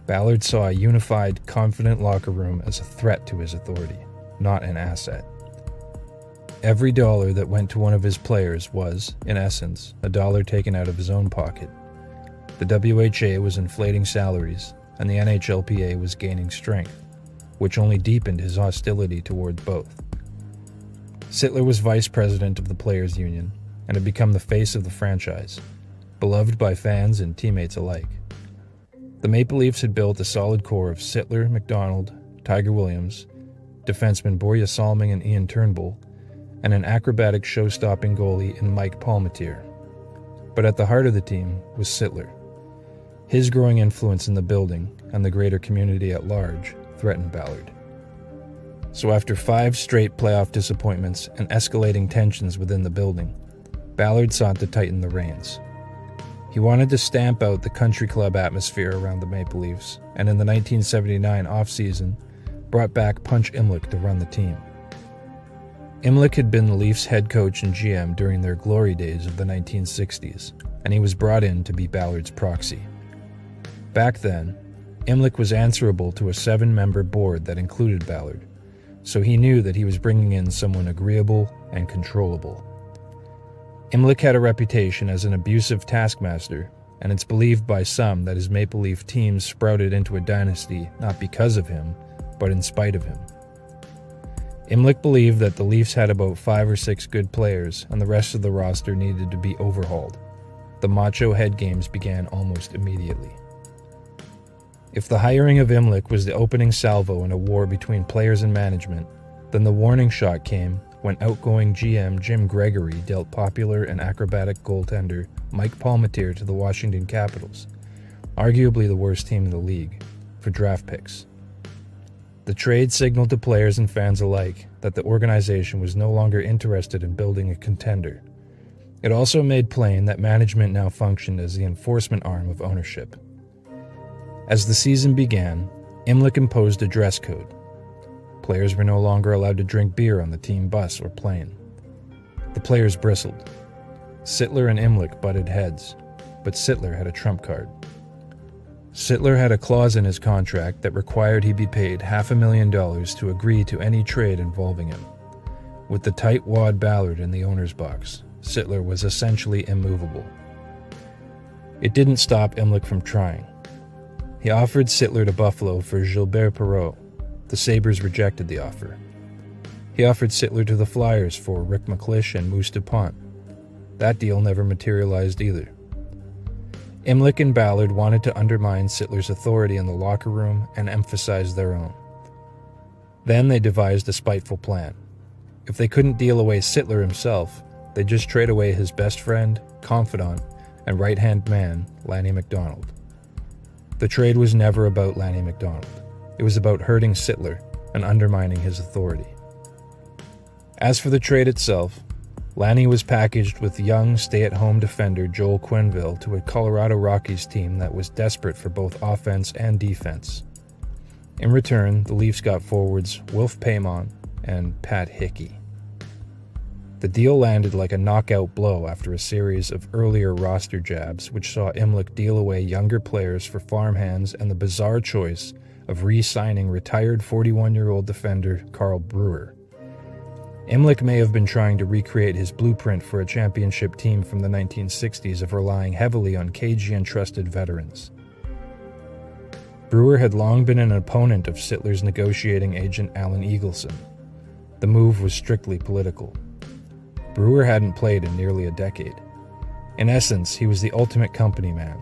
Ballard saw a unified, confident locker room as a threat to his authority, not an asset. Every dollar that went to one of his players was, in essence, a dollar taken out of his own pocket. The WHA was inflating salaries, and the NHLPA was gaining strength, which only deepened his hostility toward both. Sittler was vice president of the Players' Union, and had become the face of the franchise, beloved by fans and teammates alike. The Maple Leafs had built a solid core of Sittler, McDonald, Tiger Williams, defensemen Borja Salming and Ian Turnbull, and an acrobatic show-stopping goalie in Mike Palmatier. But at the heart of the team was Sittler. His growing influence in the building and the greater community at large threatened Ballard. So after 5 straight playoff disappointments and escalating tensions within the building, Ballard sought to tighten the reins. He wanted to stamp out the country club atmosphere around the Maple Leafs, and in the 1979 offseason, brought back Punch Imlich to run the team. Imlich had been the Leafs' head coach and GM during their glory days of the 1960s, and he was brought in to be Ballard's proxy. Back then, Imlich was answerable to a 7-member board that included Ballard, so he knew that he was bringing in someone agreeable and controllable. Imlich had a reputation as an abusive taskmaster, and it's believed by some that his Maple Leaf team sprouted into a dynasty not because of him, but in spite of him. Imlich believed that the Leafs had about 5 or 6 good players, and the rest of the roster needed to be overhauled. the macho head games began almost immediately. If the hiring of Imlich was the opening salvo in a war between players and management, then the warning shot came when outgoing GM Jim Gregory dealt popular and acrobatic goaltender Mike Palmateer to the Washington Capitals, arguably the worst team in the league, for draft picks. The trade signaled to players and fans alike that the organization was no longer interested in building a contender. It also made plain that management now functioned as the enforcement arm of ownership. As the season began, Imlich imposed a dress code. Players were no longer allowed to drink beer on the team bus or plane. The players bristled. Sittler and Imlich butted heads, but Sittler had a trump card. Sittler had a clause in his contract that required he be paid $500,000 to agree to any trade involving him. With the tight wad Ballard in the owner's box, Sittler was essentially immovable. It didn't stop Imlich from trying. He offered Sittler to Buffalo for Gilbert Perreault. The Sabres rejected the offer. He offered Sittler to the Flyers for Rick McClish and Moose DuPont. That deal never materialized either. Imlich and Ballard wanted to undermine Sittler's authority in the locker room and emphasize their own. Then they devised a spiteful plan. If they couldn't deal away Sittler himself, they'd just trade away his best friend, confidant, and right-hand man, Lanny McDonald. The trade was never about Lanny McDonald. It was about hurting Sittler and undermining his authority. As for the trade itself, Lanny was packaged with young, stay-at-home defender Joel Quenneville to a Colorado Rockies team that was desperate for both offense and defense. In return, the Leafs got forwards Wilf Paymon and Pat Hickey. The deal landed like a knockout blow after a series of earlier roster jabs, which saw Imlich deal away younger players for farmhands and the bizarre choice of re-signing retired 41-year-old defender Carl Brewer. Imlich may have been trying to recreate his blueprint for a championship team from the 1960s of relying heavily on cagey and trusted veterans. Brewer had long been an opponent of Sittler's negotiating agent Alan Eagleson. The move was strictly political. Brewer hadn't played in nearly a decade. In essence, he was the ultimate company man.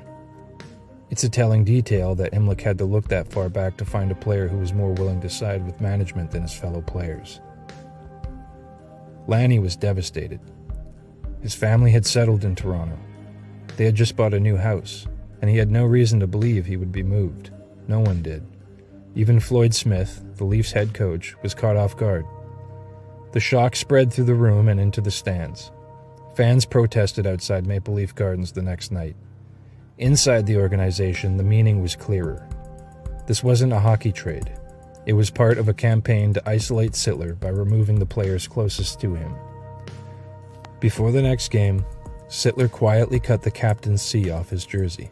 It's a telling detail that Imlich had to look that far back to find a player who was more willing to side with management than his fellow players. Lanny was devastated. His family had settled in Toronto. They had just bought a new house, and he had no reason to believe he would be moved. No one did. Even Floyd Smith, the Leafs head coach, was caught off guard. The shock spread through the room and into the stands. Fans protested outside Maple Leaf Gardens the next night. Inside the organization, the meaning was clearer. This wasn't a hockey trade. It was part of a campaign to isolate Sittler by removing the players closest to him. Before the next game, Sittler quietly cut the captain's C off his jersey.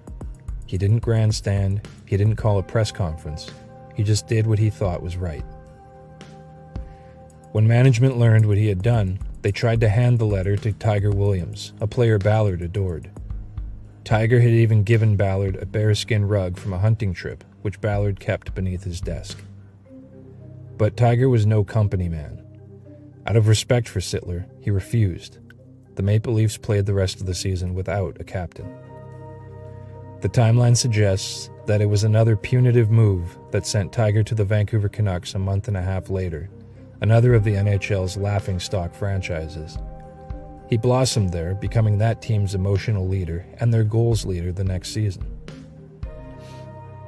He didn't grandstand, he didn't call a press conference. He just did what he thought was right. When management learned what he had done, they tried to hand the letter to Tiger Williams, a player Ballard adored. Tiger had even given Ballard a bearskin rug from a hunting trip, which Ballard kept beneath his desk. But Tiger was no company man. Out of respect for Sittler, he refused. The Maple Leafs played the rest of the season without a captain. The timeline suggests that it was another punitive move that sent Tiger to the Vancouver Canucks a month and a half later, another of the NHL's laughingstock franchises. He blossomed there, becoming that team's emotional leader and their goals leader the next season.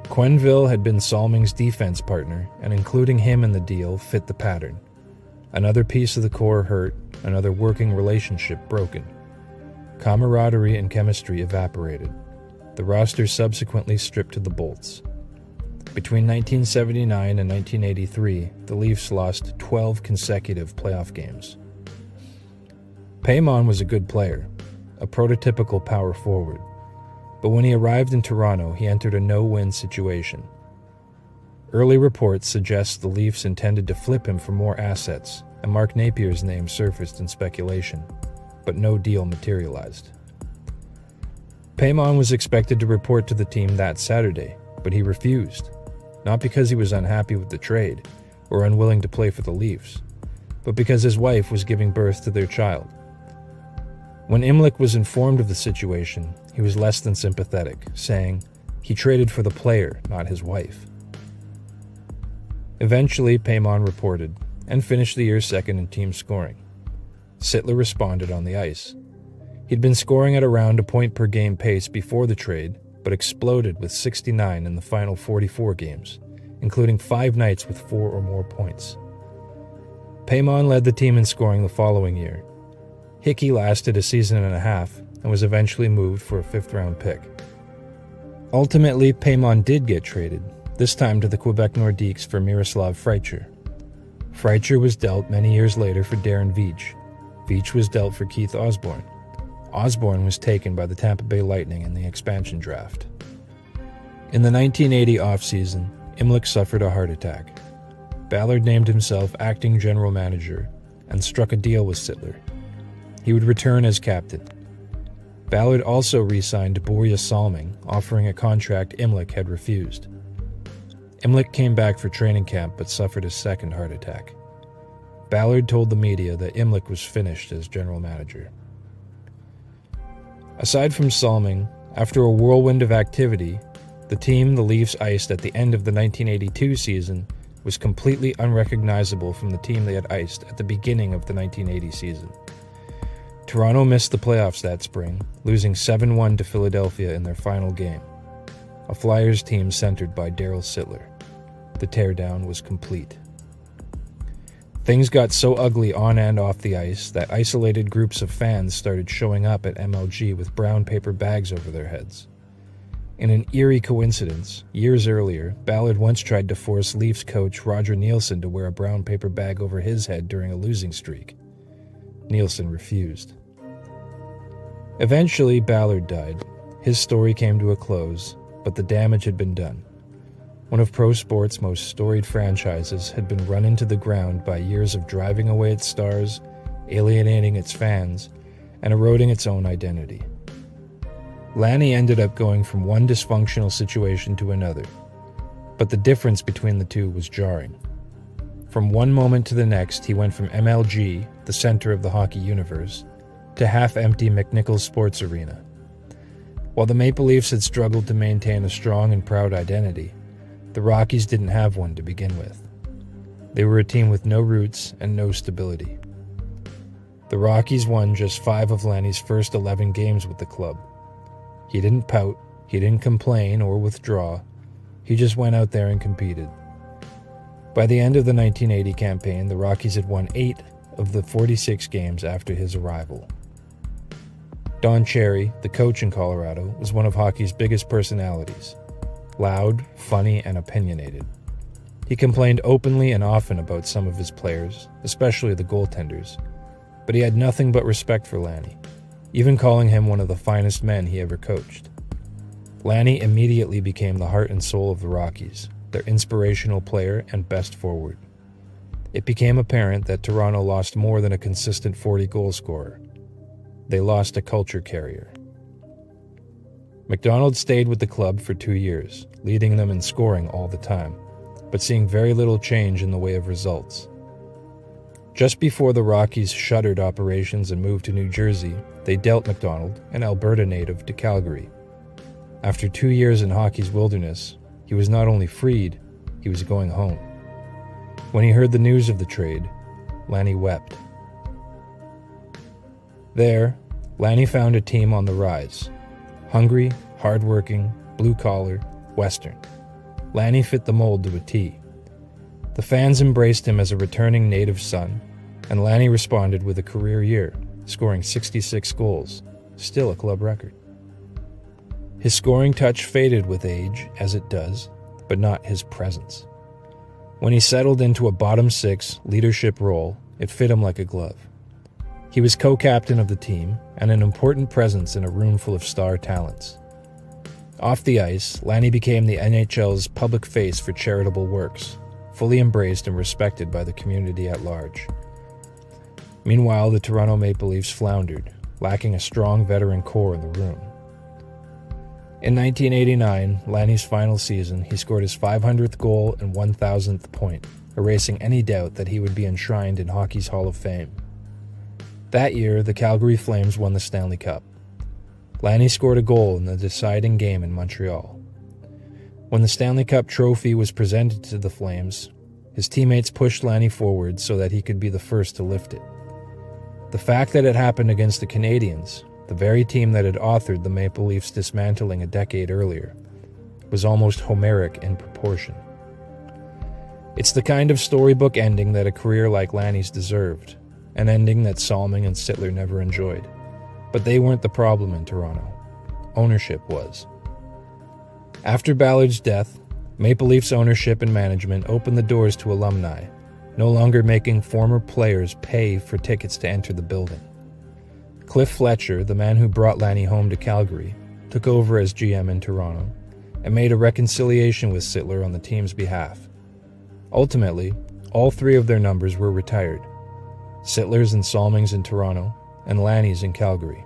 Quenneville had been Salming's defense partner, and including him in the deal fit the pattern. Another piece of the core hurt, another working relationship broken. Camaraderie and chemistry evaporated. The roster subsequently stripped to the bolts. Between 1979 and 1983, the Leafs lost 12 consecutive playoff games. Paymon was a good player, a prototypical power forward, but when he arrived in Toronto, he entered a no-win situation. Early reports suggest the Leafs intended to flip him for more assets, and Mark Napier's name surfaced in speculation, but no deal materialized. Paymon was expected to report to the team that Saturday, but he refused. Not because he was unhappy with the trade or unwilling to play for the Leafs, but because his wife was giving birth to their child. When Imlich was informed of the situation, he was less than sympathetic, saying he traded for the player, not his wife. Eventually, Perreault reported and finished the year second in team scoring. Sittler responded on the ice. He'd been scoring at around a point per game pace before the trade, but exploded with 69 in the final 44 games, including 5 nights with 4 or more points. Perreault led the team in scoring the following year. Hickey lasted a season and a half and was eventually moved for a 5th-round pick. Ultimately, Perreault did get traded, this time to the Quebec Nordiques for Miroslav Fraiture. Fraiture was dealt many years later for Darren Veach. Veach was dealt for Keith Osborne. Osborne was taken by the Tampa Bay Lightning in the expansion draft. In the 1980 offseason, Imlich suffered a heart attack. Ballard named himself acting general manager and struck a deal with Sittler. He would return as captain. Ballard also re-signed Borja Salming, offering a contract Imlich had refused. Imlich came back for training camp but suffered a second heart attack. Ballard told the media that Imlich was finished as general manager. Aside from Salming, after a whirlwind of activity, the team the Leafs iced at the end of the 1982 season was completely unrecognizable from the team they had iced at the beginning of the 1980 season. Toronto missed the playoffs that spring, losing 7-1 to Philadelphia in their final game. A Flyers team centered by Darryl Sittler. The teardown was complete. Things got so ugly on and off the ice that isolated groups of fans started showing up at MLG with brown paper bags over their heads. In an eerie coincidence, years earlier, Ballard once tried to force Leafs coach Roger Neilson to wear a brown paper bag over his head during a losing streak. Neilson refused. Eventually, Ballard died. His story came to a close, but the damage had been done. One of pro sports' most storied franchises had been run into the ground by years of driving away its stars, alienating its fans, and eroding its own identity. Lanny ended up going from one dysfunctional situation to another, but the difference between the two was jarring. From one moment to the next, he went from MLG, the center of the hockey universe, to half-empty McNichols Sports Arena. While the Maple Leafs had struggled to maintain a strong and proud identity, the Rockies didn't have one to begin with. They were a team with no roots and no stability. The Rockies won just 5 of Lanny's first 11 games with the club. He didn't pout, he didn't complain or withdraw, he just went out there and competed. By the end of the 1980 campaign, the Rockies had won 8 of the 46 games after his arrival. Don Cherry, the coach in Colorado, was one of hockey's biggest personalities. Loud, funny, and opinionated. He complained openly and often about some of his players, especially the goaltenders, but he had nothing but respect for Lanny, even calling him one of the finest men he ever coached. Lanny immediately became the heart and soul of the Rockies, their inspirational player and best forward. It became apparent that Toronto lost more than a consistent 40-goal scorer. They lost a culture carrier. McDonald stayed with the club for 2 years, leading them in scoring all the time, but seeing very little change in the way of results. Just before the Rockies shuttered operations and moved to New Jersey, they dealt McDonald, an Alberta native, to Calgary. After 2 years in hockey's wilderness, he was not only freed, he was going home. When he heard the news of the trade, Lanny wept. There, Lanny found a team on the rise. Hungry, hardworking, blue-collar, Western. Lanny fit the mold to a T. The fans embraced him as a returning native son, and Lanny responded with a career year, scoring 66 goals, still a club record. His scoring touch faded with age, as it does, but not his presence. When he settled into a bottom 6 leadership role, it fit him like a glove. He was co-captain of the team and an important presence in a room full of star talents. Off the ice, Lanny became the NHL's public face for charitable works, fully embraced and respected by the community at large. Meanwhile, the Toronto Maple Leafs floundered, lacking a strong veteran core in the room. In 1989, Lanny's final season, he scored his 500th goal and 1,000th point, erasing any doubt that he would be enshrined in hockey's Hall of Fame. That year, the Calgary Flames won the Stanley Cup. Lanny scored a goal in the deciding game in Montreal. When the Stanley Cup trophy was presented to the Flames, his teammates pushed Lanny forward so that he could be the first to lift it. The fact that it happened against the Canadiens, the very team that had authored the Maple Leafs dismantling a decade earlier, was almost Homeric in proportion. It's the kind of storybook ending that a career like Lanny's deserved, an ending that Salming and Sittler never enjoyed. But they weren't the problem in Toronto. Ownership was. After Ballard's death, Maple Leafs ownership and management opened the doors to alumni, no longer making former players pay for tickets to enter the building. Cliff Fletcher, the man who brought Lanny home to Calgary, took over as GM in Toronto and made a reconciliation with Sittler on the team's behalf. Ultimately, all three of their numbers were retired: Sittler's and Salming's in Toronto, and Lanny's in Calgary.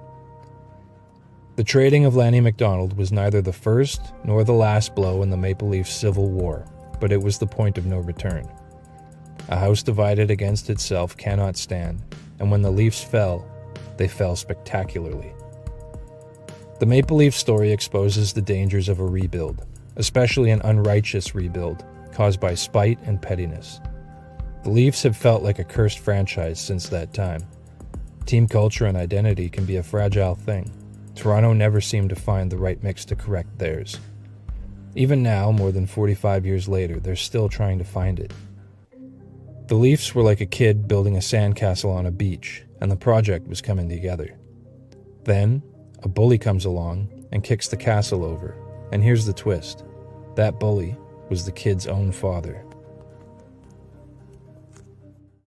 The trading of Lanny McDonald was neither the first nor the last blow in the Maple Leafs Civil War, but it was the point of no return. A house divided against itself cannot stand, and when the Leafs fell, they fell spectacularly. The Maple Leaf story exposes the dangers of a rebuild, especially an unrighteous rebuild caused by spite and pettiness. The Leafs have felt like a cursed franchise since that time. Team culture and identity can be a fragile thing. Toronto never seemed to find the right mix to correct theirs. Even now, more than 45 years later, they're still trying to find it. The Leafs were like a kid building a sandcastle on a beach, and the project was coming together. Then, a bully comes along and kicks the castle over, and here's the twist. That bully was the kid's own father.